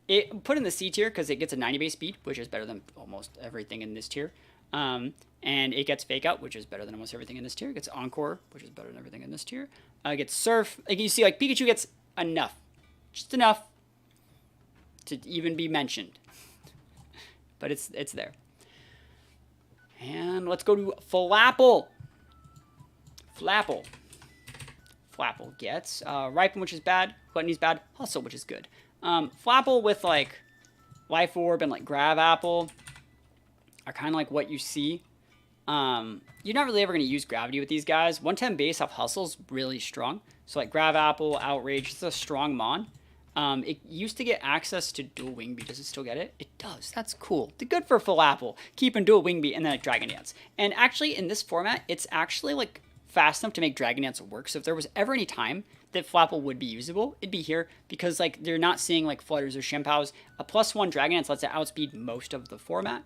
it put in the C tier because it gets a 90 base speed, which is better than almost everything in this tier. And it gets Fake Out, which is better than almost everything in this tier. It gets Encore, which is better than everything in this tier. It gets Surf. Like you see, like Pikachu gets enough. Just enough to even be mentioned. But it's there. And let's go to Flapple. Flapple gets Ripen, which is bad. Gluttony's bad. Hustle, which is good. Flapple with like Life Orb and like Grav Apple are kind of like what you see. You're not really ever going to use Gravity with these guys. 110 base off Hustle's really strong. So like Grav Apple, Outrage, it's a strong mon. It used to get access to Dual Wing Beat. Does it still get it? It does. That's cool. Good for Flapple. Keeping Dual Wing Beat and then like Dragon Dance. And actually in this format, it's actually like fast enough to make Dragon Dance work. So if there was ever any time that Flapple would be usable, it'd be here because like they're not seeing like Flutters or Shimpows. A +1 Dragon Dance lets it outspeed most of the format.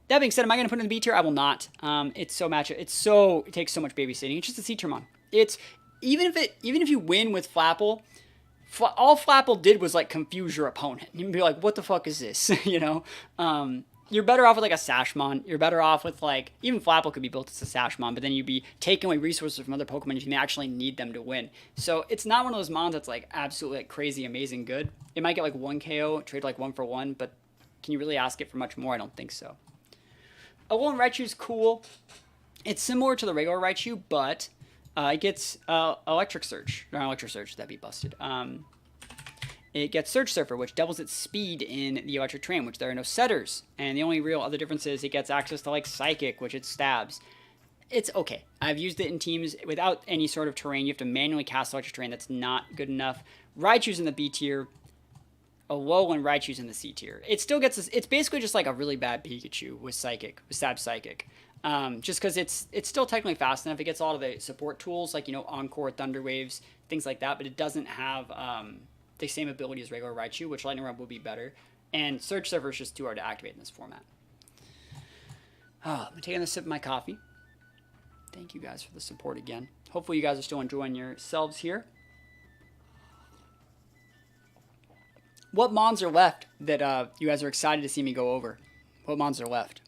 That being said, am I going to put it in the B tier? I will not. It's so matchup. It takes so much babysitting. It's just a C tier mon. It's even if you win with Flapple, all Flapple did was like confuse your opponent. You'd be like, what the fuck is this? you're better off with like a Sashmon. You're better off with like, even Flapple could be built as a Sashmon, but then you'd be taking away resources from other Pokemon if you actually need them to win. So it's not one of those mons that's like absolutely like crazy, amazing good. It might get like 1 KO, trade like 1 for 1, but can you really ask it for much more? I don't think so. Alolan Raichu's cool. It's similar to the regular Raichu, but it gets Electric Surge. Not Electric Surge, that'd be busted. It gets Surge Surfer, which doubles its speed in the Electric Terrain, which there are no setters. And the only real other difference is it gets access to like Psychic, which it stabs. It's okay. I've used it in teams without any sort of terrain. You have to manually cast Electric Terrain. That's not good enough. Raichu's in the B tier. Alolan Raichu's in the C tier. It still gets this. It's basically just like a really bad Pikachu with Psychic, with Stab Psychic. Just because it's still technically fast enough. It gets a lot of the support tools, like, you know, Encore, Thunder Waves, things like that, but it doesn't have the same ability as regular Raichu, which Lightning Rod would be better. And Surge Surfer is just too hard to activate in this format. I'm taking a sip of my coffee. Thank you guys for the support again. Hopefully you guys are still enjoying yourselves here. What mons are left that you guys are excited to see me go over? What mons are left?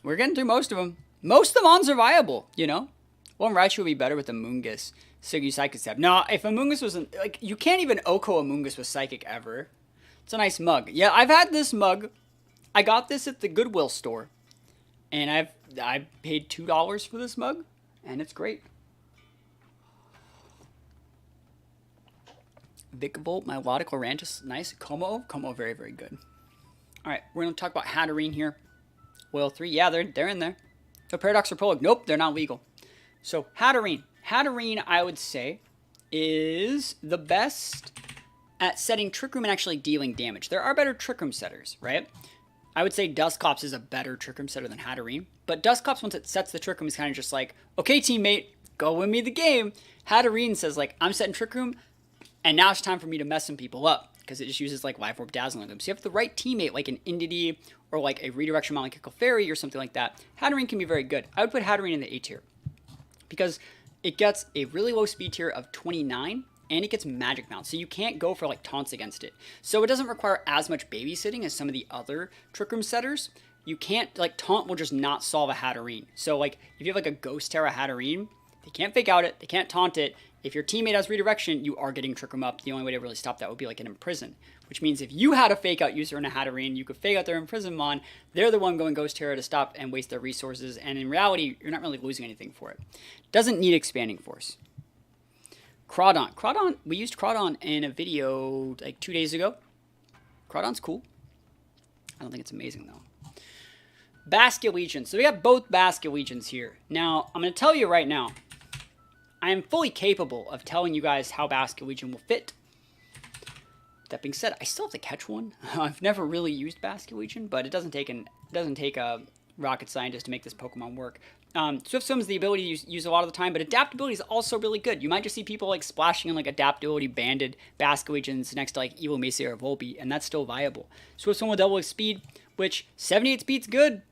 We're getting through most of them. Most of the mons are viable, you know? Well, Raichu would be better with a Moongus. Siggy Psychic Step. No, if a Moongus wasn't... Like, you can't even Oko a Moongus with Psychic ever. It's a nice mug. Yeah, I've had this mug. I got this at the Goodwill store. And I paid $2 for this mug. And it's great. Victreebel, my Ludicolo Rantis, nice. Kommo-o, very, very good. Alright, we're going to talk about Hatterene here. Oil 3, yeah, they're in there. The Paradox or Prologue, nope, they're not legal. So, Hatterene. Hatterene, I would say, is the best at setting Trick Room and actually dealing damage. There are better Trick Room setters, right? I would say Dusclops is a better Trick Room setter than Hatterene. But Dusclops, once it sets the Trick Room, is kind of just like, okay, teammate, go win me the game. Hatterene says, like, I'm setting Trick Room, and now it's time for me to mess some people up, because it just uses like Life Orb Dazzling them. So you have the right teammate, like an Indeedee or like a Redirection Mount like a Clefairy or something like that. Hatterene can be very good. I would put Hatterene in the A tier, because it gets a really low speed tier of 29, and it gets Magic Mount. So you can't go for like taunts against it. So it doesn't require as much babysitting as some of the other Trick Room setters. You can't, like, taunt will just not solve a Hatterene. So like, if you have like a Ghost Terra Hatterene, they can't fake out it, they can't taunt it. If your teammate has redirection, you are getting Trick Room up. The only way to really stop that would be like an Imprison, which means if you had a fake out user in a Hatterene, you could fake out their Imprison Mon. They're the one going Ghost Terra to stop and waste their resources, and in reality, you're not really losing anything for it. Doesn't need Expanding Force. Crawdon, we used Crawdon in a video like 2 days ago. Crawdon's cool. I don't think it's amazing though. Basculegion. So we have both Basculegions here. Now, I'm going to tell you right now, I am fully capable of telling you guys how Basculegion will fit. That being said, I still have to catch one. I've never really used Basculegion, but it doesn't take a rocket scientist to make this Pokemon work. Swift Swim is the ability to use a lot of the time, but adaptability is also really good. You might just see people like splashing in like adaptability banded Basculegions next to like Evo Macy or Volpe, and that's still viable. Swift Swim will double its speed, which 78 speed's good.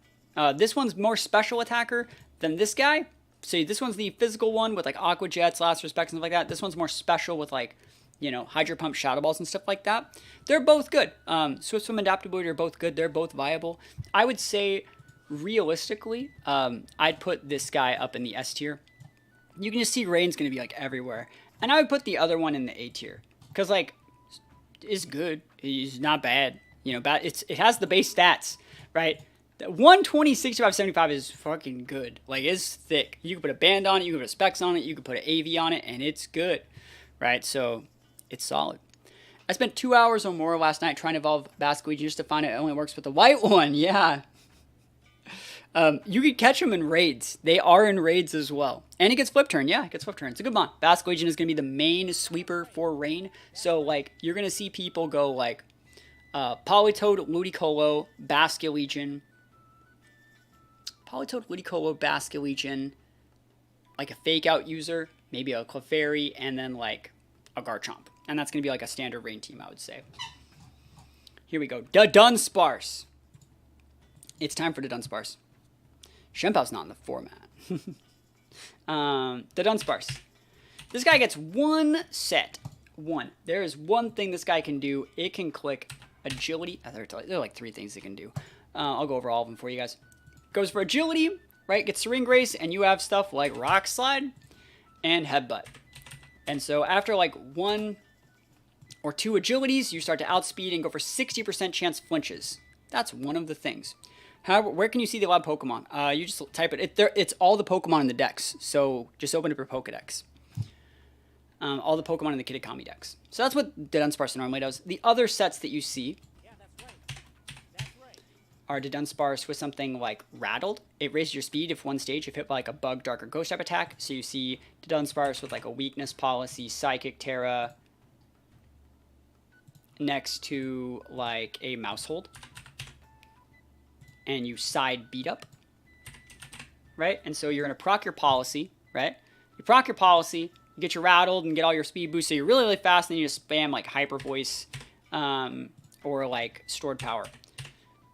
This one's more special attacker than this guy. So this one's the physical one with like Aqua Jets, Last Respect, and stuff like that. This one's more special with like, you know, Hydro Pump, Shadow Balls, and stuff like that. They're both good. Swift Swim and Adaptability are both good. They're both viable. I would say, realistically, I'd put this guy up in the S tier. You can just see Rain's going to be like everywhere. And I would put the other one in the A tier. Because like, it's good. He's not bad. You know, it has the base stats, right? 120, 65, 75 is fucking good. Like, it's thick. You can put a band on it, you can put a specs on it, you can put an AV on it, and it's good, right? So, it's solid. I spent 2 hours or more last night trying to evolve Basculegion just to find it only works with the white one. Yeah. You could catch them in raids. They are in raids as well. And it gets Flip Turn. Yeah, it gets Flip Turn. It's a good mon. Basculegion is going to be the main sweeper for Rain. So, like, you're going to see people go, like, Politoed, Ludicolo, Basculegion, Politoed, Ludicolo, Basculegion, like a fake out user, maybe a Clefairy, and then like a Garchomp. And that's going to be like a standard Rain team, I would say. Here we go. The Dunsparce. It's time for the Dunsparce. Shenpao's not in the format. The Dunsparce. This guy gets one set. One. There is one thing this guy can do. It can click agility. There are like 3 things it can do. I'll go over all of them for you guys. Goes for agility, right? Gets Serene Grace, and you have stuff like Rock Slide and Headbutt. And so after like 1 or 2 agilities, you start to outspeed and go for 60% chance flinches. That's one of the things. However, where can you see the allowed Pokemon? You just type it. It's all the Pokemon in the Dex. So just open up your Pokedex. All the Pokemon in the Kitakami Dex. So that's what the Dunsparce normally does. The other sets that you see are the Dunsparce with something like Rattled. It raises your speed if one stage if hit by like a Bug, Dark, or Ghost type attack. So you see the Dunsparce with like a Weakness Policy, Psychic Terra, next to like a Mouse Hold. And you side beat up, right? And so you're going to proc your Policy, right? You proc your Policy, you get your Rattled and get all your speed boost. So you're really, really fast, and then you just spam like Hyper Voice or like Stored Power.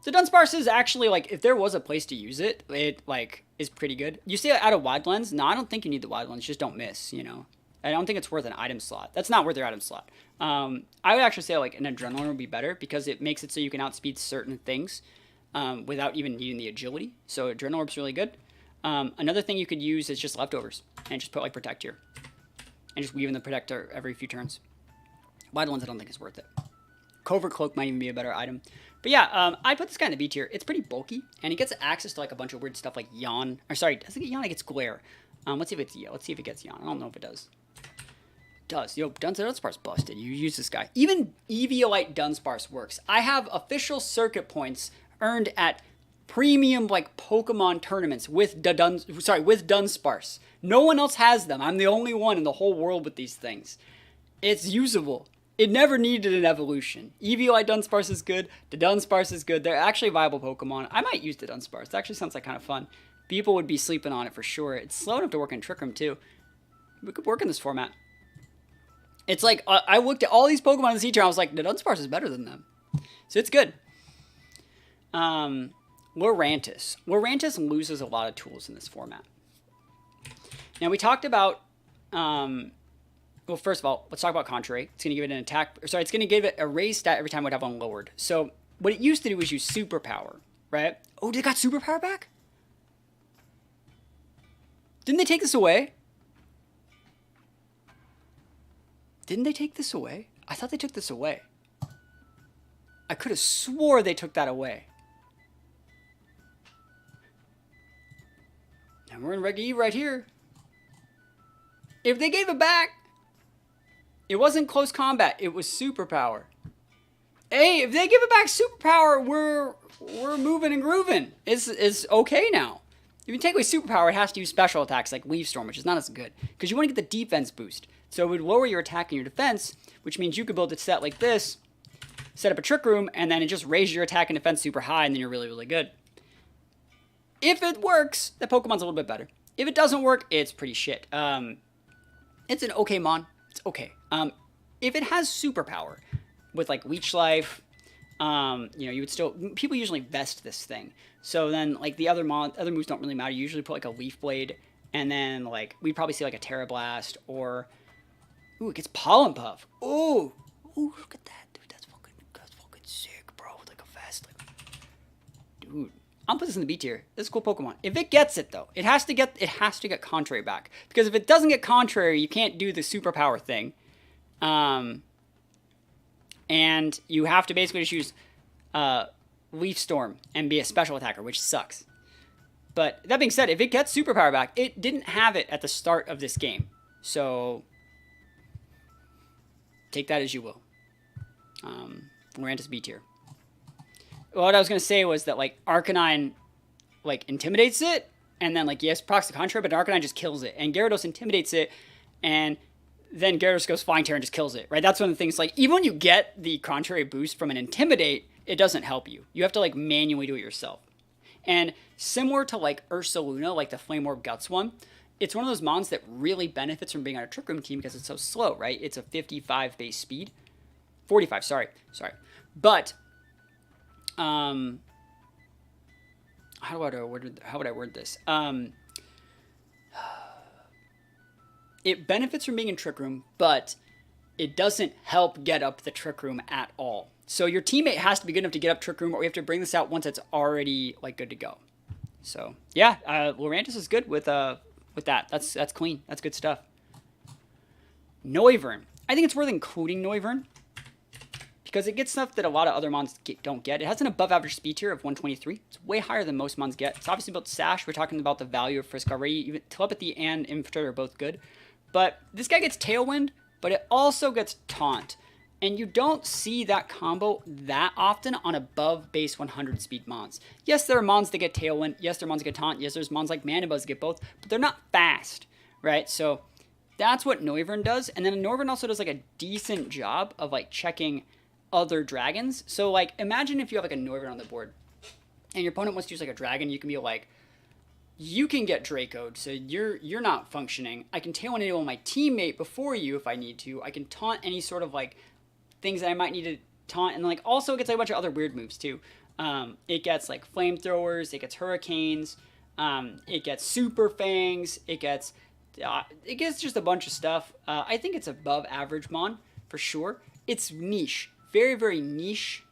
So Dunsparce is actually, like, if there was a place to use it, it, like, is pretty good. You say out of Wide Lens? No, I don't think you need the Wide Lens. Just don't miss, you know? I don't think it's worth an item slot. That's not worth your item slot. I would actually say, like, an Adrenaline would be better because it makes it so you can outspeed certain things without even needing the agility. So Adrenaline Orb's really good. Another thing you could use is just Leftovers and just put, like, Protect here. And just weave in the Protector every few turns. Wide Lens I don't think is worth it. Covert Cloak might even be a better item. But yeah, I put this guy in the B tier. It's pretty bulky, and he gets access to like a bunch of weird stuff like Yawn. Or sorry, doesn't get Yawn, it gets Glare. Let's see if it gets Yawn. I don't know if it does. It does. Yo, Dunsparce busted. You use this guy. Even Eviolite Dunsparce works. I have official circuit points earned at premium like Pokemon tournaments with Dunsparce. No one else has them. I'm the only one in the whole world with these things. It's usable. It never needed an evolution. Eviolite Dunsparce is good. The Dunsparce is good. They're actually viable Pokemon. I might use the Dunsparce. It actually sounds like kind of fun. People would be sleeping on it for sure. It's slow enough to work in Trick Room too. We could work in this format. It's like, I looked at all these Pokemon in the C tier, I was like, the Dunsparce is better than them. So it's good. Lurantis. Lurantis loses a lot of tools in this format. Now we talked about... well, first of all, let's talk about Contrary. It's going to give it an attack... Sorry, it's going to give it a raise stat every time it would have one lowered. So, what it used to do was use Superpower, right? Oh, they got Superpower back? Didn't they take this away? Didn't they take this away? I thought they took this away. I could have swore they took that away. And we're in Reg E right here. If they gave it back... It wasn't close combat. It was superpower. Hey, if they give it back superpower, we're moving and grooving. It's okay now. If you take away superpower, it has to use special attacks like Leaf Storm, which is not as good. Because you want to get the defense boost. So it would lower your attack and your defense, which means you could build a set like this, set up a Trick Room, and then it just raises your attack and defense super high, and then you're really, really good. If it works, the Pokemon's a little bit better. If it doesn't work, it's pretty shit. It's an okay mon. It's okay. If it has superpower with like Leech Life, you know, you would still, people usually vest this thing. So then like the other moves don't really matter. You usually put like a Leaf Blade, and then like we'd probably see like a Terra Blast or, ooh, it gets Pollen Puff. Ooh, look at that, dude. That's fucking sick, bro. With like a vest, like, dude. I'll put this in the B tier. This is a cool Pokemon. If it gets it though, it has to get Contrary back, because if it doesn't get Contrary, you can't do the superpower thing. And you have to basically just use Leaf Storm and be a special attacker, which sucks. But that being said, if it gets superpower back, it didn't have it at the start of this game. So take that as you will. Lurantis B tier. What I was going to say was that like Arcanine like intimidates it, and then like yes, procs the Contrary, but Arcanine just kills it. And Gyarados intimidates it, and then Gyarados goes Flying Terror and just kills it, right? That's one of the things, like, even when you get the Contrary boost from an Intimidate, it doesn't help you. You have to, like, manually do it yourself. And similar to, like, Ursaluna, like the Flame Orb Guts one, it's one of those mons that really benefits from being on a Trick Room team because it's so slow, right? It's a 55 base speed. 45, sorry. But, how would I word this? It benefits from being in Trick Room, but it doesn't help get up the Trick Room at all. So your teammate has to be good enough to get up Trick Room, or we have to bring this out once it's already like good to go. So yeah, Lurantis is good with that. That's clean. That's good stuff. Noivern. I think it's worth including Noivern because it gets stuff that a lot of other mons don't get. It has an above average speed tier of 123. It's way higher than most mons get. It's obviously built Sash. We're talking about the value of Frisk already. Even Telepathy and Infiltrator are both good. But this guy gets Tailwind, but it also gets Taunt. And you don't see that combo that often on above base 100 speed mons. Yes, there are mons that get Tailwind. Yes, there are mons that get Taunt. Yes, there's mons like Manabuzz that get both. But they're not fast, right? So that's what Noivern does. And then Noivern also does like a decent job of like checking other dragons. So like imagine if you have like a Noivern on the board and your opponent wants to use like a dragon. You can be like, you can get Dracoed, so you're not functioning. I can Tailwind enable my teammate before you if I need to. I can taunt any sort of like things that I might need to taunt, and like also it gets like a bunch of other weird moves too. It gets like flamethrowers, it gets hurricanes, it gets super fangs, it gets just a bunch of stuff. I think it's above average mon for sure. It's niche, very very niche.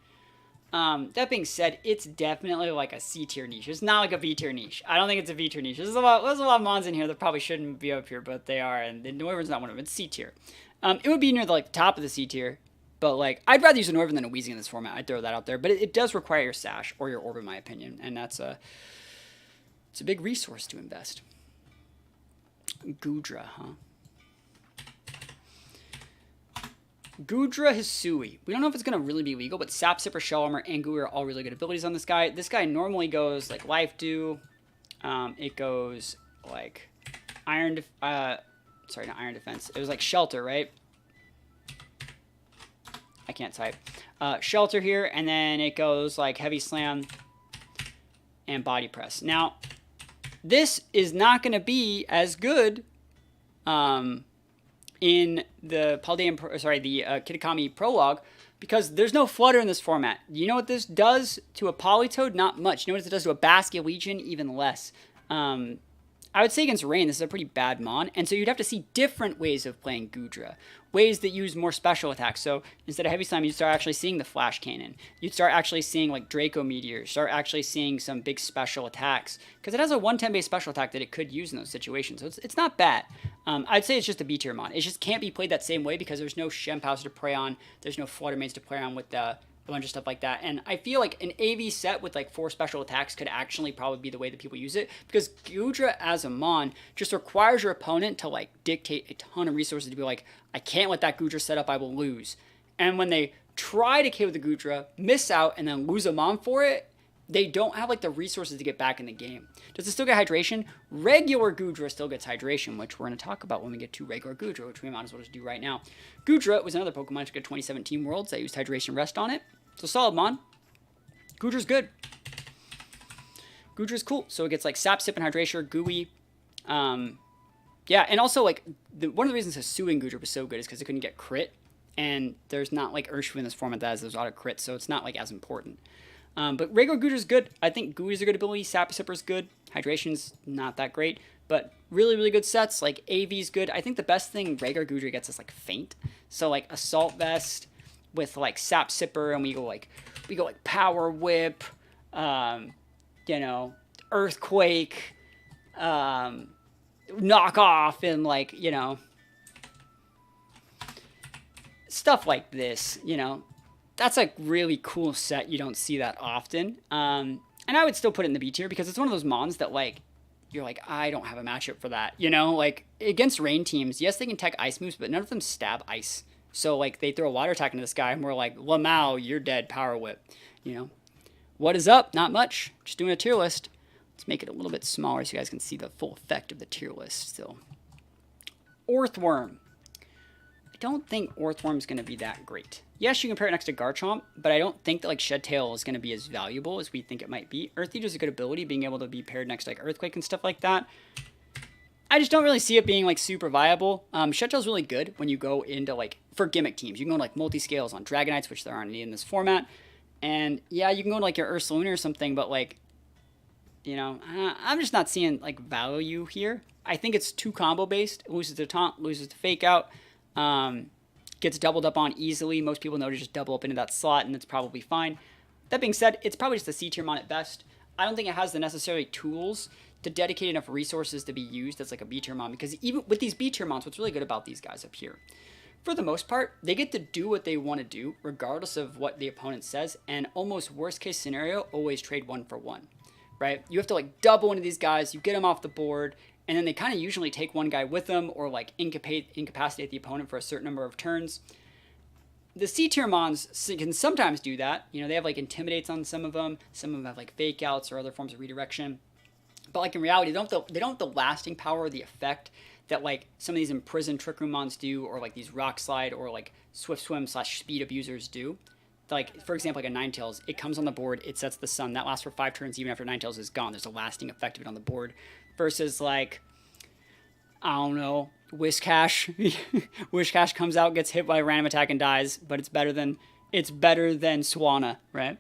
That being said, it's definitely like a C tier niche. It's not like a V tier niche. I don't think it's a V tier niche. There's a lot of mons in here that probably shouldn't be up here, but they are, and the Noivern's not one of them. It's C tier. It would be near the like top of the C tier. But, like, I'd rather use a Noivern than a Weezing in this format. I'd throw that out there. But it does require your Sash or your Orb, in my opinion. And it's a big resource to invest. Goodra, huh? Goodra Hisui. We don't know if it's going to really be legal, but Sap, Sipper, Shell Armor, and Goo are all really good abilities on this guy. This guy normally goes, like, Life Dew. It goes, like, Iron... sorry, not Iron Defense. It was, like, Shelter, right? I can't type. Shelter here, and then it goes like Heavy Slam and Body Press. Now, this is not going to be as good in the Kitakami Prologue because there's no Flutter in this format. You know what this does to a Politoed? Not much. You know what it does to a Basket Legion? Even less. I would say against Rain, this is a pretty bad mon, and so you'd have to see different ways of playing Goodra. Ways that use more special attacks. So instead of Heavy Slam, you'd start actually seeing the Flash Cannon. You'd start actually seeing like Draco Meteor. Start actually seeing some big special attacks. Because it has a 110 base special attack that it could use in those situations. So it's not bad. I'd say it's just a B tier mon. It just can't be played that same way because there's no Shempows to play on. There's no Fluttermates to play on with a bunch of stuff like that. And I feel like an AV set with like 4 special attacks could actually probably be the way that people use it because Goodra as a mon just requires your opponent to like dictate a ton of resources to be like, I can't let that Goodra set up, I will lose. And when they try to KO the Goodra, miss out, and then lose a mon for it, they don't have like the resources to get back in the game. Does it still get hydration? Regular Goodra still gets hydration, which we're going to talk about when we get to regular Goodra, which we might as well just do right now. Goodra was another Pokemon to get 2017 Worlds. I used Hydration Rest on it. So solid mon. Goodra's good. Goodra's cool. So it gets like Sap, Sip, and Hydration, Gooey. Yeah, and also like one of the reasons Hisui Goodra was so good is because it couldn't get crit. And there's not like Urshifu in this format that has those auto crits, so it's not like as important. But regular Goodra's good. I think Gooey's a good ability. Sap, Sipper's good. Hydration's not that great. But really, really good sets. Like AV's good. I think the best thing regular Goodra gets is like Feint. So like Assault Vest with like Sap Sipper, and we go like Power Whip, you know, Earthquake, Knock Off, and like, you know, stuff like this, you know. That's a really cool set. You don't see that often. And I would still put it in the B tier because it's one of those mons that like, you're like, I don't have a matchup for that. You know, like against Rain teams, yes, they can tech ice moves, but none of them stab ice. So, like, they throw a water attack into this guy, and we're like, Lamau, you're dead, Power Whip. You know? What is up? Not much. Just doing a tier list. Let's make it a little bit smaller so you guys can see the full effect of the tier list still. Orthworm. I don't think Orthworm's going to be that great. Yes, you can pair it next to Garchomp, but I don't think that, like, Shed Tail is going to be as valuable as we think it might be. Earth Eater's a good ability, being able to be paired next to, like, Earthquake and stuff like that. I just don't really see it being, like, super viable. Shed Tail's really good when you go into, like, for gimmick teams. You can go to, like, multi-scales on Dragonites, which there aren't any in this format. And, yeah, you can go to, like, your Ursaluna or something, but, like, you know, I'm just not seeing, like, value here. I think it's too combo-based. It loses to Taunt, loses to Fake Out. gets doubled up on easily. Most people know to just double up into that slot, and it's probably fine. That being said, it's probably just a C tier mon at best. I don't think it has the necessary tools to dedicate enough resources to be used as like a B tier mon, because even with these B tier mons, what's really good about these guys up here, for the most part, they get to do what they want to do regardless of what the opponent says, and almost worst case scenario, always trade 1 for 1, right? You have to like double into these guys, you get them off the board, and then they kind of usually take one guy with them or like incapacitate the opponent for a certain number of turns. The C tier mons can sometimes do that. You know, they have like intimidates on some of them have like fake outs or other forms of redirection. But like in reality, they don't have the lasting power or the effect that like some of these imprisoned Trick Room mons do, or like these Rock Slide or like Swift Swim / Speed abusers do. Like, for example, like a Ninetales, it comes on the board, it sets the sun, that lasts for 5 turns even after Ninetales is gone. There's a lasting effect of it on the board. Versus like, I don't know, Whiscash. Whiscash comes out, gets hit by a random attack and dies, but it's better than Swanna, right?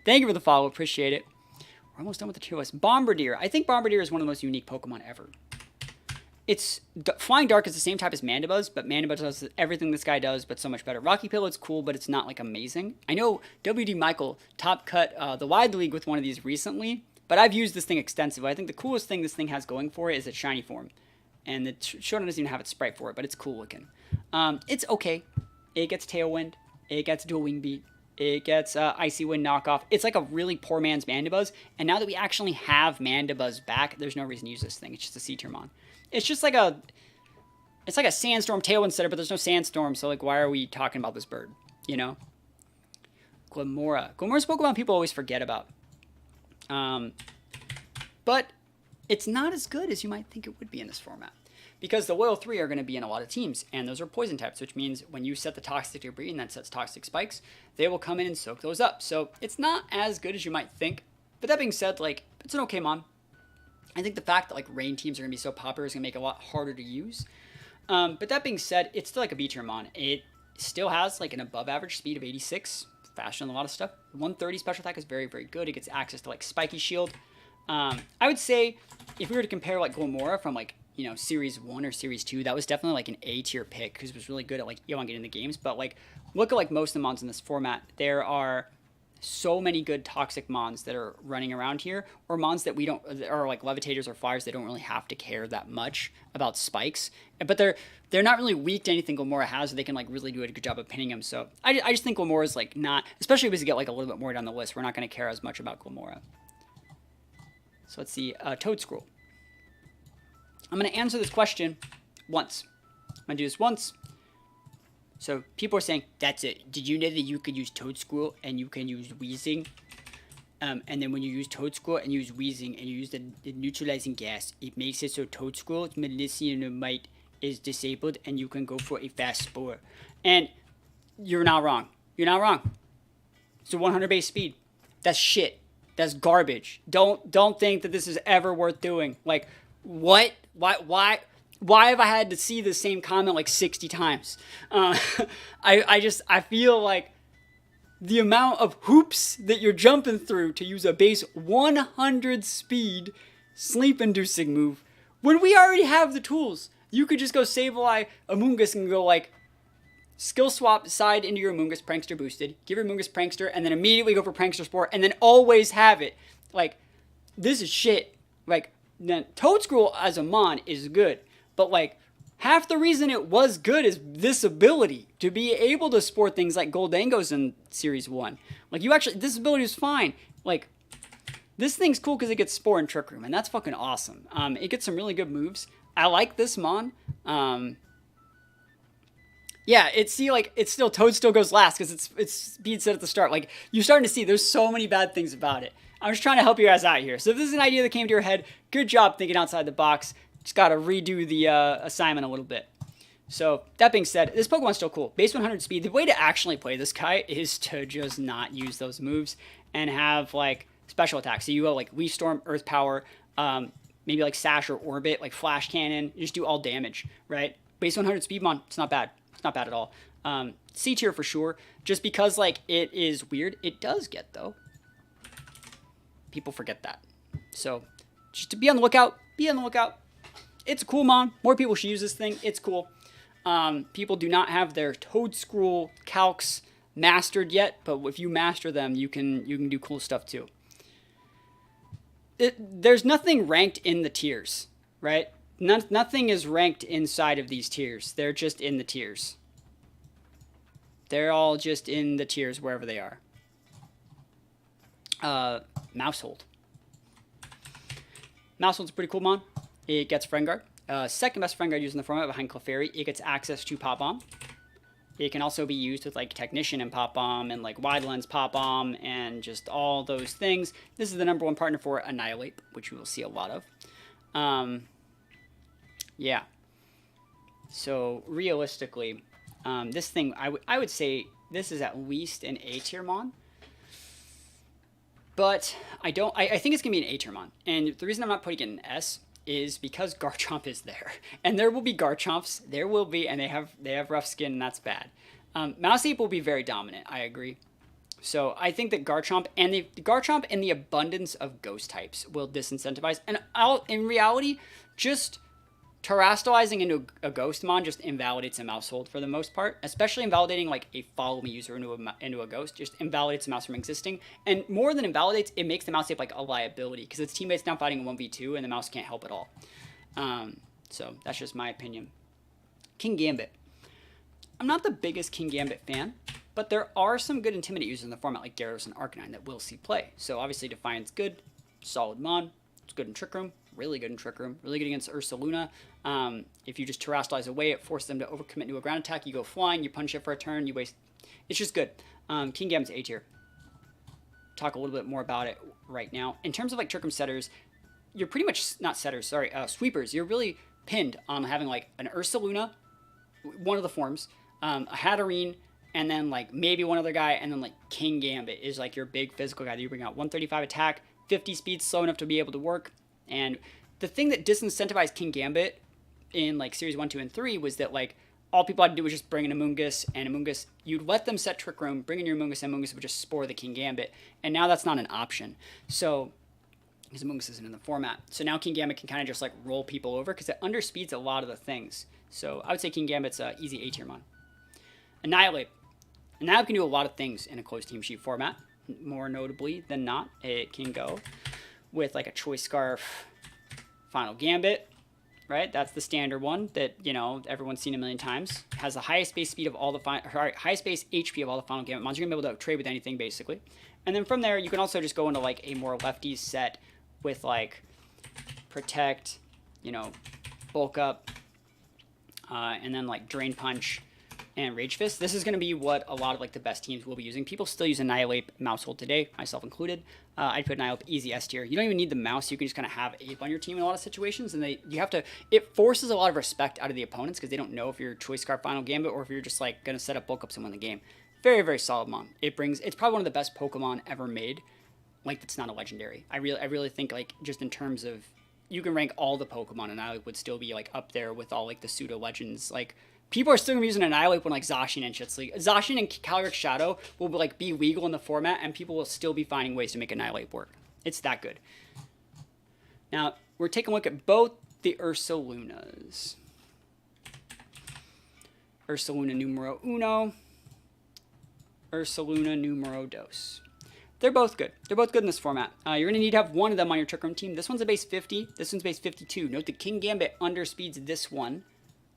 Thank you for the follow, appreciate it. We're almost done with the tier list. Bombardier. I think Bombardier is one of the most unique Pokemon ever. It's Flying Dark is the same type as Mandibuzz, but Mandibuzz does everything this guy does, but so much better. Rocky Pillow's cool, but it's not like amazing. I know WD Michael top cut the Wide League with one of these recently, but I've used this thing extensively. I think the coolest thing this thing has going for it is its shiny form, and the Shonen doesn't even have its sprite for it, but it's cool looking. It's okay. It gets Tailwind. It gets Dual Wing Beat. It gets Icy Wind knockoff. It's like a really poor man's Mandibuzz, and now that we actually have Mandibuzz back, there's no reason to use this thing. It's just a C tier mon. It's just like a Sandstorm Tailwind setter, but there's no Sandstorm, so like why are we talking about this bird, you know? Glimmora. Glimmora's Pokemon people always forget about. But it's not as good as you might think it would be in this format, because the Loyal 3 are going to be in a lot of teams, and those are poison types, which means when you set the Toxic debris and that sets Toxic Spikes, they will come in and soak those up. So it's not as good as you might think. But that being said, like, it's an okay mon. I think the fact that like rain teams are going to be so popular is going to make it a lot harder to use. But that being said, it's still like a B tier mon. It still has like an above average speed of 86, faster than a lot of stuff. 130 special attack is very, very good. It gets access to like Spiky Shield. I would say if we were to compare like Glimmora from like, you know, Series 1 or Series 2, that was definitely like an A tier pick because it was really good at like elongating the games. But like, look at like most of the mons in this format. There are so many good toxic mons that are running around here, or mons that we don't, or like levitators or flyers, they don't really have to care that much about spikes, but they're not really weak to anything Glimmora has, so they can like really do a good job of pinning them. So I just think Glimmora is like not, especially as we get like a little bit more down the list, we're not going to care as much about Glimmora. So let's see, Toedscruel. I'm going to answer this question once. I'm going to do this once. So people are saying, that's it. Did you know that you could use Toedscruel and you can use Weezing? And then when you use Toedscruel and use Weezing and you use the neutralizing gas, it makes it so Toedscruel's Malignite is disabled and you can go for a fast spore. And you're not wrong. You're not wrong. It's a 100 base speed. That's shit. That's garbage. Don't think that this is ever worth doing. Like, what? Why have I had to see the same comment like 60 times? I feel like the amount of hoops that you're jumping through to use a base 100 speed sleep-inducing move, when we already have the tools. You could just go Sableye Amoonguss and go like, skill swap side into your Amoonguss Prankster boosted, give your Amoonguss Prankster, and then immediately go for Prankster Spore, and then always have it. Like, this is shit. Like, Toedscruel as a mon is good. But, like, half the reason it was good is this ability to be able to sport things like Goldangos in Series 1. Like, this ability is fine. Like, this thing's cool because it gets Spore and Trick Room, and that's fucking awesome. It gets some really good moves. I like this mon. Yeah, it's still, Toad still goes last because it's speed set at the start. Like, you're starting to see there's so many bad things about it. I'm just trying to help you guys out here. So if this is an idea that came to your head, good job thinking outside the box. Just got to redo the assignment a little bit. So, that being said, this Pokemon's still cool. Base 100 speed, the way to actually play this guy is to just not use those moves and have, like, special attacks. So, you go, like, Leaf Storm, Earth Power, maybe, like, Sash or Orbit, like, Flash Cannon. You just do all damage, right? Base 100 speed mon, it's not bad. It's not bad at all. C tier for sure. Just because, like, it is weird. It does get, though. People forget that. So, just to be on the lookout. Be on the lookout. It's a cool mon. More people should use this thing. It's cool. People do not have their Toedscruel calcs mastered yet, but if you master them, you can do cool stuff too. There's nothing ranked in the tiers, right? Nothing is ranked inside of these tiers. They're just in the tiers. They're all just in the tiers wherever they are. Mousehold. Mousehold's a pretty cool mon. It gets Friend Guard. Second best Friend Guard used in the format behind Clefairy. It gets access to Pop Bomb. It can also be used with like Technician and Pop Bomb and like Wide Lens Pop Bomb and just all those things. This is the #1 partner for Annihilate, which we will see a lot of. Yeah. So realistically, this thing, I would say this is at least an A tier mon. But I think it's going to be an A tier mon. And the reason I'm not putting it in S is because Garchomp is there. And there will be Garchomps. There will be, and they have rough skin, and that's bad. Mouseape will be very dominant, I agree. So I think that Garchomp and the abundance of ghost types will disincentivize. And in reality, just terastallizing into a Ghostmon just invalidates a Mousehold for the most part, especially invalidating like a Follow Me user into a Ghost, just invalidates a mouse from existing. And more than invalidates, it makes the Mouseape like a liability because its teammates now fighting a 1v2 and the mouse can't help at all. So that's just my opinion. Kingambit. I'm not the biggest Kingambit fan, but there are some good Intimidate users in the format like Gyarados and Arcanine that will see play. So obviously Defiant's good, solid mon, it's good in Trick Room. Really good in Trick Room. Really good against Ursaluna. If you just terastallize away, it forces them to overcommit to a ground attack. You go flying, you punch it for a turn, you waste. It's just good. Kingambit's A tier. Talk a little bit more about it right now. In terms of like Trick Room setters, you're pretty much, not setters, sorry, sweepers. You're really pinned on having like an Ursaluna, one of the forms, a Hatterene, and then like maybe one other guy, and then like Kingambit is like your big physical guy that you bring out. 135 attack, 50 speed, slow enough to be able to work. And the thing that disincentivized Kingambit in like Series 1, 2, and 3 was that like all people had to do was just bring in Amoonguss, and Amoonguss, you'd let them set Trick Room, bring in your Amoonguss, and Amoonguss would just spore the Kingambit. And now that's not an option. So, because Amoonguss isn't in the format. So now Kingambit can kind of just like roll people over because it underspeeds a lot of the things. So I would say Kingambit's a easy A tier mon. Annihilate. Annihilate can do a lot of things in a closed team sheet format. More notably than not, it can go with like a Choice Scarf, Final Gambit, right? That's the standard one that, you know, everyone's seen a million times. Has the highest base speed of all the highest base HP of all the Final Gambit mons. You're gonna be able to trade with anything basically. And then from there, you can also just go into like a more lefties set with like Protect, you know, Bulk Up, and then like Drain Punch and Rage Fist. This is going to be what a lot of like the best teams will be using. People still use Annihilate Mousehold today, myself included. I'd put Annihilate easy S tier. You don't even need the mouse. You can just kind of have Ape on your team in a lot of situations, and it forces a lot of respect out of the opponents because they don't know if you're Choice Scarf Final Gambit or if you're just like going to set up bulk ups and win the game. Very, very solid mon. It's probably one of the best Pokemon ever made. Like, that's not a legendary. I really think like just in terms of, you can rank all the Pokemon and Annihilate would still be like up there with all like the pseudo legends. Like, people are still going to be using Annihilate when like Zacian and shit's league. Zacian and Calyrex Shadow will like be legal in the format, and people will still be finding ways to make Annihilate work. It's that good. Now, we're taking a look at both the Ursalunas. Ursaluna numero uno. Ursaluna numero dos. They're both good. They're both good in this format. You're going to need to have one of them on your Trick Room team. This one's a base 50. This one's base 52. Note the Kingambit underspeeds this one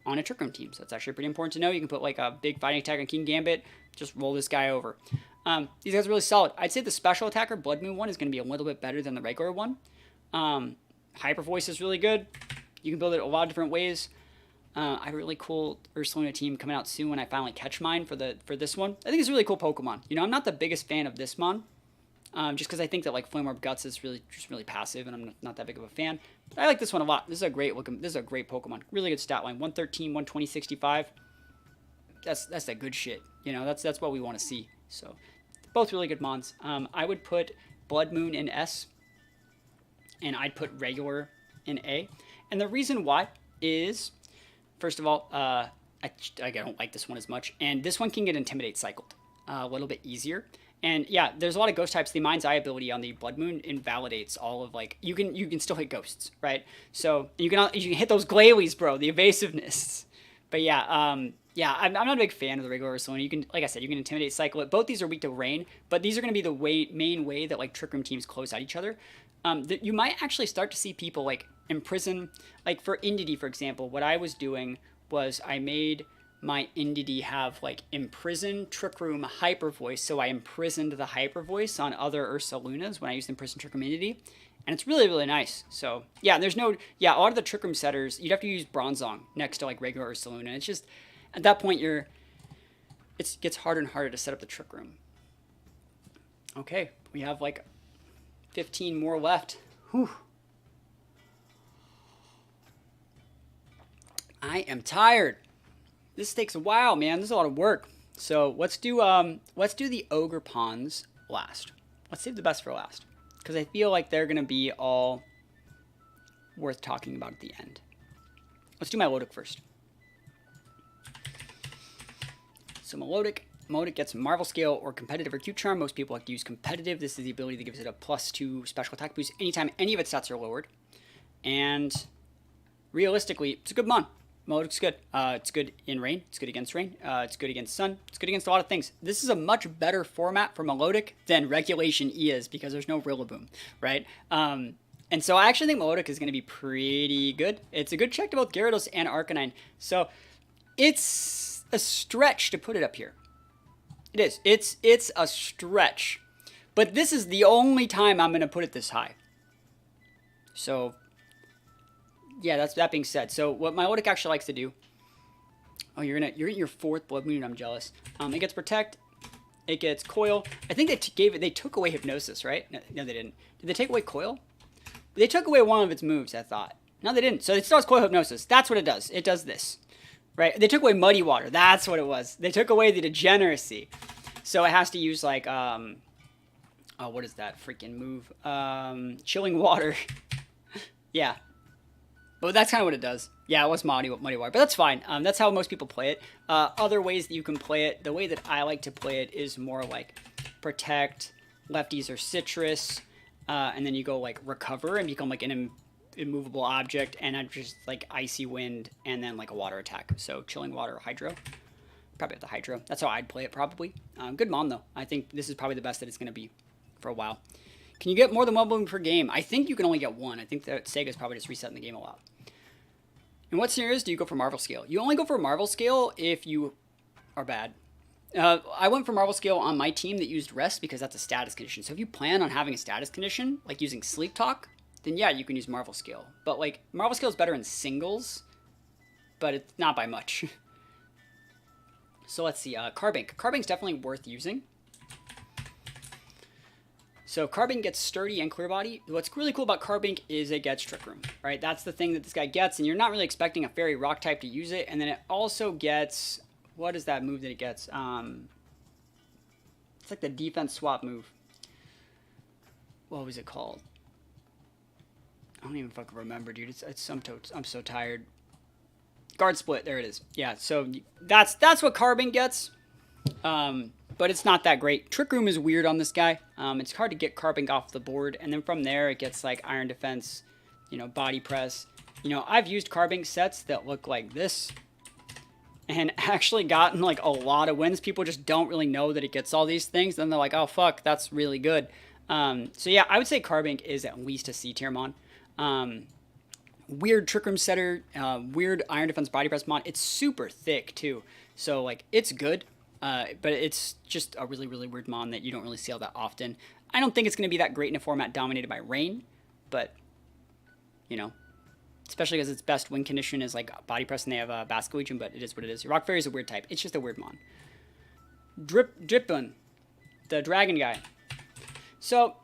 on a Trick Room team. So it's actually pretty important to know. You can put like a big fighting attack on Kingambit, just roll this guy over. These guys are really solid. I'd say the special attacker Blood Moon one is going to be a little bit better than the regular one. Hyper Voice is really good. You can build it a lot of different ways. I have a really cool Ursaluna team coming out soon when I finally catch mine for this one. I think it's a really cool Pokemon. You know, I'm not the biggest fan of this mon. Just because I think that like Flame Orb Guts is really passive, and I'm not that big of a fan. But I like this one a lot. This is a great Pokemon. Really good stat line. 113, 120, 65. That's that good shit. You know, that's what we want to see. So both really good mons. I would put Blood Moon in S, and I'd put regular in A. And the reason why is, first of all, I don't like this one as much, and this one can get Intimidate cycled a little bit easier. And yeah, there's a lot of ghost types. The Mind's Eye ability on the Blood Moon invalidates all of like, you can still hit ghosts, right? So you can hit those Glalie, bro, the evasiveness. But yeah, yeah, I'm not a big fan of the regular Ursaluna. You can, like I said, you can Intimidate, Cycle it. Both these are weak to Rain, but these are going to be the main way that like Trick Room teams close out each other. That you might actually start to see people like imprison, like for Indeedee, for example, what I was doing was I made my Indeedee have like Imprison, Trick Room, Hyper Voice, so I imprisoned the Hyper Voice on other Ursalunas when I used Imprison, Trick Room, Indeedee. And it's really, really nice. So, yeah, there's no... Yeah, a lot of the Trick Room setters, you'd have to use Bronzong next to, like, regular Ursaluna. It's just... At that point, it gets harder and harder to set up the Trick Room. Okay, we have, like, 15 more left. Whew. I am tired. This takes a while, man. This is a lot of work. So, let's do the Ogerpons last. Let's save the best for last, because I feel like they're going to be all worth talking about at the end. Let's do my Milotic first. So Milotic gets Marvel Scale or Competitive or Cute Charm. Most people like to use Competitive. This is the ability that gives it a +2 special attack boost anytime any of its stats are lowered. And realistically, it's a good mon. Milotic's good. It's good in rain. It's good against rain. It's good against sun. It's good against a lot of things. This is a much better format for Milotic than Regulation E is, because there's no Rillaboom, right? And so I actually think Milotic is going to be pretty good. It's a good check to both Gyarados and Arcanine. So it's a stretch to put it up here. It is. It's a stretch. But this is the only time I'm going to put it this high. So... yeah, that being said, so what Milotic actually likes to do... oh, you're in your 4th Blood Moon, I'm jealous. It gets Protect, it gets Coil. I think they took away Hypnosis, right? No, they didn't. Did they take away Coil? They took away one of its moves, I thought. No, they didn't. So it still has Coil Hypnosis. That's what it does. It does this, right? They took away Muddy Water. That's what it was. They took away the Degeneracy. So it has to use, like, oh, what is that freaking move? Chilling Water. Yeah. But that's kind of what it does. Yeah, it was Muddy Water, but that's fine. That's how most people play it. Other ways that you can play it, the way that I like to play it is more like Protect, Lefties or Citrus, and then you go like Recover and become like an immovable object, and I just like Icy Wind and then like a water attack. So Chilling Water or Hydro. Probably have the Hydro. That's how I'd play it probably. Good mon though. I think this is probably the best that it's going to be for a while. Can you get more than one bloom per game? I think you can only get one. I think that Sega's probably just resetting the game a lot. In what scenarios do you go for Marvel Scale? You only go for Marvel Scale if you are bad. I went for Marvel Scale on my team that used Rest because that's a status condition. So if you plan on having a status condition, like using Sleep Talk, then yeah, you can use Marvel Scale. But like, Marvel Scale is better in singles, but it's not by much. So let's see, Carbink. Carbink's definitely worth using. So Carbink gets Sturdy and Clear Body. What's really cool about Carbink is it gets Trick Room, right? That's the thing that this guy gets, and you're not really expecting a Fairy Rock type to use it. And then it also gets, what is that move that it gets? It's like the defense swap move. What was it called? I don't even fucking remember, dude. I'm so tired. Guard Split, there it is. Yeah, so that's what Carbink gets. But it's not that great. Trick Room is weird on this guy. It's hard to get Carbink off the board. And then from there, it gets like Iron Defense, Body Press. I've used Carbink sets that look like this and actually gotten like a lot of wins. People just don't really know that it gets all these things. Then they're like, oh, fuck, that's really good. So yeah, I would say Carbink is at least a C tier mon. Weird Trick Room setter, weird Iron Defense Body Press mon. It's super thick too. So like, it's good. But it's just a really, really weird mon that you don't really see all that often. I don't think it's going to be that great in a format dominated by rain, but, especially because its best win condition is like Body Press and they have Basket Legion, but it is what it is. Rock Fairy is a weird type. It's just a weird mon. Dipplin, the dragon guy. So,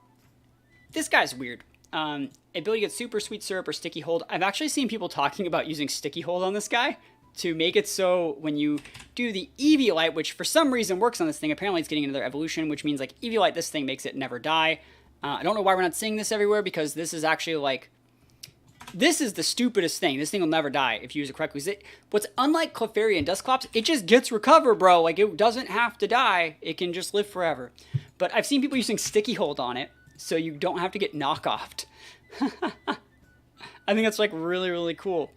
this guy's weird. Ability to get Super Sweet Syrup or Sticky Hold. I've actually seen people talking about using Sticky Hold on this guy to make it so when you do the Eviolite, which for some reason works on this thing, apparently it's getting another evolution, which means like Eviolite, this thing makes it never die. I don't know why we're not seeing this everywhere, because this is actually like, this is the stupidest thing. This thing will never die if you use it correctly. What's unlike Clefairy and Dusclops, it just gets recover, bro. Like, it doesn't have to die. It can just live forever. But I've seen people using Sticky Hold on it, so you don't have to get knockoffed. I think that's like really, really cool.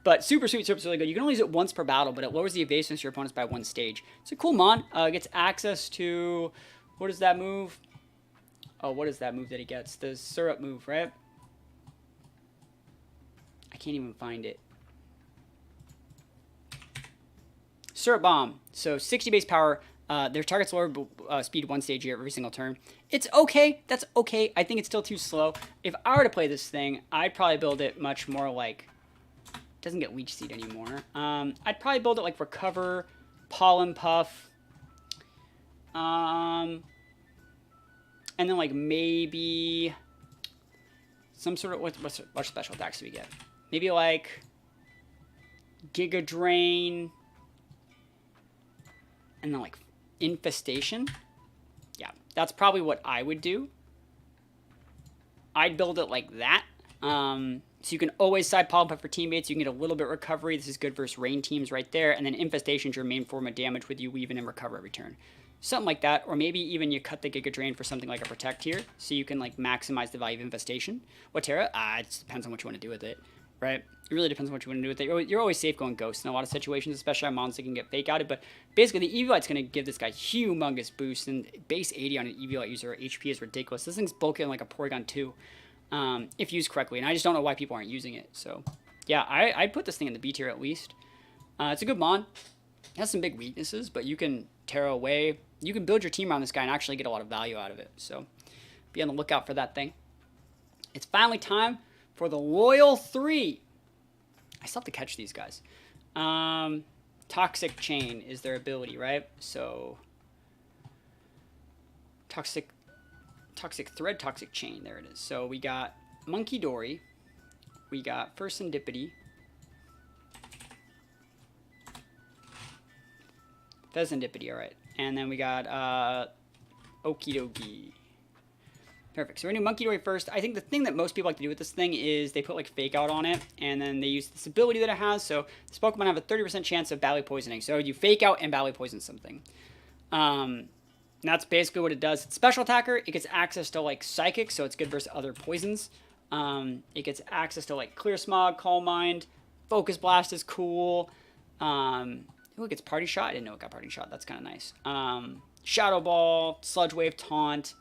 But Super Sweet Syrup's really good. You can only use it once per battle, but it lowers the evasiveness of your opponents by 1 stage. It's a cool mon. Gets access to... What is that move? Oh, what is that move that he gets? The Syrup move, right? I can't even find it. Syrup Bomb. So 60 base power. Their target's lower speed 1 stage here every single turn. It's okay. That's okay. I think it's still too slow. If I were to play this thing, I'd probably build it much more like... It doesn't get Leech Seed anymore. I'd probably build it like Recover, Pollen Puff. And then like maybe... Some sort of... What special attacks do we get? Maybe like... Giga Drain... And then like Infestation. Yeah, that's probably what I would do. I'd build it like that. So you can always side Pollen Puff for teammates. You can get a little bit recovery. This is good versus rain teams right there. And then Infestation's your main form of damage with you weaving and recover every turn. Something like that. Or maybe even you cut the Giga Drain for something like a Protect here. So you can like maximize the value of Infestation. What Terra? It depends on what you want to do with it. Right? It really depends on what you want to do with it. You're always safe going Ghost in a lot of situations, especially on mons that can get Fake Outed. But basically, the Eviolite's going to give this guy humongous boost. And base 80 on an Eviolite user HP is ridiculous. This thing's bulking like a Porygon 2 if used correctly. And I just don't know why people aren't using it. So, yeah, I'd put this thing in the B tier at least. It's a good mon. It has some big weaknesses, but you can tear away. You can build your team around this guy and actually get a lot of value out of it. So, be on the lookout for that thing. It's finally time for the Loyal 3. I still have to catch these guys. Toxic Chain is their ability, right? So, Toxic Thread, Toxic Chain. There it is. So, we got Monkey Dory. We got Serendipity. Pheasantipity, alright. And then we got Okie Dokie. Perfect. So we're going to do Monkey Dory first. I think the thing that most people like to do with this thing is they put like Fake Out on it, and then they use this ability that it has. So this Pokemon have a 30% chance of Bally Poisoning. So you Fake Out and Bally Poison something. That's basically what it does. It's special attacker. It gets access to like Psychic, so it's good versus other poisons. It gets access to like Clear Smog, Calm Mind. Focus Blast is cool. Ooh, it gets Party Shot. I didn't know it got Party Shot. That's kind of nice. Shadow Ball, Sludge Wave, Taunt,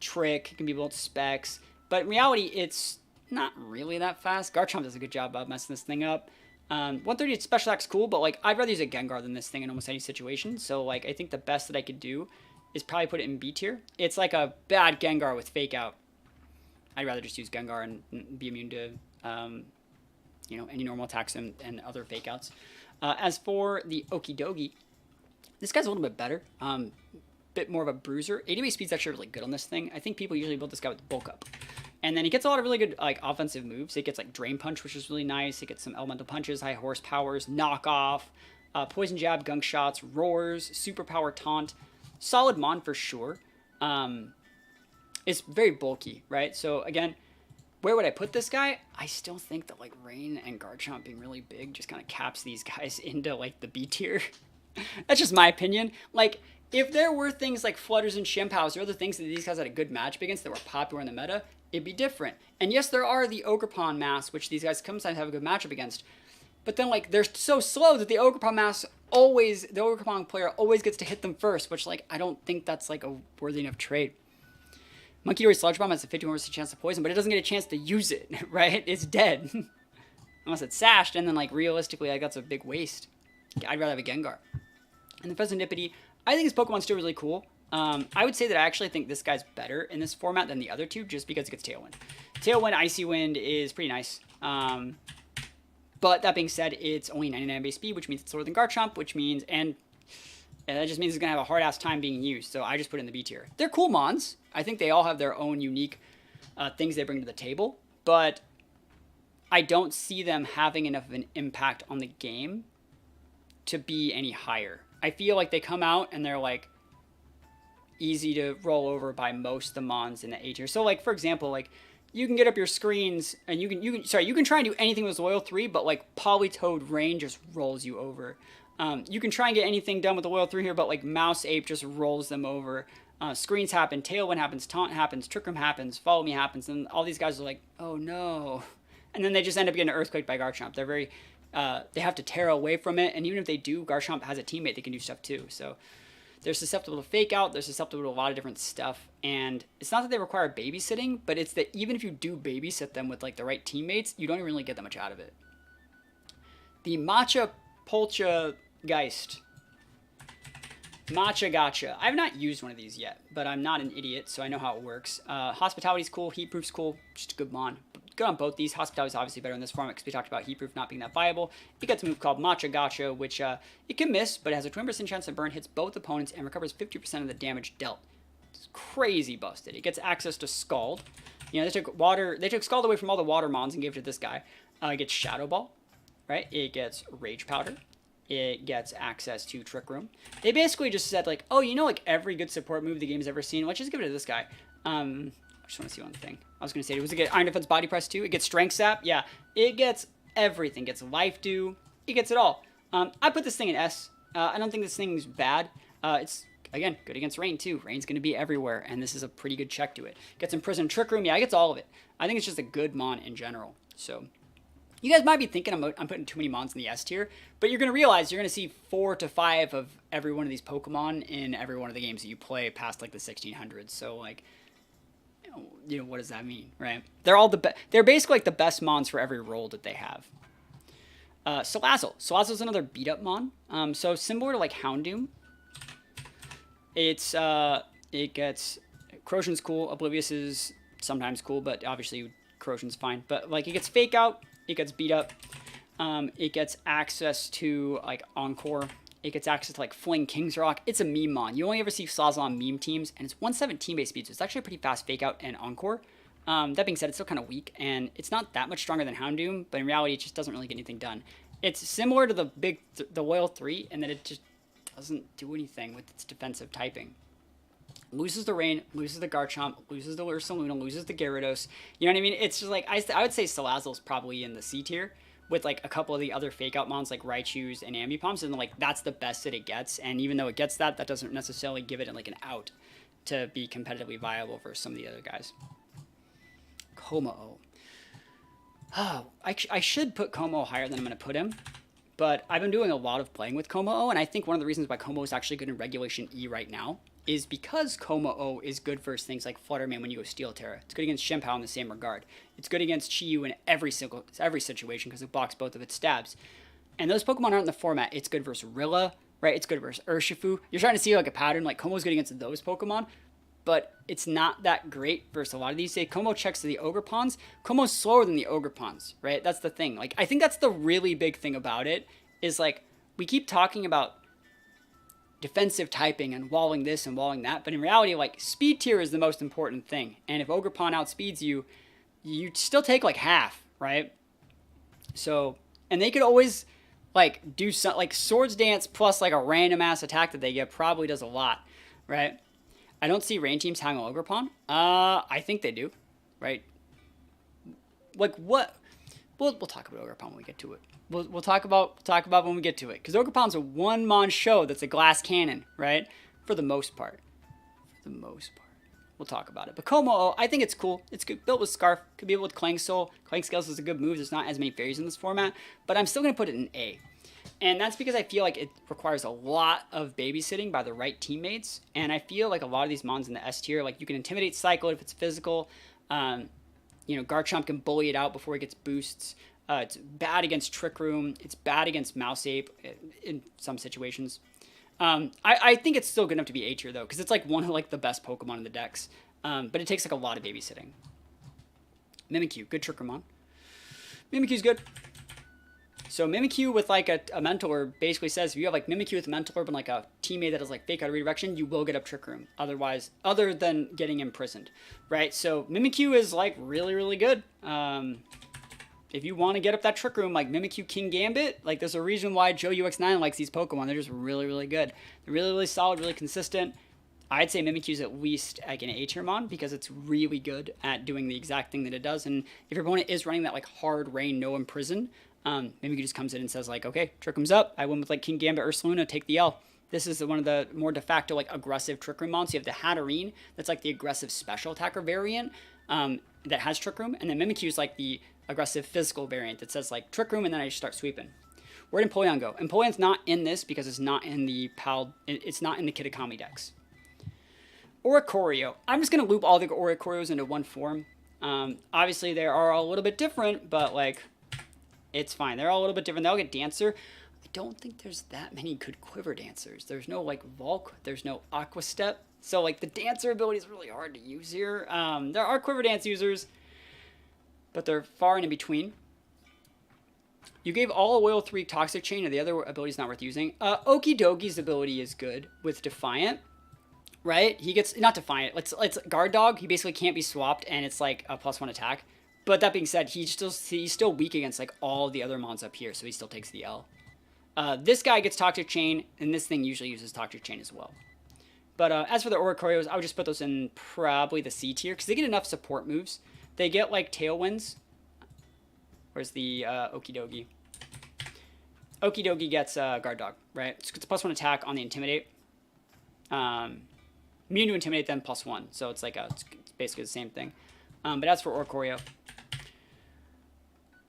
Trick. It can be built specs. But in reality, it's not really that fast. Garchomp does a good job of messing this thing up. 130 special attack's cool, but like I'd rather use a Gengar than this thing in almost any situation. So like I think the best that I could do is probably put it in B tier. It's like a bad Gengar with Fake Out. I'd rather just use Gengar and be immune to you know, any normal attacks and other Fake Outs. As for the Okie Dokie, this guy's a little bit better. Bit more of a bruiser. 80 base speed's actually really good on this thing. I think people usually build this guy with Bulk Up. And then he gets a lot of really good like offensive moves. It gets like Drain Punch, which is really nice. It gets some Elemental Punches, High Horsepowers, Knock Off, Poison Jab, Gunk Shots, Roars, Superpower Taunt. Solid mon for sure. It's very bulky, right? So again, where would I put this guy? I still think that like Rain and Garchomp being really big just kind of caps these guys into like the B tier. That's just my opinion. Like, if there were things like Flutters and Shimpows or other things that these guys had a good matchup against that were popular in the meta, it'd be different. And yes, there are the Ogerpon Masks, which these guys sometimes have a good matchup against. But then, like, they're so slow that the Ogerpon Masks always, the Ogerpon player always gets to hit them first, which, like, I don't think that's, like, a worthy enough trade. Monkey Dory Sludge Bomb has a 51% chance to poison, but it doesn't get a chance to use it, right? It's dead. Unless it's sashed, and then, like, realistically, like, that's a big waste. I'd rather have a Gengar. And the Pheasantipity, I think his Pokemon's still really cool. I would say that I actually think this guy's better in this format than the other two, just because it gets Tailwind. Tailwind, Icy Wind is pretty nice. But that being said, it's only 99 base speed, which means it's slower than Garchomp, which means, and that just means it's going to have a hard-ass time being used, so I just put it in the B tier. They're cool mons. I think they all have their own unique things they bring to the table, but I don't see them having enough of an impact on the game to be any higher. I feel like they come out and they're like easy to roll over by most of the mons in the A tier. So like for example, like you can get up your screens and you can try and do anything with Loyal 3, but like Politoed Rain just rolls you over. You can try and get anything done with the Loyal 3 here, but like Mouse Ape just rolls them over. Screens happen, Tailwind happens, Taunt happens, Trick Room happens, Follow Me happens, and all these guys are like, oh no. And then they just end up getting earthquaked by Garchomp. They're very they have to tear away from it. And even if they do, Garchomp has a teammate that can do stuff too. So they're susceptible to fake out. They're susceptible to a lot of different stuff. And it's not that they require babysitting, but it's that even if you do babysit them with like the right teammates, you don't even really get that much out of it. The Matcha Poltergeist. Matcha Gotcha. I've not used one of these yet, but I'm not an idiot, so I know how it works. Hospitality's cool. Heatproof's cool. Just a good mon. Good on both these. Hospitality's obviously better in this format because we talked about Heatproof not being that viable. It gets a move called Matcha Gotcha, which it can miss, but it has a 20% chance to burn, hits both opponents, and recovers 50% of the damage dealt. It's crazy busted. It gets access to Scald. You know, they took Scald away from all the water mons and gave it to this guy. It gets Shadow Ball, right? It gets Rage Powder. It gets access to Trick Room. They basically just said, like, oh, you know, like every good support move the game's ever seen. Let's just give it to this guy. I just want to see one thing. I was going to say, was it get Iron Defense Body Press too? It gets Strength Sap. Yeah, it gets everything. It gets Life Dew. It gets it all. I put this thing in S. I don't think this thing's bad. It's, again, good against Rain too. Rain's going to be everywhere, and this is a pretty good check to it. Gets Imprisoned Trick Room. Yeah, it gets all of it. I think it's just a good mon in general. So you guys might be thinking I'm putting too many mons in the S tier, but you're going to realize you're going to see 4 to 5 of every one of these Pokemon in every one of the games that you play past like the 1600s. So like, you know, what does that mean, right? They're all they're basically like the best mons for every role that they have. Salazzle. Salazzle's another beat up mon. So similar to like Houndoom. It gets Corrosion's cool. Oblivious is sometimes cool, but obviously Corrosion's fine. But like it gets Fake Out. It gets beat up. It gets access to like Encore. It gets access to like Fling King's Rock. It's a meme mon. You only ever see Salazzle on meme teams, and it's 117 base speed, so it's actually a pretty fast Fake Out and Encore. That being said, it's still kind of weak, and it's not that much stronger than Houndoom, but in reality, it just doesn't really get anything done. It's similar to the Loyal 3 in that it just doesn't do anything with its defensive typing. Loses the Rain, loses the Garchomp, loses the Ursaluna, loses the Gyarados. You know what I mean? It's just like, I would say Salazzle's probably in the C tier with like a couple of the other fake out mons like Raichus and Ambipomps, and like that's the best that it gets. And even though it gets that, that doesn't necessarily give it like an out to be competitively viable versus some of the other guys. Kommo-o. Oh, I should put Kommo-o higher than I'm going to put him. But I've been doing a lot of playing with Kommo-o, and I think one of the reasons why Kommo-o is actually good in Regulation E right now is because Kommo-o is good versus things like Flutterman when you go Steel Terra. It's good against Shimpow in the same regard. It's good against Chi-Yu in every situation because it blocks both of its stabs. And those Pokemon aren't in the format. It's good versus Rilla, right? It's good versus Urshifu. You're trying to see like a pattern, like Kommo-o's good against those Pokemon, but it's not that great versus a lot of these. Say Kommo checks to the Ogerpons. Kommo's slower than the Ogerpons, right? That's the thing. Like, I think that's the really big thing about it is like, we keep talking about defensive typing and walling this and walling that, but in reality, like, speed tier is the most important thing. And if Ogerpon outspeeds you, you still take like half, right? So, and they could always like do some like Swords Dance plus like a random ass attack that they get probably does a lot, right? I don't see rain teams having Ogerpon. I think they do, right? Like what? We'll talk about Ogerpon when we get to it. We'll talk about when we get to it, because Ogerpon's a one-mon show that's a glass cannon, right? For the most part. We'll talk about it. But Kommo-o, I think it's cool. It's good, built with Scarf. Could be able with Clang Soul. Clang Scales is a good move. There's not as many fairies in this format, but I'm still going to put it in A. And that's because I feel like it requires a lot of babysitting by the right teammates. And I feel like a lot of these mons in the S tier, like you can Intimidate Cycle if it's physical. You know, Garchomp can bully it out before it gets boosts. It's bad against Trick Room. It's bad against Mouse Ape in some situations. I think it's still good enough to be A tier though, because it's like one of like the best Pokemon in the decks. But it takes like a lot of babysitting. Mimikyu, good Trickermon. Mimikyu's good. So Mimikyu with like a Mentor basically says if you have like Mimikyu with a Mentor but like a teammate that has like Fake Out Redirection, you will get up Trick Room. Otherwise, other than getting imprisoned, right? So Mimikyu is like really, really good. If you want to get up that Trick Room, like Mimikyu King Gambit, like there's a reason why Joe UX9 likes these Pokemon. They're just really, really good. They're really, really solid, really consistent. I'd say Mimikyu's at least like an A tier mon because it's really good at doing the exact thing that it does. And if your opponent is running that like hard rain, no imprison, Mimikyu just comes in and says like, okay, Trick Room's up. I win with like King Gambit, Ursaluna, take the L. This is one of the more de facto like aggressive Trick Room mons. So you have the Hatterene, that's like the aggressive special attacker variant that has Trick Room, and then Mimikyu is like the aggressive physical variant that says like Trick Room, and then I just start sweeping. Where did Empoleon go? Empoleon's not in this because it's not in the it's not in the Kitakami Dex. Oricorio. I'm just gonna loop all the Oricorios into one form. Obviously they are all a little bit different, but like it's fine. They're all a little bit different. They all get Dancer. I don't think there's that many good Quiver Dancers. There's no like Volk. There's no Aqua Step. So like the Dancer ability is really hard to use here. There are Quiver Dance users, but they're far and in between. You gave all Oil 3 Toxic Chain, and the other ability's not worth using. Okidogi's ability is good with Defiant, right? He gets, not Defiant, it's Guard Dog. He basically can't be swapped, and it's like a +1 attack. But that being said, he's still weak against like all the other mons up here, so he still takes the L. This guy gets Toxic Chain, and this thing usually uses Toxic Chain as well. But as for the Oricorios, I would just put those in probably the C tier, because they get enough support moves. They get like Tailwinds. Where's the Okidogi? Okidogi gets Guard Dog, right? It's a +1 attack on the Intimidate. Immune to Intimidate, then +1. So it's like it's basically the same thing. But as for Oricorio,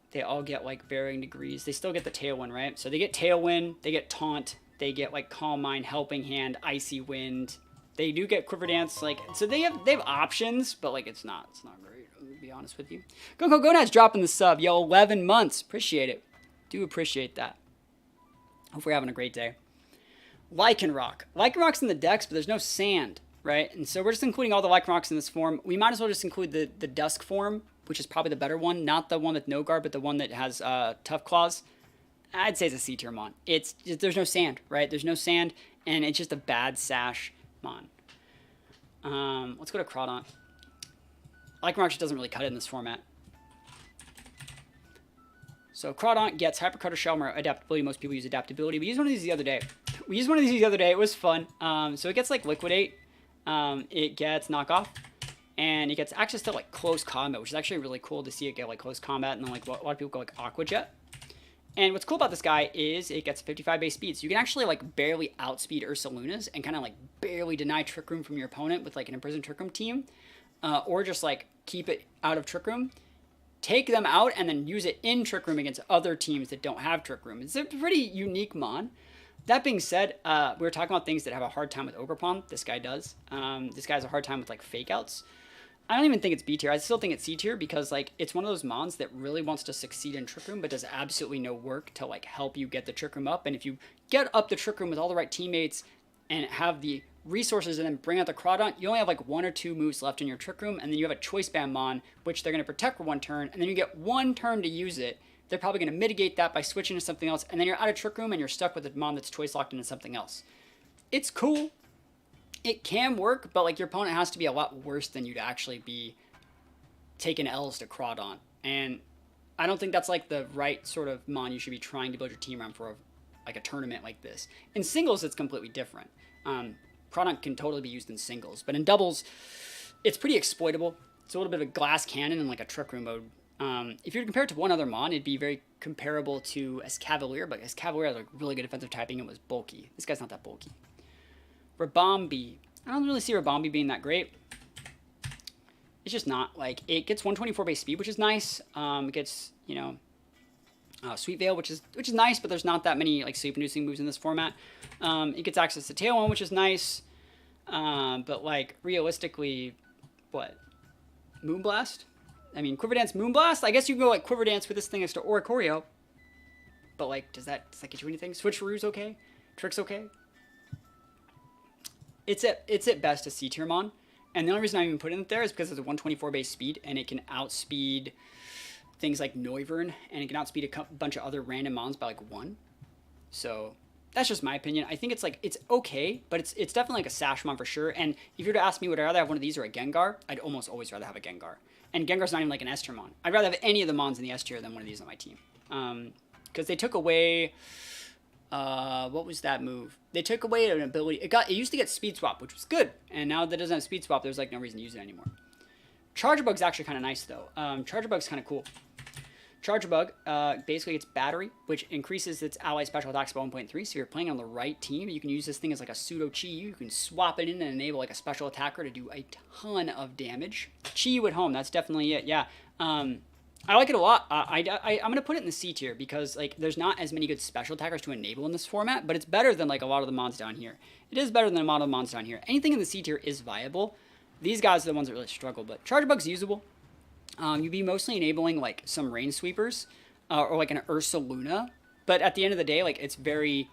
they all get like varying degrees. They still get the Tailwind, right? So they get Tailwind, they get Taunt, they get like Calm Mind, Helping Hand, Icy Wind. They do get Quiver Dance, like so they have options, but like it's not great. To be honest with you. Gonad's dropping the sub. Yo, 11 months. Appreciate it. Do appreciate that. Hope we're having a great day. Lycanroc. Lycanroc's in the Dex, but there's no sand, right? And so we're just including all the Lycanrocs in this form. We might as well just include the Dusk form, which is probably the better one. Not the one with no guard, but the one that has Tough Claws. I'd say it's a C tier mon. There's no sand, right? There's no sand, and it's just a bad sash mon. Let's go to Crawdaunt. Lycanroc just doesn't really cut it in this format. So Crawdaunt gets Hyper Cutter Shell, more adaptability. Most people use adaptability. We used one of these the other day. It was fun. So it gets like Liquidate. It gets Knockoff. And it gets access to like Close Combat, which is actually really cool to see it get like Close Combat. And then like a lot of people go like Aqua Jet. And what's cool about this guy is it gets 55 base speed. So you can actually like barely outspeed Ursalunas and kind of like barely deny Trick Room from your opponent with like an Imprisoned Trick Room team. Or just like keep it out of Trick Room, take them out, and then use it in Trick Room against other teams that don't have Trick Room. It's a pretty unique mon. That being said, we were talking about things that have a hard time with Ogerpon. This guy does. This guy has a hard time with like Fake Outs. I don't even think it's B tier. I still think it's C tier because like it's one of those mons that really wants to succeed in Trick Room but does absolutely no work to like help you get the Trick Room up. And if you get up the Trick Room with all the right teammates and have the resources and then bring out the Crawdaunt, you only have like 1 or 2 moves left in your Trick Room, and then you have a Choice Band mon, which they're going to protect for 1 turn, and then you get 1 turn to use it. They're probably going to mitigate that by switching to something else, and then you're out of Trick Room and you're stuck with a mon that's choice locked into something else. It's cool. It can work, but like your opponent has to be a lot worse than you to actually be taking L's to Crawdaunt, and I don't think that's like the right sort of mon you should be trying to build your team around for like a tournament like this. In singles, it's completely different. Crawdaunt can totally be used in singles, but in doubles, it's pretty exploitable. It's a little bit of a glass cannon in like a Trick Room mode. If you were to compare it to one other mon, it'd be very comparable to Escavalier, but Escavalier has a really good defensive typing and was bulky. This guy's not that bulky. Rabombi. I don't really see Rabombi being that great. It's just not. Like, it gets 124 base speed, which is nice. It gets, you know, Sweet Veil, which is nice, but there's not that many like sleep-inducing moves in this format. It gets access to Tailwind, which is nice. But like realistically, what? Moonblast? I mean, Quiver Dance, Moonblast? I guess you can go like Quiver Dance with this thing next to Oricorio. But like, does that get you anything? Switcheroo's okay? Trick's okay? It's at best a C tier mon. And the only reason I even put it in there is because it's a 124 base speed, and it can outspeed things like Noivern, and it can outspeed a bunch of other random mons by like 1. So that's just my opinion. I think it's like, it's okay, but it's definitely like a Sash mon for sure. And if you were to ask me, would I rather have one of these or a Gengar? I'd almost always rather have a Gengar. And Gengar's not even like an S tier mon. I'd rather have any of the mons in the S tier than one of these on my team. Because they took away, what was that move? They took away an ability. It used to get Speed Swap, which was good. And now that it doesn't have Speed Swap, there's like no reason to use it anymore. Charger Bug's actually kind of nice though. Charger Bug's kind of cool. Charger Bug basically gets Battery, which increases its ally special attacks by 1.3. So if you're playing on the right team, you can use this thing as like a pseudo Chi. You can swap it in and enable like a special attacker to do a ton of damage. Chi at home, that's definitely it. Yeah. I like it a lot. I'm going to put it in the C tier because like there's not as many good special attackers to enable in this format, but it's better than like a lot of the mons down here. It is better than a lot of the mons down here. Anything in the C tier is viable. These guys are the ones that really struggle, but Charge Bug's usable. You'd be mostly enabling like some Rain Sweepers or like an Ursaluna, but at the end of the day, like it's very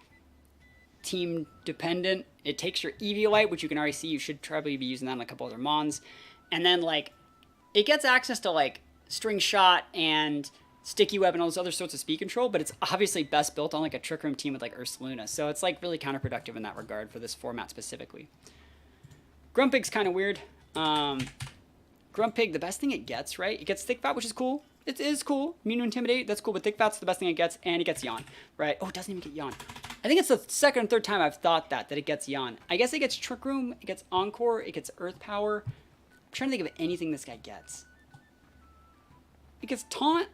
team dependent. It takes your Eviolite, which you can already see. You should probably be using that on a couple other mons, and then like it gets access to like String Shot and Sticky Web and all those other sorts of speed control, but it's obviously best built on like a Trick Room team with like Ursaluna, so it's like really counterproductive in that regard for this format specifically. Grumpig's kind of weird. Grumpig, the best thing it gets, right? It gets Thick Fat, which is cool. It is cool. Immune to Intimidate, that's cool, but Thick Fat's the best thing it gets, and it gets Yawn, right? Oh, it doesn't even get Yawn. I think it's the second or third time I've thought that it gets Yawn. I guess it gets Trick Room, it gets Encore, it gets Earth Power. I'm trying to think of anything this guy gets. It gets Taunt.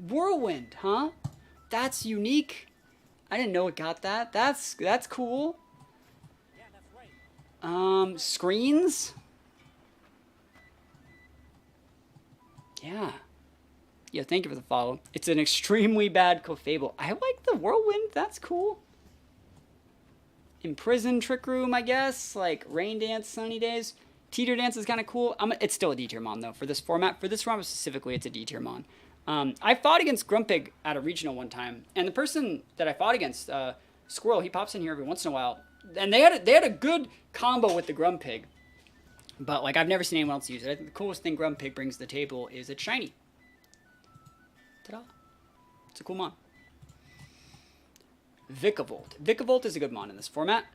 Whirlwind, huh? That's unique. I didn't know it got that. That's cool. Yeah, that's right. Screens. Yeah. Yeah, thank you for the follow. It's an extremely bad Clefable. I like the Whirlwind. That's cool. Imprison Trick Room, I guess. Like Rain Dance, Sunny Days. Teeter Dance is kind of cool. It's still a D-tier mon, though, for this format. For this format specifically, it's a D-tier mon. I fought against Grumpig at a regional one time, and the person that I fought against, Squirrel, he pops in here every once in a while, and they had a good combo with the Grumpig, but like I've never seen anyone else use it. I think the coolest thing Grumpig brings to the table is it's shiny. Ta-da! It's a cool mon. Vikavolt. Vikavolt is a good mon in this format,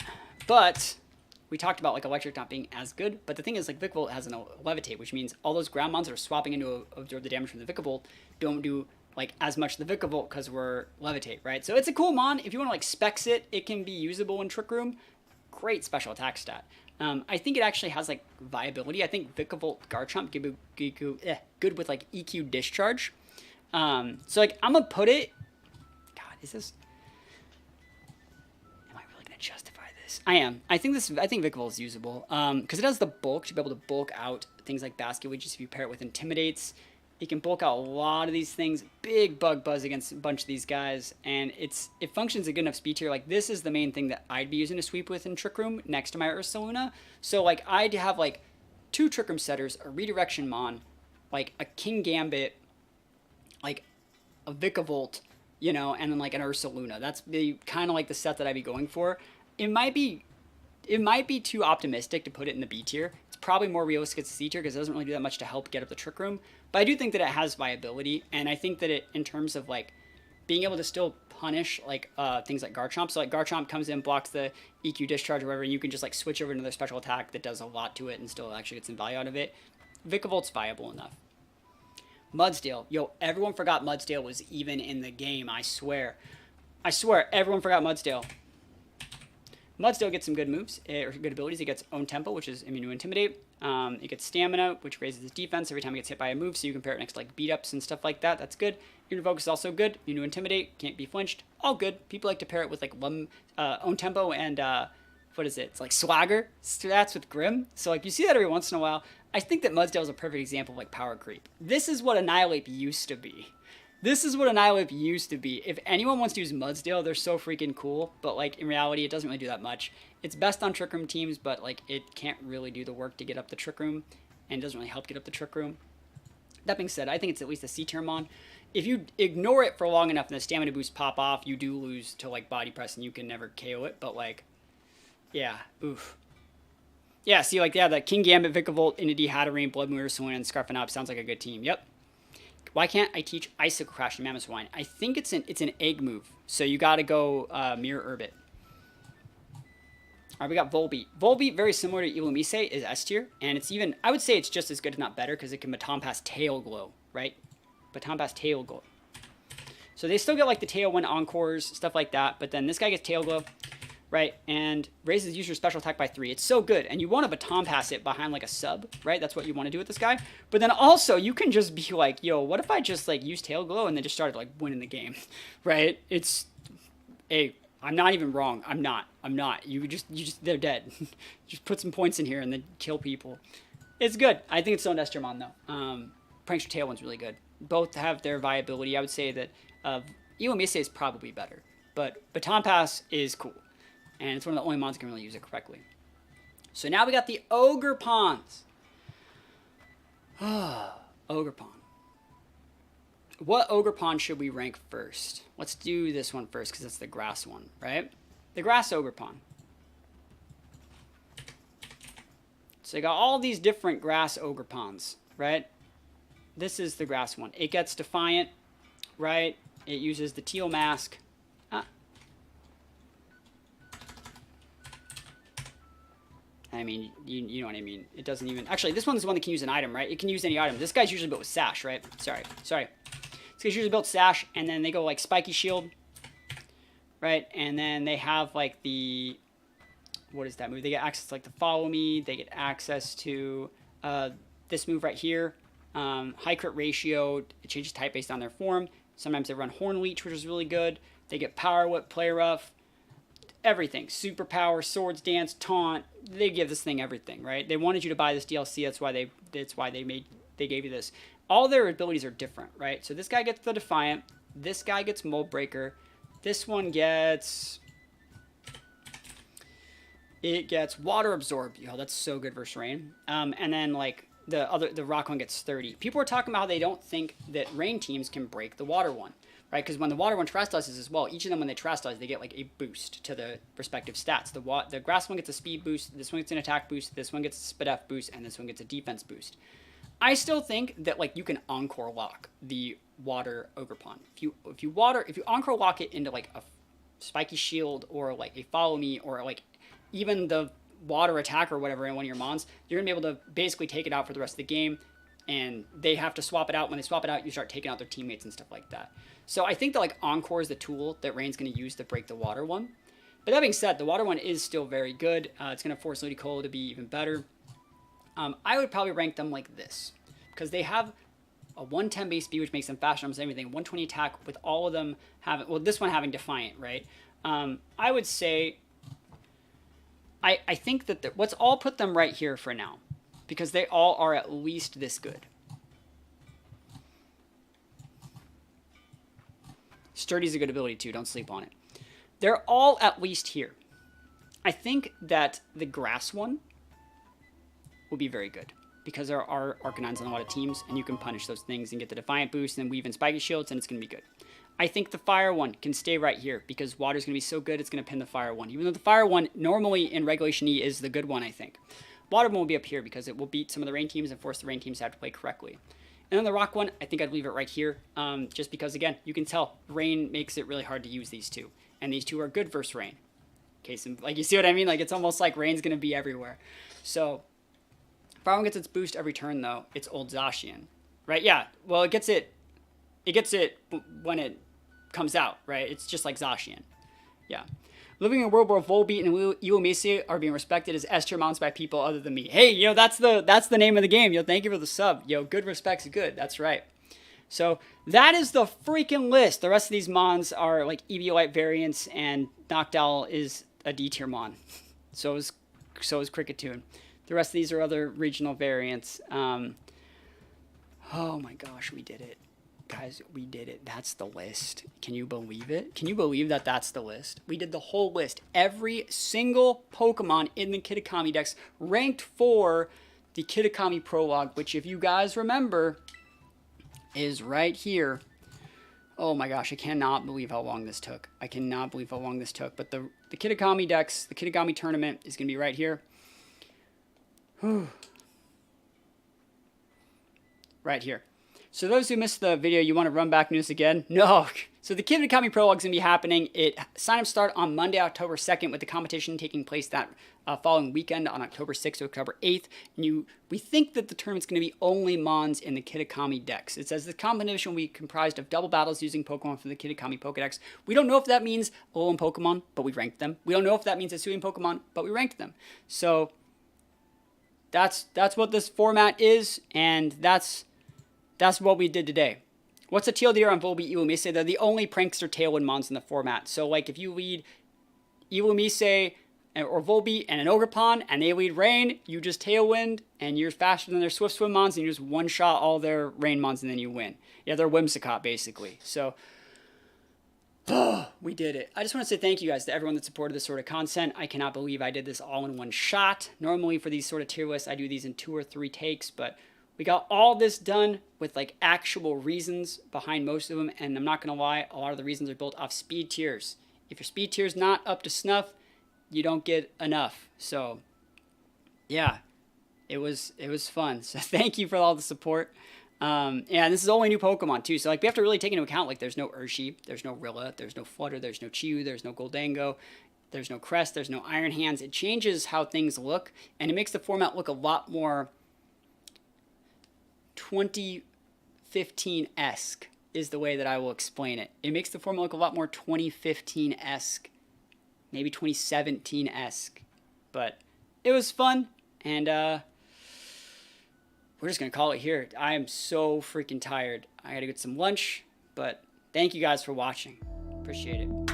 but we talked about like Electric not being as good, but the thing is like Vikavolt has a Levitate, which means all those ground mons that are swapping into absorb the damage from the Vikavolt don't do like as much the Vikavolt because we're Levitate, right? So it's a cool mon. If you want to like specs it, it can be usable in Trick Room. Great special attack stat. I think it actually has like viability. I think Vikavolt Garchomp good with like EQ Discharge. So like I'm gonna put it. God, is this? Am I really gonna justify this? I am. I think Vikavolt is usable because it has the bulk to be able to bulk out things like Basket Weeges if you pair it with Intimidates. It can bulk out a lot of these things. Big bug buzz against a bunch of these guys, and it functions a good enough speed tier. Like this is the main thing that I'd be using to sweep with in Trick Room next to my Ursaluna. So like I'd have like 2 Trick Room setters, a Redirection Mon, like a King Gambit, like a Vikavolt, you know, and then like an Ursaluna. That's the kind of like the set that I'd be going for. It might be too optimistic to put it in the B tier. It's probably more realistic as a C tier because it doesn't really do that much to help get up the Trick Room. But I do think that it has viability, and I think that it, in terms of like being able to still punish like things like Garchomp. So like Garchomp comes in, blocks the EQ Discharge or whatever, and you can just like switch over to another special attack that does a lot to it and still actually get some value out of it. Vikavolt's viable enough. Mudsdale. Yo, everyone forgot Mudsdale was even in the game, I swear. I swear, everyone forgot Mudsdale. Mudsdale gets some good moves, or good abilities. It gets Own Tempo, which is immune to Intimidate. It gets Stamina, which raises its defense every time it gets hit by a move, so you can pair it next to like beat-ups and stuff like that. That's good. Immune to Focus is also good. Immune to Intimidate, can't be flinched. All good. People like to pair it with like Own Tempo and, what is it? It's like Swagger stats with Grim. So like you see that every once in a while. I think that Mudsdale is a perfect example of like power creep. This is what Annihilate used to be. This is what Annihilate used to be. If anyone wants to use Mudsdale, they're so freaking cool. But like in reality, it doesn't really do that much. It's best on Trick Room teams, but like it can't really do the work to get up the Trick Room, and it doesn't really help get up the Trick Room. That being said, I think it's at least a C tier mon. If you ignore it for long enough and the stamina boosts pop off, you do lose to like Body Press and you can never KO it. But like, yeah, oof. Yeah, see, like, yeah, the King Gambit, Vikavolt, Inity, Hatterene, Blood Moon, Ursaluna, and Scarfing Up sounds like a good team. Yep. Why can't I teach Icicle Crash and Mammoth Swine? I think it's an egg move, so you got to go Mirror Herb it. All right, we got Volbeat. Volbeat, very similar to Illumise, is S tier, and it's even, I would say it's just as good, if not better, because it can Baton Pass Tail Glow, right? Baton Pass Tail Glow. So they still get like the Tailwind Encores, stuff like that, but then this guy gets Tail Glow, right? And raises user special attack by 3. It's so good, and you want to Baton Pass it behind like a sub, right? That's what you want to do with this guy. But then also, you can just be like, yo, what if I just like use Tail Glow and then just started like winning the game, right? It's, hey, I'm not even wrong. I'm not. You just, they're dead. Just put some points in here and then kill people. It's good. I think it's still an S tier mon though. Prankster Tailwind's really good. Both have their viability. I would say that Ilumise is probably better, but Baton Pass is cool, and it's one of the only mons that can really use it correctly. So now we got the Ogerpons. Ogerpon. What Ogerpon should we rank first? Let's do this one first because it's the grass one, right? The grass Ogerpon. So you got all these different grass Ogerpons, right? This is the grass one. It gets Defiant, right? It uses the Teal Mask. I mean, you know what I mean. It doesn't even... Actually, this one's the one that can use an item, right? It can use any item. This guy's usually built with Sash, right? Sorry. This guy's usually built Sash, and then they go like Spiky Shield, right? And then they have like the... What is that move? They get access to like the Follow Me. They get access to this move right here. High crit ratio. It changes type based on their form. Sometimes they run Horn Leech, which is really good. They get Power Whip, Play Rough. Everything. Superpower, Swords Dance, Taunt. They give this thing everything, right? They wanted you to buy this DLC. That's why they gave you this. All their abilities are different, right? So this guy gets the Defiant. This guy gets Mold Breaker. This one gets... It gets Water Absorb. Yo, that's so good versus Rain. And then like the Rock one gets 30. People are talking about how they don't think that Rain teams can break the Water one. Right, because when the Water one Terrastalizes as well, each of them when they Terrastalize, they get like a boost to the respective stats. The Grass one gets a speed boost, this one gets an attack boost, this one gets a Spidef boost, and this one gets a defense boost. I still think that like you can Encore lock the Water Ogerpon. If you Encore lock it into like a Spiky Shield or like a Follow Me or like even the Water Attack or whatever in one of your mons, you're gonna be able to basically take it out for the rest of the game. And they have to swap it out. When they swap it out, you start taking out their teammates and stuff like that. So I think that like Encore is the tool that Rain's going to use to break the Water one. But that being said, the Water one is still very good. It's going to force Ludicolo to be even better. I would probably rank them like this. Because they have a 110 base speed, which makes them faster almost everything. 120 attack with all of them having... Well, this one having Defiant, right? I would say... I think that... Let's all put them right here for now. Because they all are at least this good. Sturdy's a good ability too, don't sleep on it. They're all at least here. I think that the grass one will be very good. Because there are Arcanines on a lot of teams, and you can punish those things and get the Defiant boost and weave in Spiky Shields, and it's going to be good. I think the fire one can stay right here, because water's going to be so good, it's going to pin the fire one. Even though the fire one, normally in Regulation E, is the good one, I think. Water one will be up here because it will beat some of the rain teams and force the rain teams to have to play correctly. And then the rock one, I think I'd leave it right here. Just because, again, you can tell rain makes it really hard to use these two. And these two are good versus rain. Case in, like, you see what I mean? Like, it's almost like rain's going to be everywhere. So, fire one gets its boost every turn, though. It's Old Zacian. Right? Yeah. Well, it gets it when it comes out, right? It's just like Zacian. Yeah. Living in a world where Volbeat and Ilumise are being respected as S tier mons by people other than me. Hey, yo, that's the name of the game. Yo, thank you for the sub. Yo, good respect's good. That's right. So that is the freaking list. The rest of these mons are like Eviolite variants, and Noctowl is a D tier mon. So is Kricketune. The rest of these are other regional variants. Oh my gosh, we did it. Guys, we did it. That's the list. Can you believe it? Can you believe that that's the list? We did the whole list. Every single Pokemon in the Kitakami Dex ranked for the Kitakami Prologue, which, if you guys remember, is right here. Oh my gosh, I cannot believe how long this took. I cannot believe how long this took. But the Kitakami Dex, the Kitakami Tournament, is going to be right here. Whew. Right here. So those who missed the video, you want to run back news again? No. So the Kitakami Prologue is going to be happening. Sign-ups start on Monday, October 2nd, with the competition taking place that following weekend on October 6th to October 8th. And we think that the tournament's going to be only mons in the Kitakami Dex. It says the competition will be comprised of double battles using Pokemon from the Kitakami Pokedex. We don't know if that means Alolan Pokemon, but we ranked them. We don't know if that means Hisuian Pokemon, but we ranked them. So that's what this format is, and that's what we did today. What's a TLDR on Volbeat Ilumise? They're the only Prankster Tailwind mons in the format. So, like, if you lead Ilumise, or Volbeat and an Ogerpon, and they lead Rain, you just Tailwind, and you're faster than their Swift Swim Mons, and you just one-shot all their Rain Mons, and then you win. Yeah, they're Whimsicott, basically. So, we did it. I just want to say thank you guys to everyone that supported this sort of content. I cannot believe I did this all in one shot. Normally for these sort of tier lists, I do these in 2 or 3 takes, but we got all this done with like actual reasons behind most of them, and I'm not going to lie, a lot of the reasons are built off speed tiers. If your speed tier is not up to snuff, you don't get enough. So, yeah, it was fun. So thank you for all the support. And this is only new Pokemon too, so like we have to really take into account like there's no Urshi, there's no Rilla, there's no Flutter, there's no Chew, there's no Goldango, there's no Crest, there's no Iron Hands. It changes how things look, and it makes the format look a lot more 2015-esque is the way that I will explain it. It makes the format look a lot more 2015-esque, maybe 2017-esque, but it was fun, and we're just going to call it here. I am so freaking tired. I got to get some lunch, but thank you guys for watching. Appreciate it.